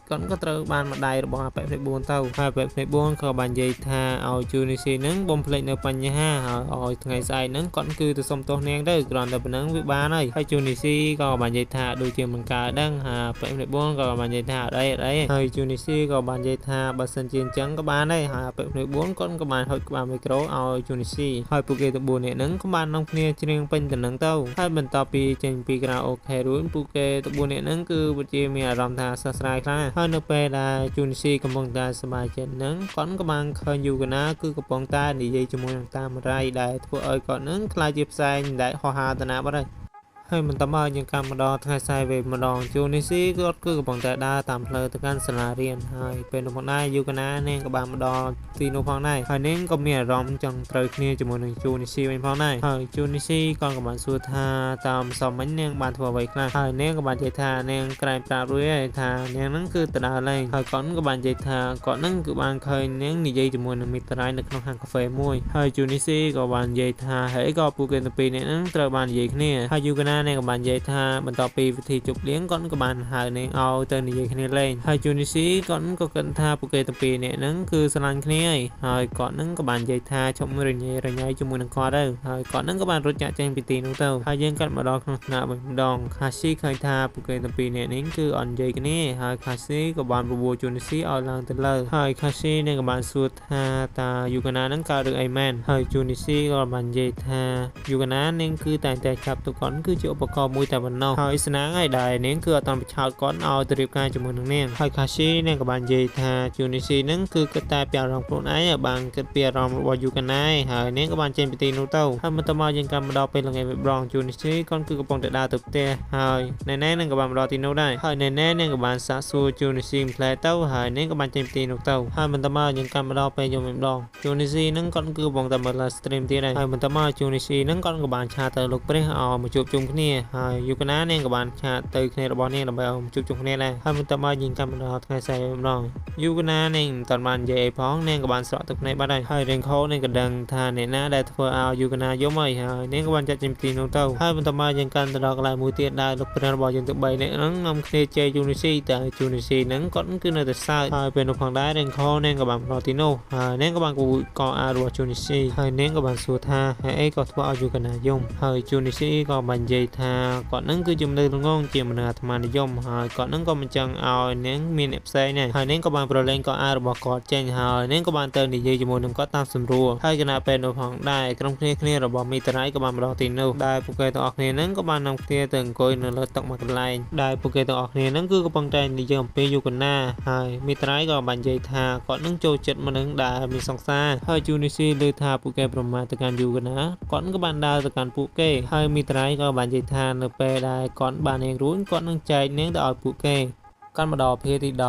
គាត់ក៏ត្រូវបានម្ដាយរបស់អាប៉ែផ្នែក4ទៅហើយអាប៉ែផ្នែក4ក៏បាននិយាយថាឲ្យជូនីស៊ីហ្នឹងបំភ្លេចនៅបញ្ហាហើយឲ្យថ្ងៃស្អែកហ្នឹងគាត់គឺទៅសុំទោសនាងទៅគ្រាន់តែប៉ុណ្្នឹងវាបានហើយជូនីស៊ីក៏បាននិយាយថាដូចជាមិនកើតដឹងហើយអាប៉ែផ្នែក4ក៏បាននិយាយថាអត់អីហើយជូនីស៊ីក៏បាននិយាយថាបើសិនជាអញ្ចឹងក៏បានដែរហើយអាប៉ែផ្នែក4គាត់ក៏បានហុចក្បាលមីក្រូឲ្យជូនីស៊ីហើយពួកគេទៅ4នាក់ហ្នឹងក៏បាននាំគ្នាច្រៀងពេញទៅនឹងទៅហើយបន្ទាប់ពីចេញពីក្រៅអូខេរួចពួកគេទៅ4នាក់ហ្នឹងគឺពិតជាមានអារម្មណ៍ថាស្រស់ស្រាយខ្លាំងហើយនៅពេលដែលជូនីស៊ីកំពុងតែសប្បាយចិត្តហ្នឹងគាត់ក៏បានឃើញយូកាណាគឺកំពុងតែនិយាយជាមួយនឹងតាមរៃដែលធ្វើឲ្យគាត់ហ្នឹងខ្លាចជាផ្សែងដែលហោះហើរទៅណាបាត់ហើយហើយមិនតាមយើងកម្មម្ដងថ្ងៃស្អែកវិញម្ដងជូនីស៊ីគាត់គឺកំពុងតែដើរតាមផ្លូវទៅកាន់សាលារៀនហើយពេលនោះផងដែរយូកាណានាងក៏បានម្ដងទីនោះផងដែរហើយនាងក៏មានអារម្មណ៍ចង់ត្រូវគ្នាជាមួយនឹងជូនីស៊ីវិញផងដែរហើយជូនីស៊ីក៏បានសួរថាតាមសមមិញនាងបានធ្វើអ្វីខ្លះហើយនាងក៏បាននិយាយថានាងក្រែងប្រាប់រួចហើយថានាងហ្នឹងគឺទៅដើរលេងហើយគាត់ក៏បាននិយាយថាគាត់ហ្នឹងគឺបានឃើញនាងនិយាយជាមួយនឹងមិត្តរ៉ៃនៅក្នុងហាងកាហ្វេមួយហើយជូនីស៊ីក៏បាននិយាយថាហេក៏ពួកគេទាំងពីរនាក់ហ្នឹងត្រូវបាននិយាយគ្នាហើយយូកាណានាងក៏បាននិយាយថាបន្ទាប់ពីពិធីជប់លៀងគាត់ក៏បានហៅនាងឲ្យទៅនិយាយគ្នាលេងហើយជូនីស៊ីគាត់ក៏គិតថាពួកគេទាំងពីរនាក់ហ្នឹងគឺស្រឡាញ់គ្នាហើយគាត់ហ្នឹងក៏បាននិយាយថាឈប់រញ៉េរញ៉ៃជាមួយនឹងគាត់ទៅហើយគាត់ហ្នឹងក៏បានរត់ចាក់ចេញពីទីនោះទៅហើយយើងកាត់មកដល់ក្នុងថ្នាក់វិញម្ដងខាស៊ីឃើញថាពួកគេទាំងពីរនាក់នេះគឺអត់និយាយគ្នាហើយខាស៊ីក៏បានបបួលជូនីស៊ីឲ្យឡើងទៅលើហើយខាស៊ីនឹងក៏បានសួរថាតើយូកាណាហ្នឹងកើតរឿងអីមែនហើយជូនីស៊ីក៏បាននិយាយថាយូកាណានាងគឺតែងតែចាប់ទុកគាត់គឺជាឧបករណ៍មួយតែប៉ុណ្ណោះហើយស្នាងឲ្យដែរនាងគឺអត់តបឆោតគាត់ឲ្យទៅរៀបការជាមួយនឹងនាងហើយខាស៊ីនាងក៏បាននិយាយថាជូនីស៊ីហ្នឹងគឺគិតតែពីអារម្មណ៍ខ្លួនឯងបានគិតពីអារម្មណ៍របស់យូកាណាហើយនាងក៏បានចេញពីទីនោះទៅហើយបន្តមកយើងកាន់មកដល់ពេលល្ងាចវិញម្ដងជូនីស៊ីគាត់គឺកំពុងតែដើរទៅផ្ទះហើយណែនឹងក៏បានមកដល់ទីនោះដែរហើយណែនឹងក៏បានសាកសួរជូនីស៊ីម្លែទៅហើយនាងក៏បានចេញពីទីនោះទៅហើយបន្តមកយើងកាន់មកដល់ពេលយប់វិញម្ដងជូនីស៊ីហ្នឹងគាត់គឺកំពុងតែមើល live stream ទៀតហើយបន្តមកជូនីស៊ីហ្នឹងគាត់ក៏បានឆាតទៅលោកព្រះឲ្យមកជួបជុំគ្នាហើយយូកាណានាងក៏បានឆាតទៅគ្នារបស់នាងដើម្បីឲ្យជួបជុំគ្នាដែរហើយបន្តមកយើងកាន់មកដល់ថ្ងៃស្អែកម្ដងយូកាណានាងមិនតាន់បាននិយាយអីផងនាងក៏បានស្រក់ទឹកភ្នែកបាត់ហើយរៀងខោនាងក៏ដឹងថាអ្នកណាដែលធ្វើឲ្យយូកាណាយំហើយនាងក៏បានចាត់ចេញពីនោះទៅហើយបន្តមកយើងកាន់ទៅដល់កន្លែងមួយទៀតដែលលោកព្រះរបស់យើងទាំង3នាក់ហ្នឹងនាំគ្នាជេរជូនីស៊ីតែជូនីស៊ីហ្នឹងគាត់គឺនៅតែសើចហើយពេលនោះផងដែររៀងខោនាងក៏បានមកដល់ទីនោះហើយនាងក៏បានគួរកអារបស់ជូនីស៊ីហើយនាងក៏បានសួរថាហេតុអីក៏ធ្វើឲ្យយូកាណាយំហើយជូនីស៊ីក៏បាននិយាយថាគាត់ហ្នឹងគឺជំនឿល្ងងជាមនុស្សអាត្មានិយមហើយគាត់ហ្នឹងក៏មិនចង់ឲ្យនាងមានអ្នកផ្សេងដែរហើយនាងក៏បានប្រឡែងក៏អារបស់គាត់ចេញហើយនាងក៏បានទៅនិយាយជាមួយនឹងគាត់តាមសម្រួលហើយគណៈពេលនោះផងដែរក្រុមគ្នារបស់មីតារ៉ៃក៏បានមកដល់ទីនោះដែលពួកគេទាំងអស់គ្នាហ្នឹងក៏បាននាំគ្នាទៅអង្គុយនៅលើតុមួយកន្លែងដែលពួកគេទាំងអស់គ្នាហ្នឹងគឺកំពុងតែនិយាយអំពីយូកាណាហើយមីតារ៉ៃក៏បាននិយាយថាគាត់នឹងចូលចិត្តមនុស្សដែលមានសង្សារហើយជូនីស៊ីលើថាពួកគេប្រមាថទៅកាន់យូកាណាគាត់ក៏បានដើរទៅកាន់ពួកគេហើយមីតារ៉ៃក៏បាននិយាយថានៅពេលដែលគាត់បាននាងរួចគាត់នឹងចែកនាងទៅឲ្យពួកគេកាន់មកដល់ភាគទី10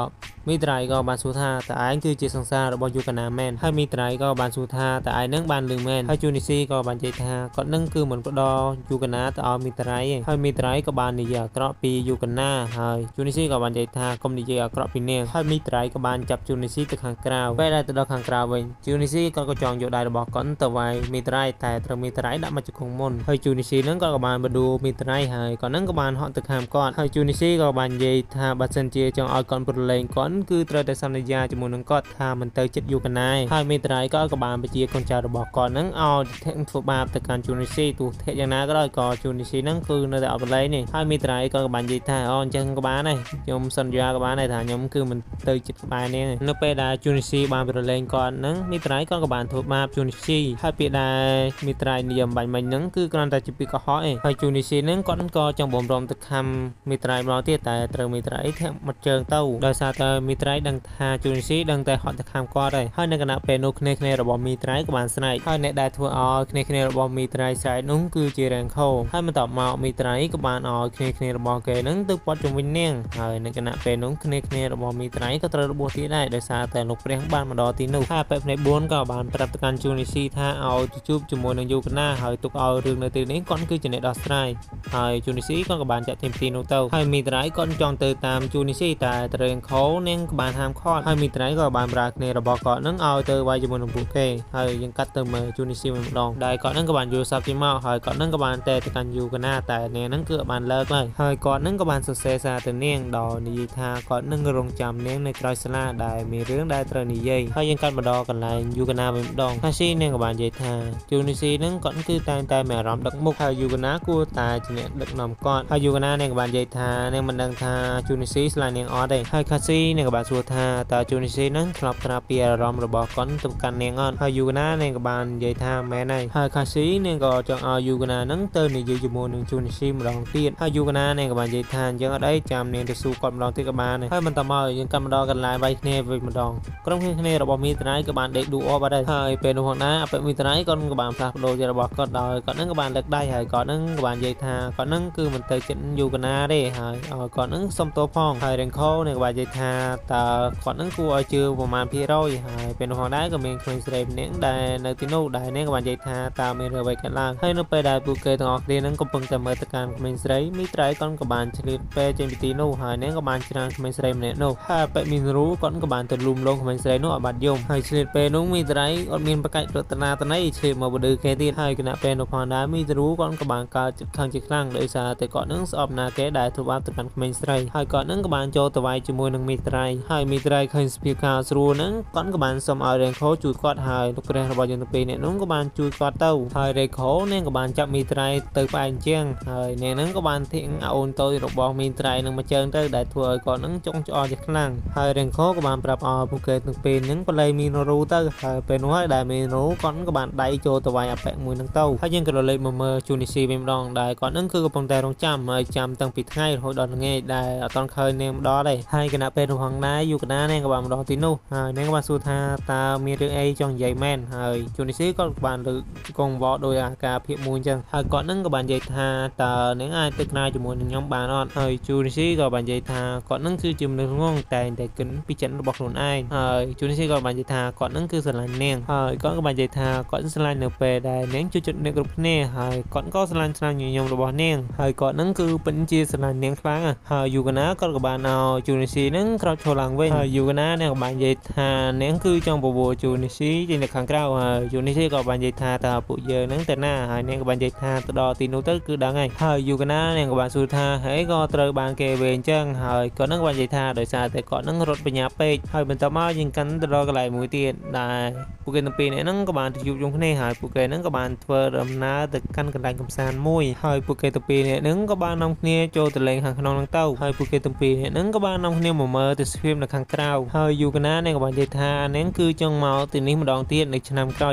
មីត្រៃក៏បានសួរថាតើឯងគឺជាសង្សាររបស់យូកាណាមែនហើយមីត្រៃក៏បានសួរថាតើឯងនឹងបានលឺមែនហើយជូនីស៊ីក៏បាននិយាយថាគាត់នឹងគឺមិនផ្ដល់យូកាណាទៅឲ្យមីត្រៃទេហើយមីត្រៃក៏បាននិយាយអាក្រក់ពីយូកាណាហើយជូនីស៊ីក៏បាននិយាយថាកុំនិយាយអាក្រក់ពីនាងហើយមីត្រៃក៏បានចាប់ជូនីស៊ីទៅខាងក្រៅពេលដែលទៅដល់ខាងក្រៅវិញជូនីស៊ីក៏ចង់យកដៃរបស់គាត់ទៅវាយមីត្រៃតែត្រូវមីត្រៃដាក់មកជង្គង់មុនហើយជូនីស៊ីនឹងក៏បានបដួលមីត្រៃហើយគាត់នឹងក៏បានហត់ទៅខាងគាត់ហើយជូនីស៊ីក៏បាននិយាយថាបើសិនជាចង់ឲ្យគាត់ប្រឡែងគាត់គឺត្រូវតែសន្យាជាមួយនឹងគាត់ថាមិនទៅចិត្តយូកាណាហើយមីត្រៃក៏បានបញ្ជាកូនចៅរបស់គាត់នឹងឲ្យធាក់ធ្វើបាបទៅកាន់ជូនីស៊ីទោះធាក់យ៉ាងណាក៏ដោយក៏ជូនីស៊ីនឹងគឺនៅតែអត់ប្រឡែងនេះហើយមីត្រៃក៏បាននិយាយថាអូអញ្ចឹងក៏បានដែរខ្ញុំសន្យាក៏បានដែរថាខ្ញុំគឺមិនទៅចិត្តក្បែរនាងនៅពេលដែលជូនីស៊ីបានប្រឡែងគាត់នឹងមីត្រៃក៏បានធ្វើបាបជូនីស៊ីហើយពេលដែលមីត្រៃនិយាយបាញ់មិញនឹងគឺគ្រាន់តែជាពីកុហកឯងហើយជូនីស៊ីនឹងគាត់ក៏ចង់បំរុំទៅខំមីត្រៃម្ដងទៀតតែត្រូវមីត្រៃធាក់មកជើងទៅដោយសារតែមីត្រៃដឹងថាជូនីស៊ីដឹងតែហត់ទៅខាងគាត់ហើយនៅគណៈពេលនោះគ្នារបស់មីត្រៃក៏បានស្រែកហើយអ្នកដែលធ្វើឲ្យគ្នារបស់មីត្រៃស្រែកនោះគឺជារ៉ាំងខូហើយបន្ទាប់មកមីត្រៃក៏បានឲ្យគ្នារបស់គេនឹងទៅព័ទ្ធជុំវិញនាងហើយនៅគណៈពេលនោះគ្នារបស់មីត្រៃក៏ត្រូវរបួសទៀតដែរដោយសារតែលោកព្រះបានមកដល់ទីនោះហើយពេលផ្នែក4ក៏បានប្រាប់ទៅកាន់ជូនីស៊ីថាឲ្យទៅជួបជាមួយនឹងយូកាណាហើយទុកឲ្យរឿងនៅទីនេះគាត់គឺជាអ្នកដោះស្រាយហើយជូនីស៊ីក៏បានចាក់ទីនោះទៅហើយមីត្រៃក៏ចង់ទៅតាមជូនី នីស៊ីតែត្រេងខោនាងក៏បានហាមឃាត់ហើយមីត្រីក៏បានប្រើគ្នារបស់គាត់នឹងឲ្យទៅវាយជាមួយនឹងពួកគេហើយយើងកាត់ទៅមើលជួនីស៊ីម្ដងដែលគាត់នឹងក៏បានយល់សប្តិមកហើយគាត់នឹងក៏បានតែទៅកាន់យូកាណាតែនាងនឹងគឺបានលើកហើយគាត់នឹងក៏បានសរសេរសារទៅនាងដោយនិយាយថាគាត់នឹងរងចាំនាងនៅក្រៅសាលាដែលមានរឿងដែលត្រូវនិយាយហើយយើងកាត់ម្ដងកន្លែងយូកាណាវិញម្ដងហើយស៊ីនាងក៏បាននិយាយថាជួនីស៊ីនឹងគាត់គឺតែងតែមានអារម្មណ៍ដឹកមុខហើយយូកាណាគួរតែជាអ្នកដឹកនាំគាត់ហើយយូកាណានាងក៏បាននិយាយថានាងមិនដឹងថាជួនីស៊ីឆ្លាញ់នាងអត់ទេហើយខាស៊ីនាងក៏បានសួរថាតើជួនីស៊ីនឹងធ្លាប់ត្រាប់ពីអារម្មណ៍របស់គាត់ទៅកាន់នាងអត់ហើយយូកាណានាងក៏បាននិយាយថាមែនហើយខាស៊ីនាងក៏ចង់ឲ្យយូកាណានឹងទៅនិយាយជាមួយនឹងជួនីស៊ីម្ដងទៀតហើយយូកាណានាងក៏បាននិយាយថាអញ្ចឹងអត់អីចាំនាងទៅសួរគាត់ម្ដងទៀតក៏បានហើយបន្តមកយើងកាត់ម្ដងកន្លែងវាយគ្នាវិញម្ដងក្រុមគ្នារបស់មីត្រៃក៏បានដេកឌូអបអត់ដែរហើយពេលនោះផងដែរអបិមីត្រៃគាត់ក៏បានផ្លាស់ប្ដូរជារបស់គាត់ដោយគាត់នឹងក៏បានលើកដៃហើយគាត់នឹងក៏បាននិយាយថាគាត់នឹងគឺមិនទៅចិត្តយូកាណាទេហើយគាត់នឹងសុំទោសផងហើយរេងខូនឹងក៏បាននិយាយថាតើគាត់នឹងគួរឲ្យជឿប្រមាណ%ហើយពេលនោះផងដែរក៏មានក្មេងស្រីម្នាក់ដែលនៅទីនោះដែលនាងក៏បាននិយាយថាតើមានរឿងអ្វីកើតឡើងហើយនៅពេលដែលពួកគេទាំងអស់គ្នានឹងកំពុងតែមើលទៅកាន់ក្មេងស្រីមីត្រៃគាត់ក៏បានឆ្លៀតពេលចេញពីទីនោះហើយនាងក៏បានច្រានក្មេងស្រីម្នាក់នោះហើយបេមីរូគាត់ក៏បានទៅលួងលោមក្មេងស្រីនោះឲ្យបាត់យំហើយឆ្លៀតពេលនោះមីត្រៃអត់មានប្រកាច់រតនាតន័យឆ្លៀតមកបដឺគេទៀតហើយគណៈពេលនោះផងដែរមីរូគាត់ក៏បានកើតចិត្តខឹងជាខ្លាំងដោយសារតែគាត់នឹងស្អប់ណាគេដែលធ្វើបាបទៅកាន់ក្មេងស្រីហើយគាត់នឹងក៏បានចូលទៅវាយជាមួយនឹងមីត្រៃហើយមីត្រៃឃើញសភាពការស្រួលនឹងគាត់ក៏បានសុំឲ្យរេងខូជួយគាត់ហើយលោកព្រះរបស់យើងទាំងពីរនាក់នោះក៏បានជួយគាត់ទៅហើយរេងខូនាងក៏បានចាប់មីត្រៃទៅផ្អែកជាងហើយនាងនឹងក៏បានធាក់អូនតូចរបស់មីត្រៃនឹងមកជើងទៅដែលធ្វើឲ្យគាត់នឹងចុងច្អល់ជាខ្លាំងហើយរេងខូក៏បានប្រាប់ឲ្យពួកគេទាំងពីរនឹងបល័យមីនរូទៅហើយពេលនោះហើយដែលមីនរូគាត់ក៏បានដៃចូលទៅវាយអប៉ិមួយនឹងទៅហើយយើងក៏លើកមកមើលជូនីស៊ីវិញម្ដងដែលគាត់នឹងគឺកំពុងតែរងចាំហើយចាំតាំងពីថ្ងៃរហូតដល់ល្ងាចដែលអត់ទាន់ឃើញនាងម្ដងទេហើយគណៈពេលនោះផងដែរយូកាណានាងក៏បានម្ដងទីនោះហើយនាងក៏បានសួរថាតើមានរឿងអីចង់និយាយមែនហើយជូនីស៊ីក៏បានលើកកងវ៉ោដោយអាការភាពមួយអញ្ចឹងហើយគាត់នឹងក៏បាននិយាយថាតើនាងអាចទៅក្នើជាមួយនឹងខ្ញុំបានអត់ហើយជូនីស៊ីក៏បាននិយាយថាគាត់នឹងគឺជាមនុស្សងងតែងតែគិតពីចិត្តរបស់ខ្លួនឯងហើយជូនីស៊ីក៏បាននិយាយថាគាត់នឹងគឺស្រឡាញ់នាងហើយគាត់ក៏បាននិយាយថាគាត់ស្រឡាញ់នៅពេលដែលនាងជួយចិត្តអ្នកគ្រប់គ្នាហើយគាត់ក៏ស្រឡាញ់ស្នាមញញឹមរបស់នាងហើយគាត់នឹងគឺពិតជាស្រឡាញ់នាងខ្លាំងហើយយូកាណាគាត់ក៏បានឲ្យជូនីស៊ីនឹងក្រោកឈរឡើងវិញហើយយូកាណានាងក៏បាននិយាយថានាងគឺចង់បបួលជូនីស៊ីចេញទៅខាងក្រៅហើយជូនីស៊ីក៏បាននិយាយថាតើពួកយើងនឹងទៅណាហើយនាងក៏បាននិយាយថាទៅដល់ទីនោះទៅគឺដឹងហើយយូកាណានាងក៏បានសួរថាហេក៏ត្រូវបានគេវេអញ្ចឹងហើយគាត់នឹងបាននិយាយថាដោយសារតែគាត់នឹងរត់បញ្ញាពេកហើយបន្តមកយើងកាន់ទៅដល់កន្លែងមួយទៀតដែលពួកគេទាំងពីរនាក់ហ្នឹងក៏បានទៅជួបជុំគ្នាហើយពួកគេហ្នឹងក៏បានធ្វើដំណើរទៅកាន់កន្លែងកម្សាន្តមួយហើយពួកគេទាំងពីរនាក់ហ្នឹងក៏បាននាំគ្នាចូលទៅលេងខាងក្នុងហ្នឹងទៅហើយពួកគេទាំងពីរនាក់ហ្នឹងក៏បាននាំគ្នាមកមើលទេសភាពនៅខាងក្រៅហើយយូកាណានាងក៏បាននិយាយថានាងគឺចង់មកទីនេះម្ដងទៀតនៅឆ្នាំក្រោយ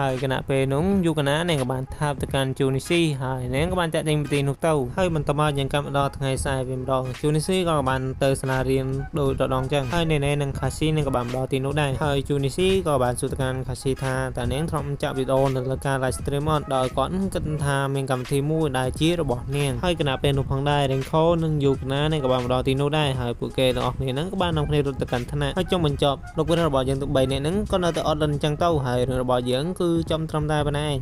ហើយគណៈពេលនោះយូកាណានាងក៏បានថាបទៅកាន់ជូនីស៊ីហើយនាងក៏បានចាក់ចេញពីទីនោះទៅហើយបន្តមកយើងកាន់មកដល់ថ្ងៃស្អែកវិញម្ដងជូនីស៊ីក៏បានទៅសាលារៀនដោយដដងចឹងហើយនេនេនិងខាស៊ីនឹងក៏បានមកដល់ទីនោះដែរហើយជូនីស៊ីក៏បានសួរទៅកាន់ខាស៊ីថាតើនាងធ្លាប់ចាក់វីដេអូនៅលើការ live stream អត់ដោយគាត់គិតថាមានកម្មវិធីមួយដែលជារបស់នាងហើយគណៈពេលនោះផងដែររេងខូនិងយូកាណានឹងក៏បានមកដល់ទីនោះដែរហើយពួកគេទាំងអស់គ្នានឹងក៏បាននាំគ្នារត់ទៅកាន់ថ្នាក់ហើយចុងបញ្ចប់លោកវិនរបស់យើងទាំង3នាក់ហ្នឹងក៏នៅតែអត់លិនចឹងទៅហើយរឿងរបស់យើងគឺចំត្រឹមតែប៉ុណ្ណេះ